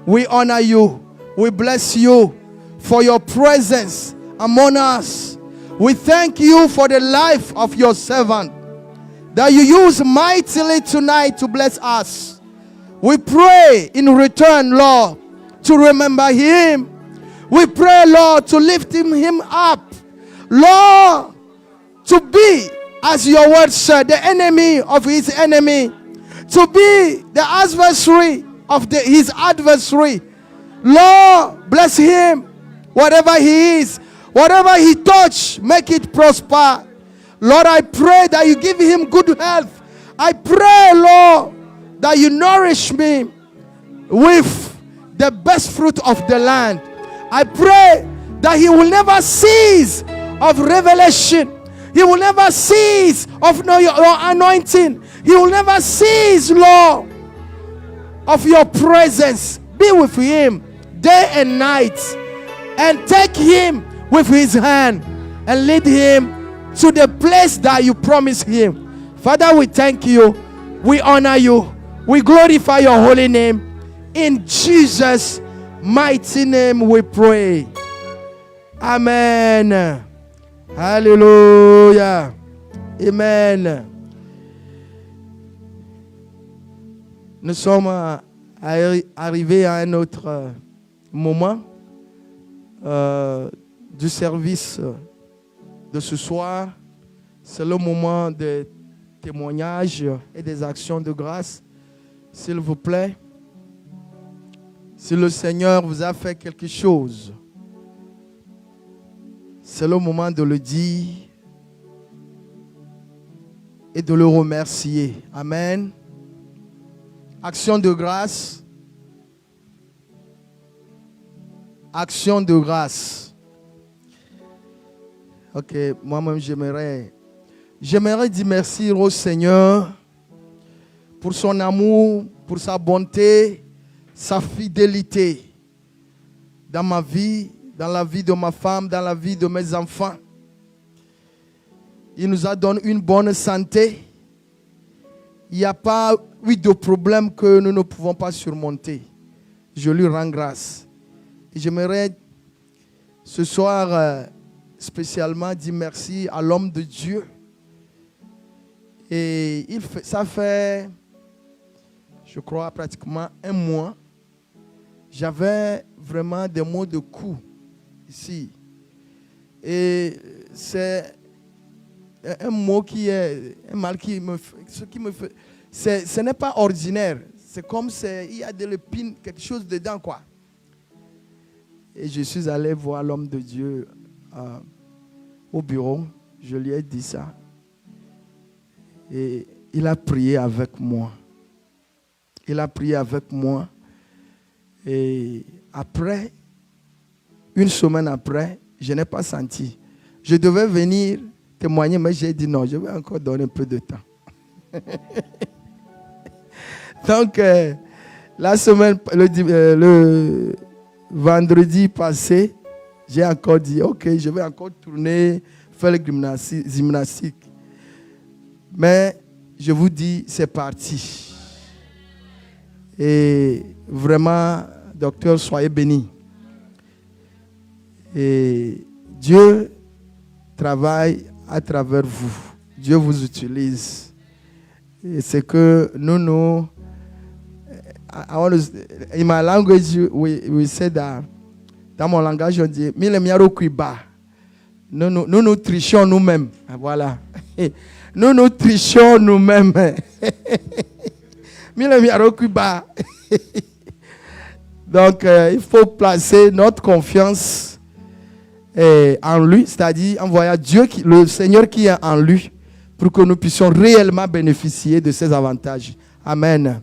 Speaker 2: We honor you. We bless you for your presence among us. We thank you for the life of your servant that you use mightily tonight to bless us. We pray in return, Lord, to remember him. We pray, Lord, to lift him up. Lord, to be, as your word said, the enemy of his enemy. To be the adversary of his adversary. Lord, bless him. Whatever he is, whatever he touch, make it prosper. Lord, I pray that you give him good health. I pray, Lord, that you nourish me.
Speaker 3: with the best fruit of the land. I pray that he will never cease of revelation. He will never cease of your anointing. He will never cease, Lord, of your presence. Be with him day and night, and take him with his hand and lead him to the place that you promised him. Father, we thank you. We honor you. We glorify your holy name. In Jesus' mighty name we pray. Amen. Hallelujah. Amen. Nous sommes arrivés à un autre moment du service de ce soir. C'est le moment des témoignages et des actions de grâce. S'il vous plaît, si le Seigneur vous a fait quelque chose, c'est le moment de le dire et de le remercier. Amen. Action de grâce. Action de grâce. Ok, moi-même j'aimerais dire merci au Seigneur pour son amour, pour sa bonté, sa fidélité dans ma vie, dans la vie de ma femme, dans la vie de mes enfants. Il nous a donné une bonne santé. Il n'y a pas eu de problème que nous ne pouvons pas surmonter. Je lui rends grâce. Et j'aimerais ce soir spécialement dire merci à l'homme de Dieu. Et ça fait, je crois, pratiquement un mois. J'avais vraiment des maux de cou ici. Et c'est un mot qui est un mal qui me fait. Ce n'est pas ordinaire. C'est comme il y a de l'épine, quelque chose dedans, quoi. Et je suis allé voir l'homme de Dieu au bureau. Je lui ai dit ça. Et il a prié avec moi. Il a prié avec moi. Et après, une semaine après, je n'ai pas senti. Je devais venir témoigner, mais j'ai dit non, je vais encore donner un peu de temps. Donc, la semaine, le vendredi passé, j'ai encore dit, ok, je vais encore tourner, faire le gymnastique. Mais je vous dis, c'est parti. Et vraiment, docteur, soyez bénis. Et Dieu travaille à travers vous. Dieu vous utilise. Et c'est que nous in my language, we say that, dans mon langage, on dit, nous trichons nous-mêmes. Voilà. Nous trichons nous-mêmes. Donc, il faut placer notre confiance en lui, c'est-à-dire envoyer Dieu, le Seigneur qui est en lui, pour que nous puissions réellement bénéficier de ses avantages. Amen.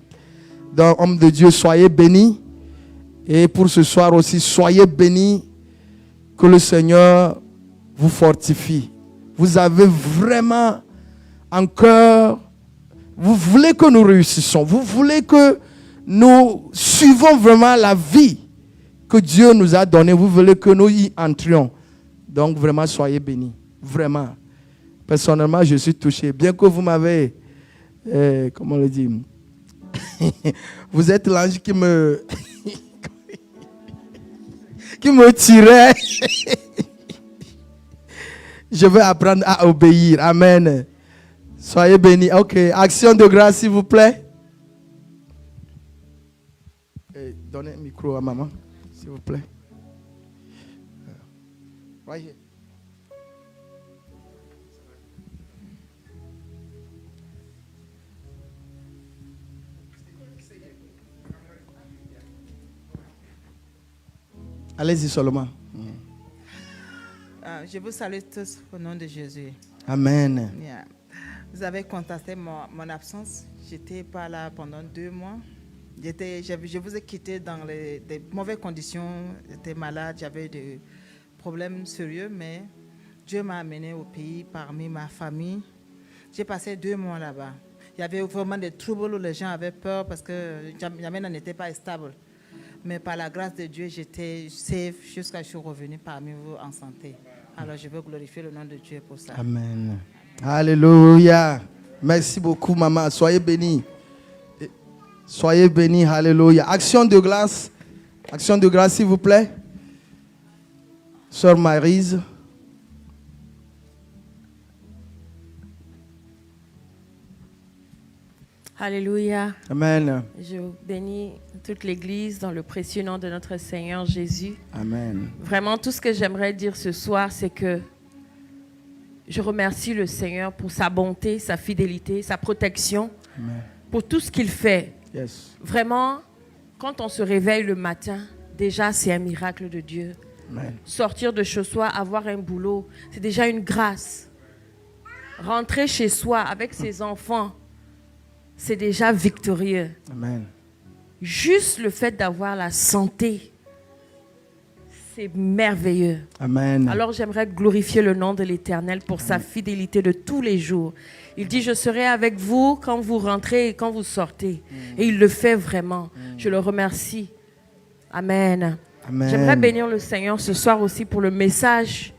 Speaker 3: Donc, homme de Dieu, soyez bénis. Et pour ce soir aussi, soyez bénis. Que le Seigneur vous fortifie. Vous avez vraiment en cœur, vous voulez que nous réussissions. Vous voulez que nous suivons vraiment la vie que Dieu nous a donnée. Vous voulez que nous y entrions. Donc, vraiment, soyez bénis. Vraiment. Personnellement, je suis touché. Bien que vous m'avez, comment on le dit, vous êtes l'ange qui me tirait. Je vais apprendre à obéir. Amen. Soyez bénis. Ok, action de grâce, s'il vous plaît. Donnez un micro à maman, s'il vous plaît. Right here. Allez-y seulement.
Speaker 4: Je vous salue tous au nom de Jésus.
Speaker 3: Amen.
Speaker 4: Yeah. Vous avez constaté mon absence. J'étais pas là pendant 2 mois. Je vous ai quitté dans des mauvaises conditions. J'étais malade, j'avais des problèmes sérieux, mais Dieu m'a amené au pays parmi ma famille. J'ai passé 2 mois là-bas. Il y avait vraiment des troubles où les gens avaient peur parce que N'Djamena n'était pas stable. Mais par la grâce de Dieu, j'étais safe jusqu'à ce que je suis revenu parmi vous en santé. Alors je veux glorifier le nom de Dieu pour ça.
Speaker 2: Amen. Alléluia. Merci beaucoup, maman. Soyez bénis. Soyez bénis. Alléluia. Action de grâce. Action de grâce, s'il vous plaît. Sœur Maryse.
Speaker 5: Alléluia.
Speaker 2: Amen.
Speaker 5: Je bénis toute l'Église dans le précieux nom de notre Seigneur Jésus.
Speaker 2: Amen.
Speaker 5: Vraiment, tout ce que j'aimerais dire ce soir, c'est que je remercie le Seigneur pour sa bonté, sa fidélité, sa protection,
Speaker 2: Amen.
Speaker 5: pour tout ce qu'il fait.
Speaker 2: Yes.
Speaker 5: Vraiment, quand on se réveille le matin, déjà c'est un miracle de Dieu.
Speaker 2: Amen.
Speaker 5: Sortir de chez soi, avoir un boulot, c'est déjà une grâce. Rentrer chez soi avec ses enfants, c'est déjà victorieux.
Speaker 2: Amen.
Speaker 5: Juste le fait d'avoir la santé, c'est merveilleux.
Speaker 2: Amen.
Speaker 5: Alors j'aimerais glorifier le nom de l'Éternel pour sa fidélité de tous les jours. Il dit, je serai avec vous quand vous rentrez et quand vous sortez. Et il le fait vraiment. Je le remercie. Amen.
Speaker 2: Amen.
Speaker 5: J'aimerais bénir le Seigneur ce soir aussi pour le message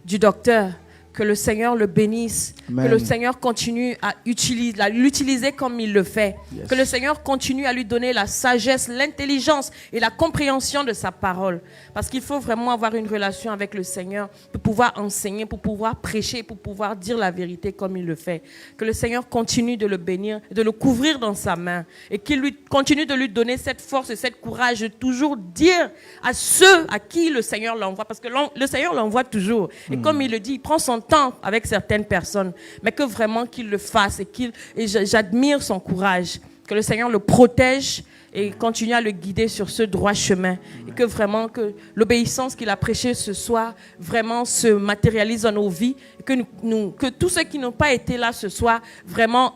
Speaker 5: du docteur. Que le Seigneur le bénisse.
Speaker 2: Amen.
Speaker 5: Que le Seigneur continue à l'utiliser comme il le fait.
Speaker 2: Yes.
Speaker 5: Que le Seigneur continue à lui donner la sagesse, l'intelligence et la compréhension de sa parole. Parce qu'il faut vraiment avoir une relation avec le Seigneur pour pouvoir enseigner, pour pouvoir prêcher, pour pouvoir dire la vérité comme il le fait. Que le Seigneur continue de le bénir, de le couvrir dans sa main. Et qu'il lui continue de lui donner cette force et cette courage de toujours dire à ceux à qui le Seigneur l'envoie. Parce que le Seigneur l'envoie toujours. Et comme il le dit, il prend son temps avec certaines personnes, mais que vraiment qu'il le fasse et j'admire son courage, que le Seigneur le protège et continue à le guider sur ce droit chemin et que vraiment que l'obéissance qu'il a prêchée ce soir vraiment se matérialise dans nos vies et que tous ceux qui n'ont pas été là ce soir vraiment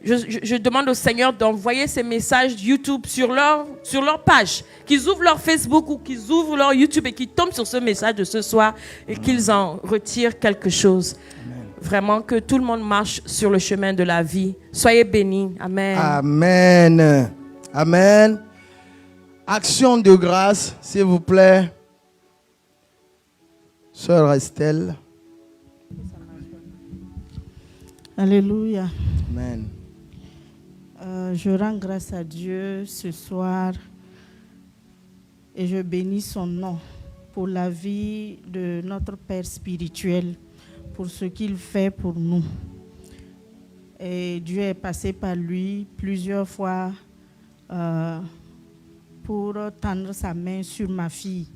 Speaker 5: je demande au Seigneur d'envoyer ces messages YouTube sur leur page, qu'ils ouvrent leur Facebook ou qu'ils ouvrent leur YouTube et qu'ils tombent sur ce message de ce soir et qu'ils en retirent quelque chose. Amen. Vraiment que tout le monde marche sur le chemin de la vie. Soyez bénis. Amen.
Speaker 2: Amen. Amen. Action de grâce, s'il vous plaît. Sœur Estelle.
Speaker 6: Alléluia.
Speaker 2: Amen.
Speaker 6: Je rends grâce à Dieu ce soir et je bénis son nom pour la vie de notre Père spirituel, pour ce qu'il fait pour nous. Et Dieu est passé par lui plusieurs fois pour tendre sa main sur ma fille.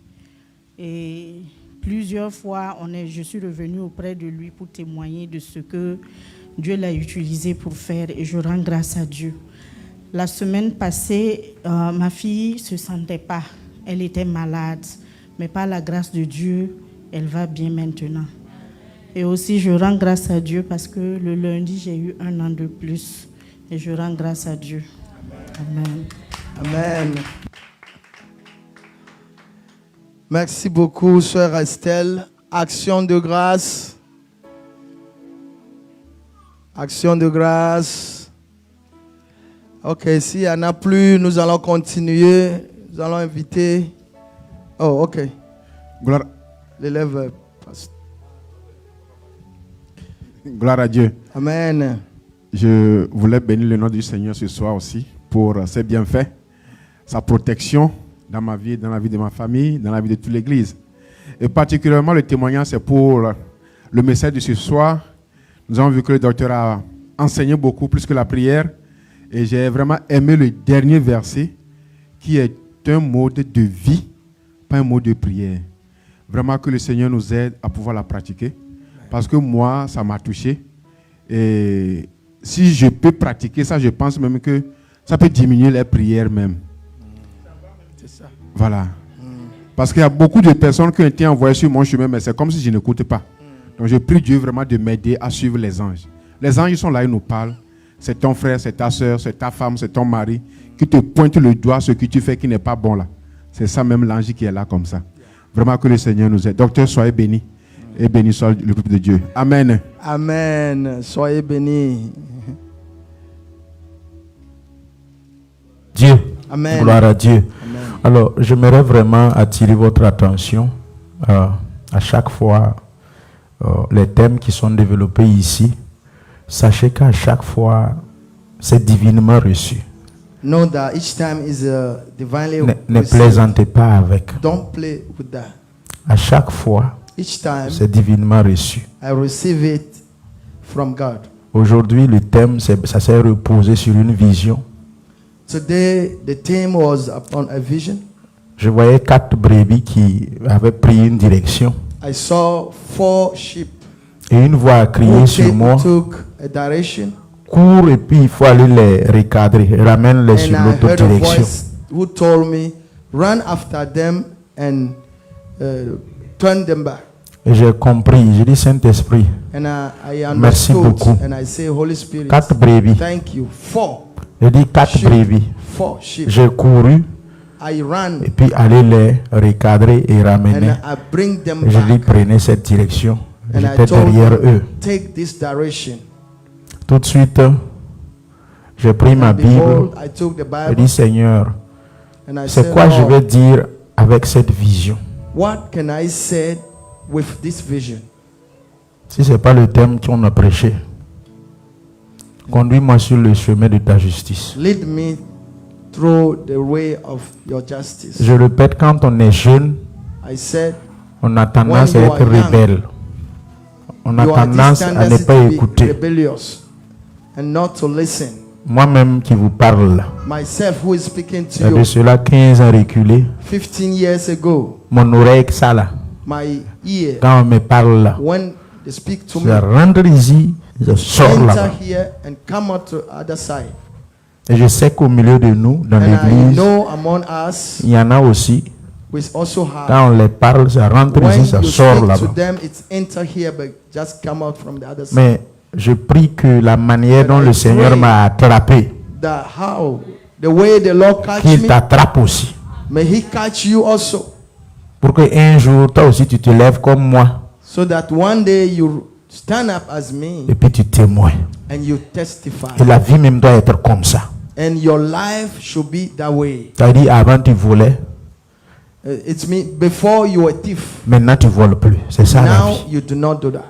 Speaker 6: Et plusieurs fois, je suis revenue auprès de lui pour témoigner de ce que Dieu l'a utilisé pour faire et je rends grâce à Dieu. La semaine passée, ma fille ne se sentait pas. Elle était malade, mais par la grâce de Dieu, elle va bien maintenant. Et aussi, je rends grâce à Dieu parce que le lundi, j'ai eu 1 an de plus. Et je rends grâce à Dieu. Amen.
Speaker 2: Amen. Merci beaucoup, sœur Estelle. Action de grâce. Action de grâce. Ok, s'il n'y en a plus, nous allons continuer. Nous allons inviter. Oh, ok.
Speaker 7: Gloire.
Speaker 2: L'élève passe.
Speaker 7: Gloire à Dieu.
Speaker 2: Amen.
Speaker 7: Je voulais bénir le nom du Seigneur ce soir aussi pour ses bienfaits, sa protection dans ma vie, dans la vie de ma famille, dans la vie de toute l'Église. Et particulièrement le témoignage, c'est pour le message de ce soir. Nous avons vu que le docteur a enseigné beaucoup plus que la prière. Et j'ai vraiment aimé le dernier verset qui est un mode de vie, pas un mode de prière. Vraiment que le Seigneur nous aide à pouvoir la pratiquer. Parce que moi, ça m'a touché. Et si je peux pratiquer ça, je pense même que ça peut diminuer les prières même.
Speaker 2: C'est ça.
Speaker 7: Voilà. Parce qu'il y a beaucoup de personnes qui ont été envoyées sur mon chemin, mais c'est comme si je n'écoutais pas. Donc je prie Dieu vraiment de m'aider à suivre les anges. Les anges sont là, ils nous parlent. C'est ton frère, c'est ta soeur, c'est ta femme, c'est ton mari qui te pointe le doigt ce que tu fais qui n'est pas bon là. C'est ça même l'ange qui est là comme ça. Vraiment que le Seigneur nous aide. Docteur, soyez bénis. Et béni soit le peuple de Dieu. Amen.
Speaker 2: Amen. Soyez bénis.
Speaker 1: Dieu.
Speaker 2: Amen.
Speaker 1: Gloire à Dieu.
Speaker 2: Amen.
Speaker 1: Alors, j'aimerais vraiment attirer votre attention à chaque fois les thèmes qui sont développés ici. Sachez qu'à chaque fois, c'est divinement reçu.
Speaker 2: Know that each time is divinely
Speaker 1: Ne
Speaker 2: received.
Speaker 1: plaisantez pas avec.
Speaker 2: Don't play with that.
Speaker 1: À chaque fois,
Speaker 2: Each time
Speaker 1: c'est divinement reçu.
Speaker 2: I receive it from God.
Speaker 1: Aujourd'hui, le thème, ça s'est reposé sur une vision.
Speaker 2: Today, the theme was upon a vision.
Speaker 1: Je voyais 4 brebis qui avaient pris une direction.
Speaker 2: I saw 4 sheep
Speaker 1: Et une voix a crié sur moi,
Speaker 2: took a direction,
Speaker 1: cours et puis il faut aller les recadrer, ramène-les
Speaker 2: and
Speaker 1: sur
Speaker 2: I
Speaker 1: l'autre
Speaker 2: heard a
Speaker 1: direction.
Speaker 2: voice who told me, run after them and turn them back.
Speaker 1: Et j'ai compris, j'ai dit Saint-Esprit,
Speaker 2: And I
Speaker 1: Merci
Speaker 2: understood,
Speaker 1: beaucoup.
Speaker 2: and I say, Holy Spirit,
Speaker 1: 4 brebis.
Speaker 2: thank you. 4
Speaker 1: J'ai dit 4
Speaker 2: sheep.
Speaker 1: brebis.
Speaker 2: 4 sheep.
Speaker 1: J'ai couru
Speaker 2: I ran
Speaker 1: et puis aller les recadrer et ramener.
Speaker 2: and I bring them
Speaker 1: Et je dis
Speaker 2: back.
Speaker 1: prenez cette direction.
Speaker 2: And I
Speaker 1: J'étais
Speaker 2: told
Speaker 1: derrière
Speaker 2: them,
Speaker 1: eux.
Speaker 2: take this direction.
Speaker 1: Tout de suite, j'ai pris ma
Speaker 2: And
Speaker 1: Bible.
Speaker 2: behold, I took the
Speaker 1: Je
Speaker 2: Bible
Speaker 1: dis Seigneur,
Speaker 2: and I
Speaker 1: c'est
Speaker 2: said,
Speaker 1: quoi je
Speaker 2: Lord,
Speaker 1: vais dire avec cette vision?
Speaker 2: what can I say with this vision?
Speaker 1: Si ce n'est pas le thème qu'on a prêché, conduis-moi sur le chemin de ta justice.
Speaker 2: Lead me through the way of your justice.
Speaker 1: Je répète, quand on est jeune,
Speaker 2: I said,
Speaker 1: on a tendance à
Speaker 2: When you
Speaker 1: être
Speaker 2: are young,
Speaker 1: rebelle. On a
Speaker 2: you are this
Speaker 1: tendance à ne
Speaker 2: tendency
Speaker 1: pas
Speaker 2: to be
Speaker 1: écouter.
Speaker 2: rebellious and not to listen.
Speaker 1: Moi-même qui vous parle,
Speaker 2: Myself, who is speaking
Speaker 1: il y a
Speaker 2: to
Speaker 1: de
Speaker 2: you
Speaker 1: cela 15 ans reculé,
Speaker 2: 15 years ago,
Speaker 1: mon oreille que ça là,
Speaker 2: my ear,
Speaker 1: quand on me parle là,
Speaker 2: when they speak to
Speaker 1: je
Speaker 2: me,
Speaker 1: rentre ici, je sors
Speaker 2: enter
Speaker 1: là-bas.
Speaker 2: here and come out to the other side.
Speaker 1: Et je sais qu'au milieu de nous, dans
Speaker 2: And I
Speaker 1: l'église,
Speaker 2: know among us,
Speaker 1: il y en a aussi,
Speaker 2: we also have,
Speaker 1: quand on les parle, ça rentre
Speaker 2: when
Speaker 1: ici, ça
Speaker 2: you
Speaker 1: sort
Speaker 2: speak to
Speaker 1: là-bas.
Speaker 2: them, it's enter here, but just come out from the other side.
Speaker 1: Mais je prie que la manière
Speaker 2: And
Speaker 1: dont
Speaker 2: I
Speaker 1: le Seigneur
Speaker 2: pray
Speaker 1: m'a attrapé,
Speaker 2: That how, the way the Lord catch
Speaker 1: qu'il
Speaker 2: me,
Speaker 1: t'attrape aussi.
Speaker 2: may He catch you also,
Speaker 1: Pour que un jour, toi aussi, tu te lèves comme moi
Speaker 2: so that one day you stand up as me
Speaker 1: et puis tu témoignes.
Speaker 2: and you testify.
Speaker 1: Et la vie même doit être comme ça.
Speaker 2: And your life should be that way.
Speaker 1: C'est-à-dire, avant tu volais,
Speaker 2: It's me, before you were a thief,
Speaker 1: maintenant tu voles plus. C'est ça la
Speaker 2: now
Speaker 1: vie.
Speaker 2: you do not do that.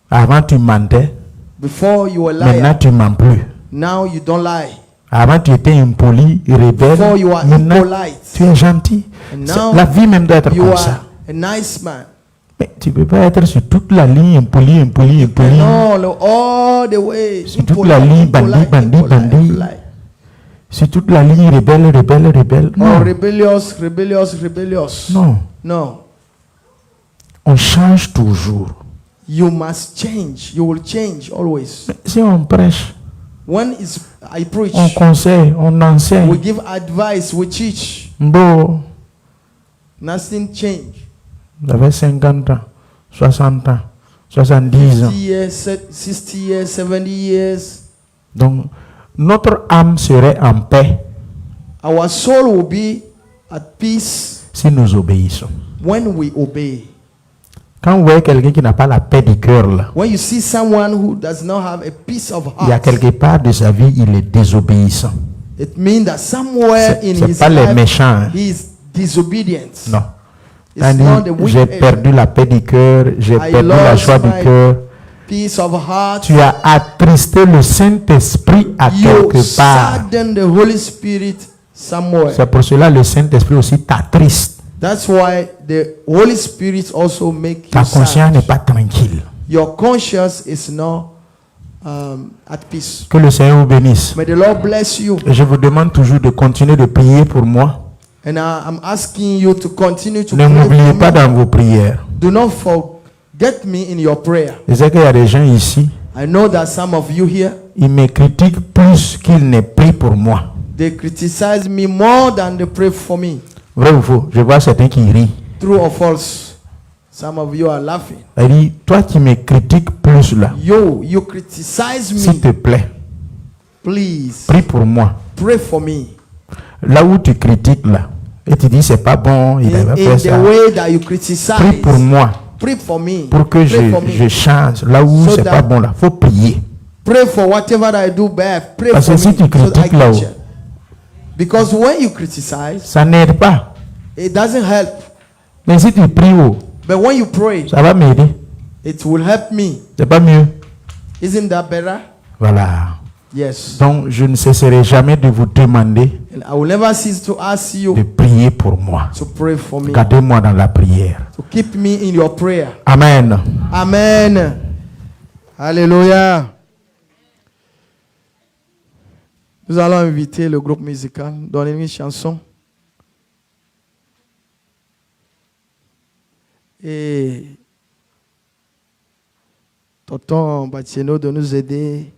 Speaker 1: Avant tu mentais,
Speaker 2: Before you were a
Speaker 1: maintenant
Speaker 2: liar,
Speaker 1: tu mens plus.
Speaker 2: now you don't lie.
Speaker 1: Avant tu étais impoli, rebelle,
Speaker 2: Before you are
Speaker 1: maintenant
Speaker 2: impolite,
Speaker 1: tu es gentil.
Speaker 2: and
Speaker 1: C'est-
Speaker 2: now
Speaker 1: La vie même doit être
Speaker 2: you
Speaker 1: comme
Speaker 2: are
Speaker 1: ça.
Speaker 2: a nice man.
Speaker 1: Mais tu ne peux pas être sur toute la ligne impoli, impoli, impoli.
Speaker 2: And all the way,
Speaker 1: C'est toute la ligne bandit, bandit, bandit. Sur toute la ligne rebelle, rebelle, rebelle.
Speaker 2: Oh,
Speaker 1: Non,
Speaker 2: rebellious, rebellious, rebellious.
Speaker 1: non.
Speaker 2: No.
Speaker 1: On change toujours.
Speaker 2: You must change. You will change always.
Speaker 1: Mais si on prêche,
Speaker 2: When is I preach,
Speaker 1: on conseille, on
Speaker 2: we
Speaker 1: enseigne.
Speaker 2: give advice, we teach.
Speaker 1: Bon,
Speaker 2: Nothing change.
Speaker 1: vous avez 50 ans, 60 ans, 70 ans.
Speaker 2: 50 years, 60 years, 70 years.
Speaker 1: Donc, notre âme serait en paix
Speaker 2: Our soul will be at peace
Speaker 1: si nous obéissons.
Speaker 2: when we obey.
Speaker 1: Quand vous voyez quelqu'un qui n'a pas la paix du cœur, là,
Speaker 2: When you see someone who does not have a peace of
Speaker 1: il y a
Speaker 2: heart,
Speaker 1: quelque part de sa vie, il est désobéissant.
Speaker 2: it means that somewhere in
Speaker 1: C'est
Speaker 2: his
Speaker 1: pas les
Speaker 2: life
Speaker 1: méchants. Hein.
Speaker 2: he is disobedient.
Speaker 1: Non.
Speaker 2: It's
Speaker 1: C'est-à-dire,
Speaker 2: not the
Speaker 1: j'ai
Speaker 2: wicked
Speaker 1: perdu la paix du cœur, j'ai
Speaker 2: I
Speaker 1: perdu la
Speaker 2: lost
Speaker 1: joie du
Speaker 2: my
Speaker 1: cœur.
Speaker 2: peace of heart.
Speaker 1: Tu as attristé le Saint-Esprit à
Speaker 2: You
Speaker 1: quelque part.
Speaker 2: sadden the Holy Spirit somewhere.
Speaker 1: C'est pour cela que le Saint-Esprit aussi t'attriste.
Speaker 2: That's why the Holy Spirit also make
Speaker 1: Ta
Speaker 2: you
Speaker 1: conscience n'est
Speaker 2: sad.
Speaker 1: pas tranquille.
Speaker 2: Your conscience is not at peace.
Speaker 1: Que le Seigneur vous bénisse.
Speaker 2: May the Lord bless you.
Speaker 1: Et je vous demande toujours de continuer de prier pour moi.
Speaker 2: And I'm asking you to continue to
Speaker 1: Ne
Speaker 2: pray
Speaker 1: m'oubliez
Speaker 2: for
Speaker 1: pas
Speaker 2: me.
Speaker 1: dans vos prières.
Speaker 2: Do not forget me in your prayer.
Speaker 1: Je sais qu'il y a des gens ici,
Speaker 2: I know that some of you here,
Speaker 1: ils me critiquent plus qu'ils ne prient pour moi.
Speaker 2: they criticize me more than they pray for me.
Speaker 1: Vrai ou faux? Je vois certains qui rient.
Speaker 2: True or false? Some of you are laughing.
Speaker 1: Elle dit, toi qui me critiques plus là,
Speaker 2: You criticize
Speaker 1: s'il te
Speaker 2: me.
Speaker 1: plaît,
Speaker 2: Please
Speaker 1: prie pour moi.
Speaker 2: pray for me.
Speaker 1: Là où tu critiques là, et tu dis c'est pas bon, il va
Speaker 2: In
Speaker 1: faire
Speaker 2: the
Speaker 1: ça.
Speaker 2: way that you
Speaker 1: Prie
Speaker 2: criticize,
Speaker 1: pour moi,
Speaker 2: pray for me.
Speaker 1: pour que
Speaker 2: Pray for me.
Speaker 1: je change. Là où
Speaker 2: So
Speaker 1: c'est
Speaker 2: that-
Speaker 1: pas bon là, faut prier.
Speaker 2: Pray for whatever I do bad. Pray
Speaker 1: Parce
Speaker 2: for
Speaker 1: que si
Speaker 2: me.
Speaker 1: tu
Speaker 2: So that I
Speaker 1: critiques
Speaker 2: can
Speaker 1: là-haut,
Speaker 2: change. Because when you criticize,
Speaker 1: ça n'aide pas.
Speaker 2: it doesn't help.
Speaker 1: Mais si tu pries haut,
Speaker 2: But when you pray,
Speaker 1: ça va m'aider.
Speaker 2: it will help me.
Speaker 1: C'est pas mieux.
Speaker 2: Isn't that better?
Speaker 1: Voilà.
Speaker 2: Yes.
Speaker 1: Donc je ne cesserai jamais de vous demander
Speaker 2: And I will never cease to ask
Speaker 1: de
Speaker 2: you
Speaker 1: prier pour moi.
Speaker 2: to pray for me.
Speaker 1: Gardez-moi dans la prière.
Speaker 2: To keep me in your prayer.
Speaker 1: Amen.
Speaker 2: Amen. Alléluia. Nous allons inviter le groupe musical. Donnez-nous une chanson. Et Tonton Batieno de nous aider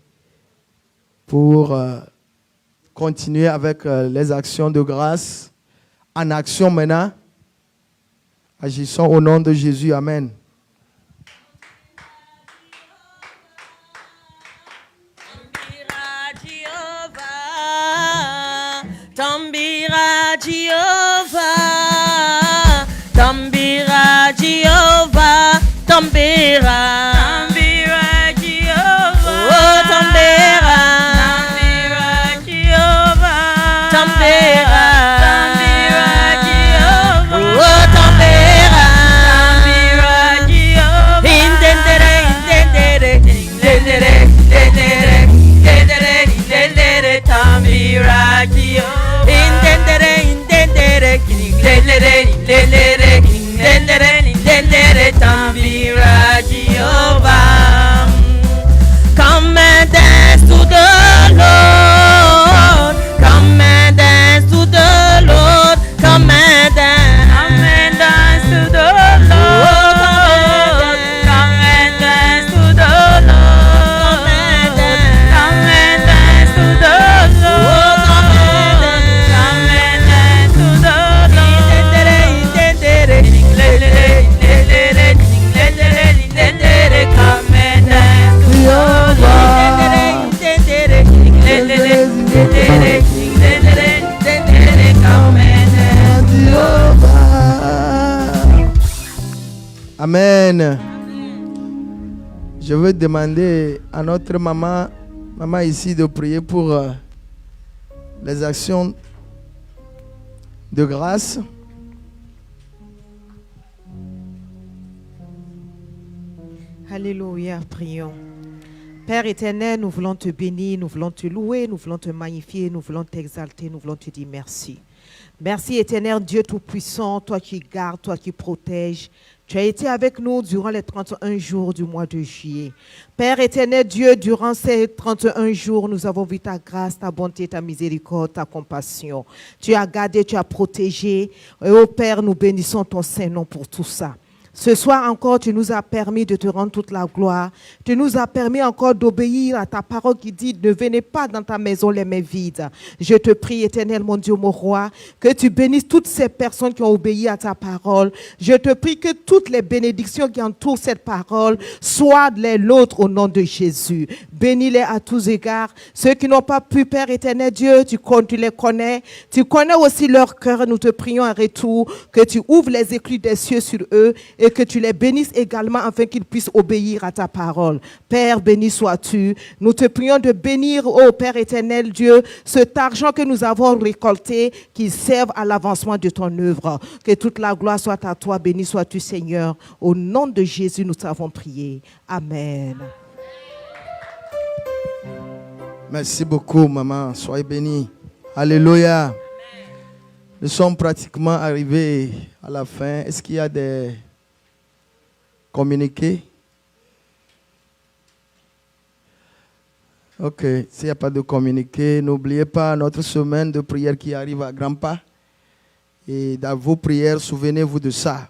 Speaker 2: pour continuer avec les actions de grâce. En action maintenant. Agissons au nom de Jésus. Amen.
Speaker 5: Tambira Jehovah, Tambira Jehovah, Tambira, Tambira Jehovah, oh Tambira, Tambira Jehovah, Tambira, Tambira Jehovah, oh Tambira, Tambira Jehovah, intendere, intendere, intendere, intendere, intendere, intendere, Tambira Jehovah. Tambira Jehovah. Come and dance to the Lord. Come and dance to the Lord. Come and dance. Come and dance to the Lord. Come and dance to the Lord. Come and dance. Come and dance to the Lord. Come and dance to the
Speaker 2: Amen. Je veux demander à notre maman ici de prier pour les actions de grâce.
Speaker 8: Alléluia, prions. Père éternel, nous voulons te bénir, nous voulons te louer, nous voulons te magnifier, nous voulons t'exalter, nous voulons te dire merci. Merci éternel Dieu Tout-Puissant, toi qui gardes, toi qui protèges. Tu as été avec nous durant les 31 jours du mois de juillet. Père éternel Dieu, durant ces 31 jours, nous avons vu ta grâce, ta bonté, ta miséricorde, ta compassion. Tu as gardé, tu as protégé. Et ô Père, nous bénissons ton Saint-Nom pour tout ça. Ce soir encore, tu nous as permis de te rendre toute la gloire. Tu nous as permis encore d'obéir à ta parole qui dit « Ne venez pas dans ta maison les mains vides ». Je te prie, éternel, mon Dieu, mon roi, que tu bénisses toutes ces personnes qui ont obéi à ta parole. Je te prie que toutes les bénédictions qui entourent cette parole soient les nôtres au nom de Jésus. Bénis-les à tous égards. Ceux qui n'ont pas pu, Père éternel Dieu, tu les connais. Tu connais aussi leur cœur. Nous te prions en retour que tu ouvres les écluses des cieux sur eux et que tu les bénisses également afin qu'ils puissent obéir à ta parole. Père, béni sois-tu. Nous te prions de bénir, ô Père éternel Dieu, cet argent que nous avons récolté, qu'il serve à l'avancement de ton œuvre. Que toute la gloire soit à toi. Béni sois-tu, Seigneur. Au nom de Jésus, nous t'avons prié. Amen.
Speaker 2: Merci beaucoup, maman. Soyez bénis. Alléluia. Nous sommes pratiquement arrivés à la fin. Est-ce qu'il y a des communiqués? Ok. S'il n'y a pas de communiqué, n'oubliez pas notre semaine de prière qui arrive à grands pas. Et dans vos prières, souvenez-vous de ça.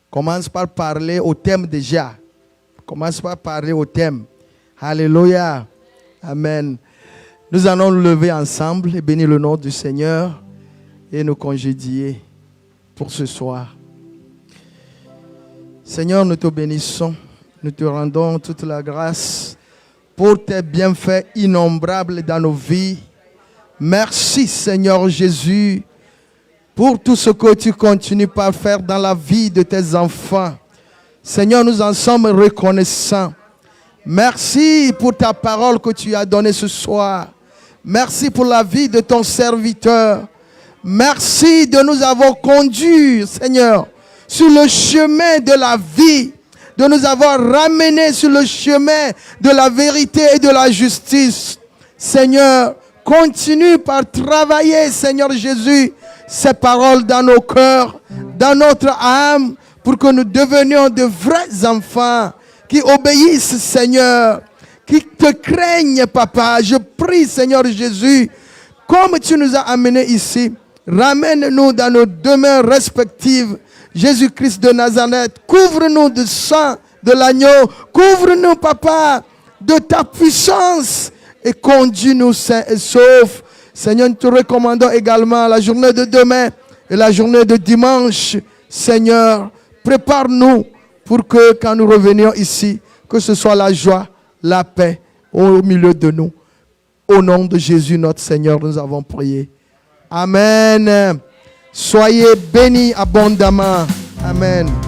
Speaker 2: Commence par parler au thème déjà. Commence par parler au thème. Alléluia. Amen. Nous allons nous lever ensemble et bénir le nom du Seigneur et nous congédier pour ce soir. Seigneur, nous te bénissons. Nous te rendons toute la grâce pour tes bienfaits innombrables dans nos vies.
Speaker 3: Merci Seigneur Jésus pour tout ce que tu continues par faire dans la vie de tes enfants. Seigneur, nous en sommes reconnaissants. Merci pour ta parole que tu as donnée ce soir. Merci pour la vie de ton serviteur. Merci de nous avoir conduits, Seigneur, sur le chemin de la vie, de nous avoir ramenés sur le chemin de la vérité et de la justice. Seigneur, continue par travailler, Seigneur Jésus, ces paroles dans nos cœurs, dans notre âme, pour que nous devenions de vrais enfants qui obéissent, Seigneur, qui te craignent, Papa. Je prie, Seigneur Jésus, comme tu nous as amenés ici, ramène-nous dans nos demeures respectives. Jésus-Christ de Nazareth, couvre-nous du sang de l'agneau. Couvre-nous, Papa, de ta puissance et conduis-nous sains et saufs. Seigneur, nous te recommandons également la journée de demain et la journée de dimanche. Seigneur, prépare-nous pour que quand nous revenions ici, que ce soit la joie, la paix au milieu de nous. Au nom de Jésus, notre Seigneur, nous avons prié. Amen. Soyez bénis abondamment. Amen.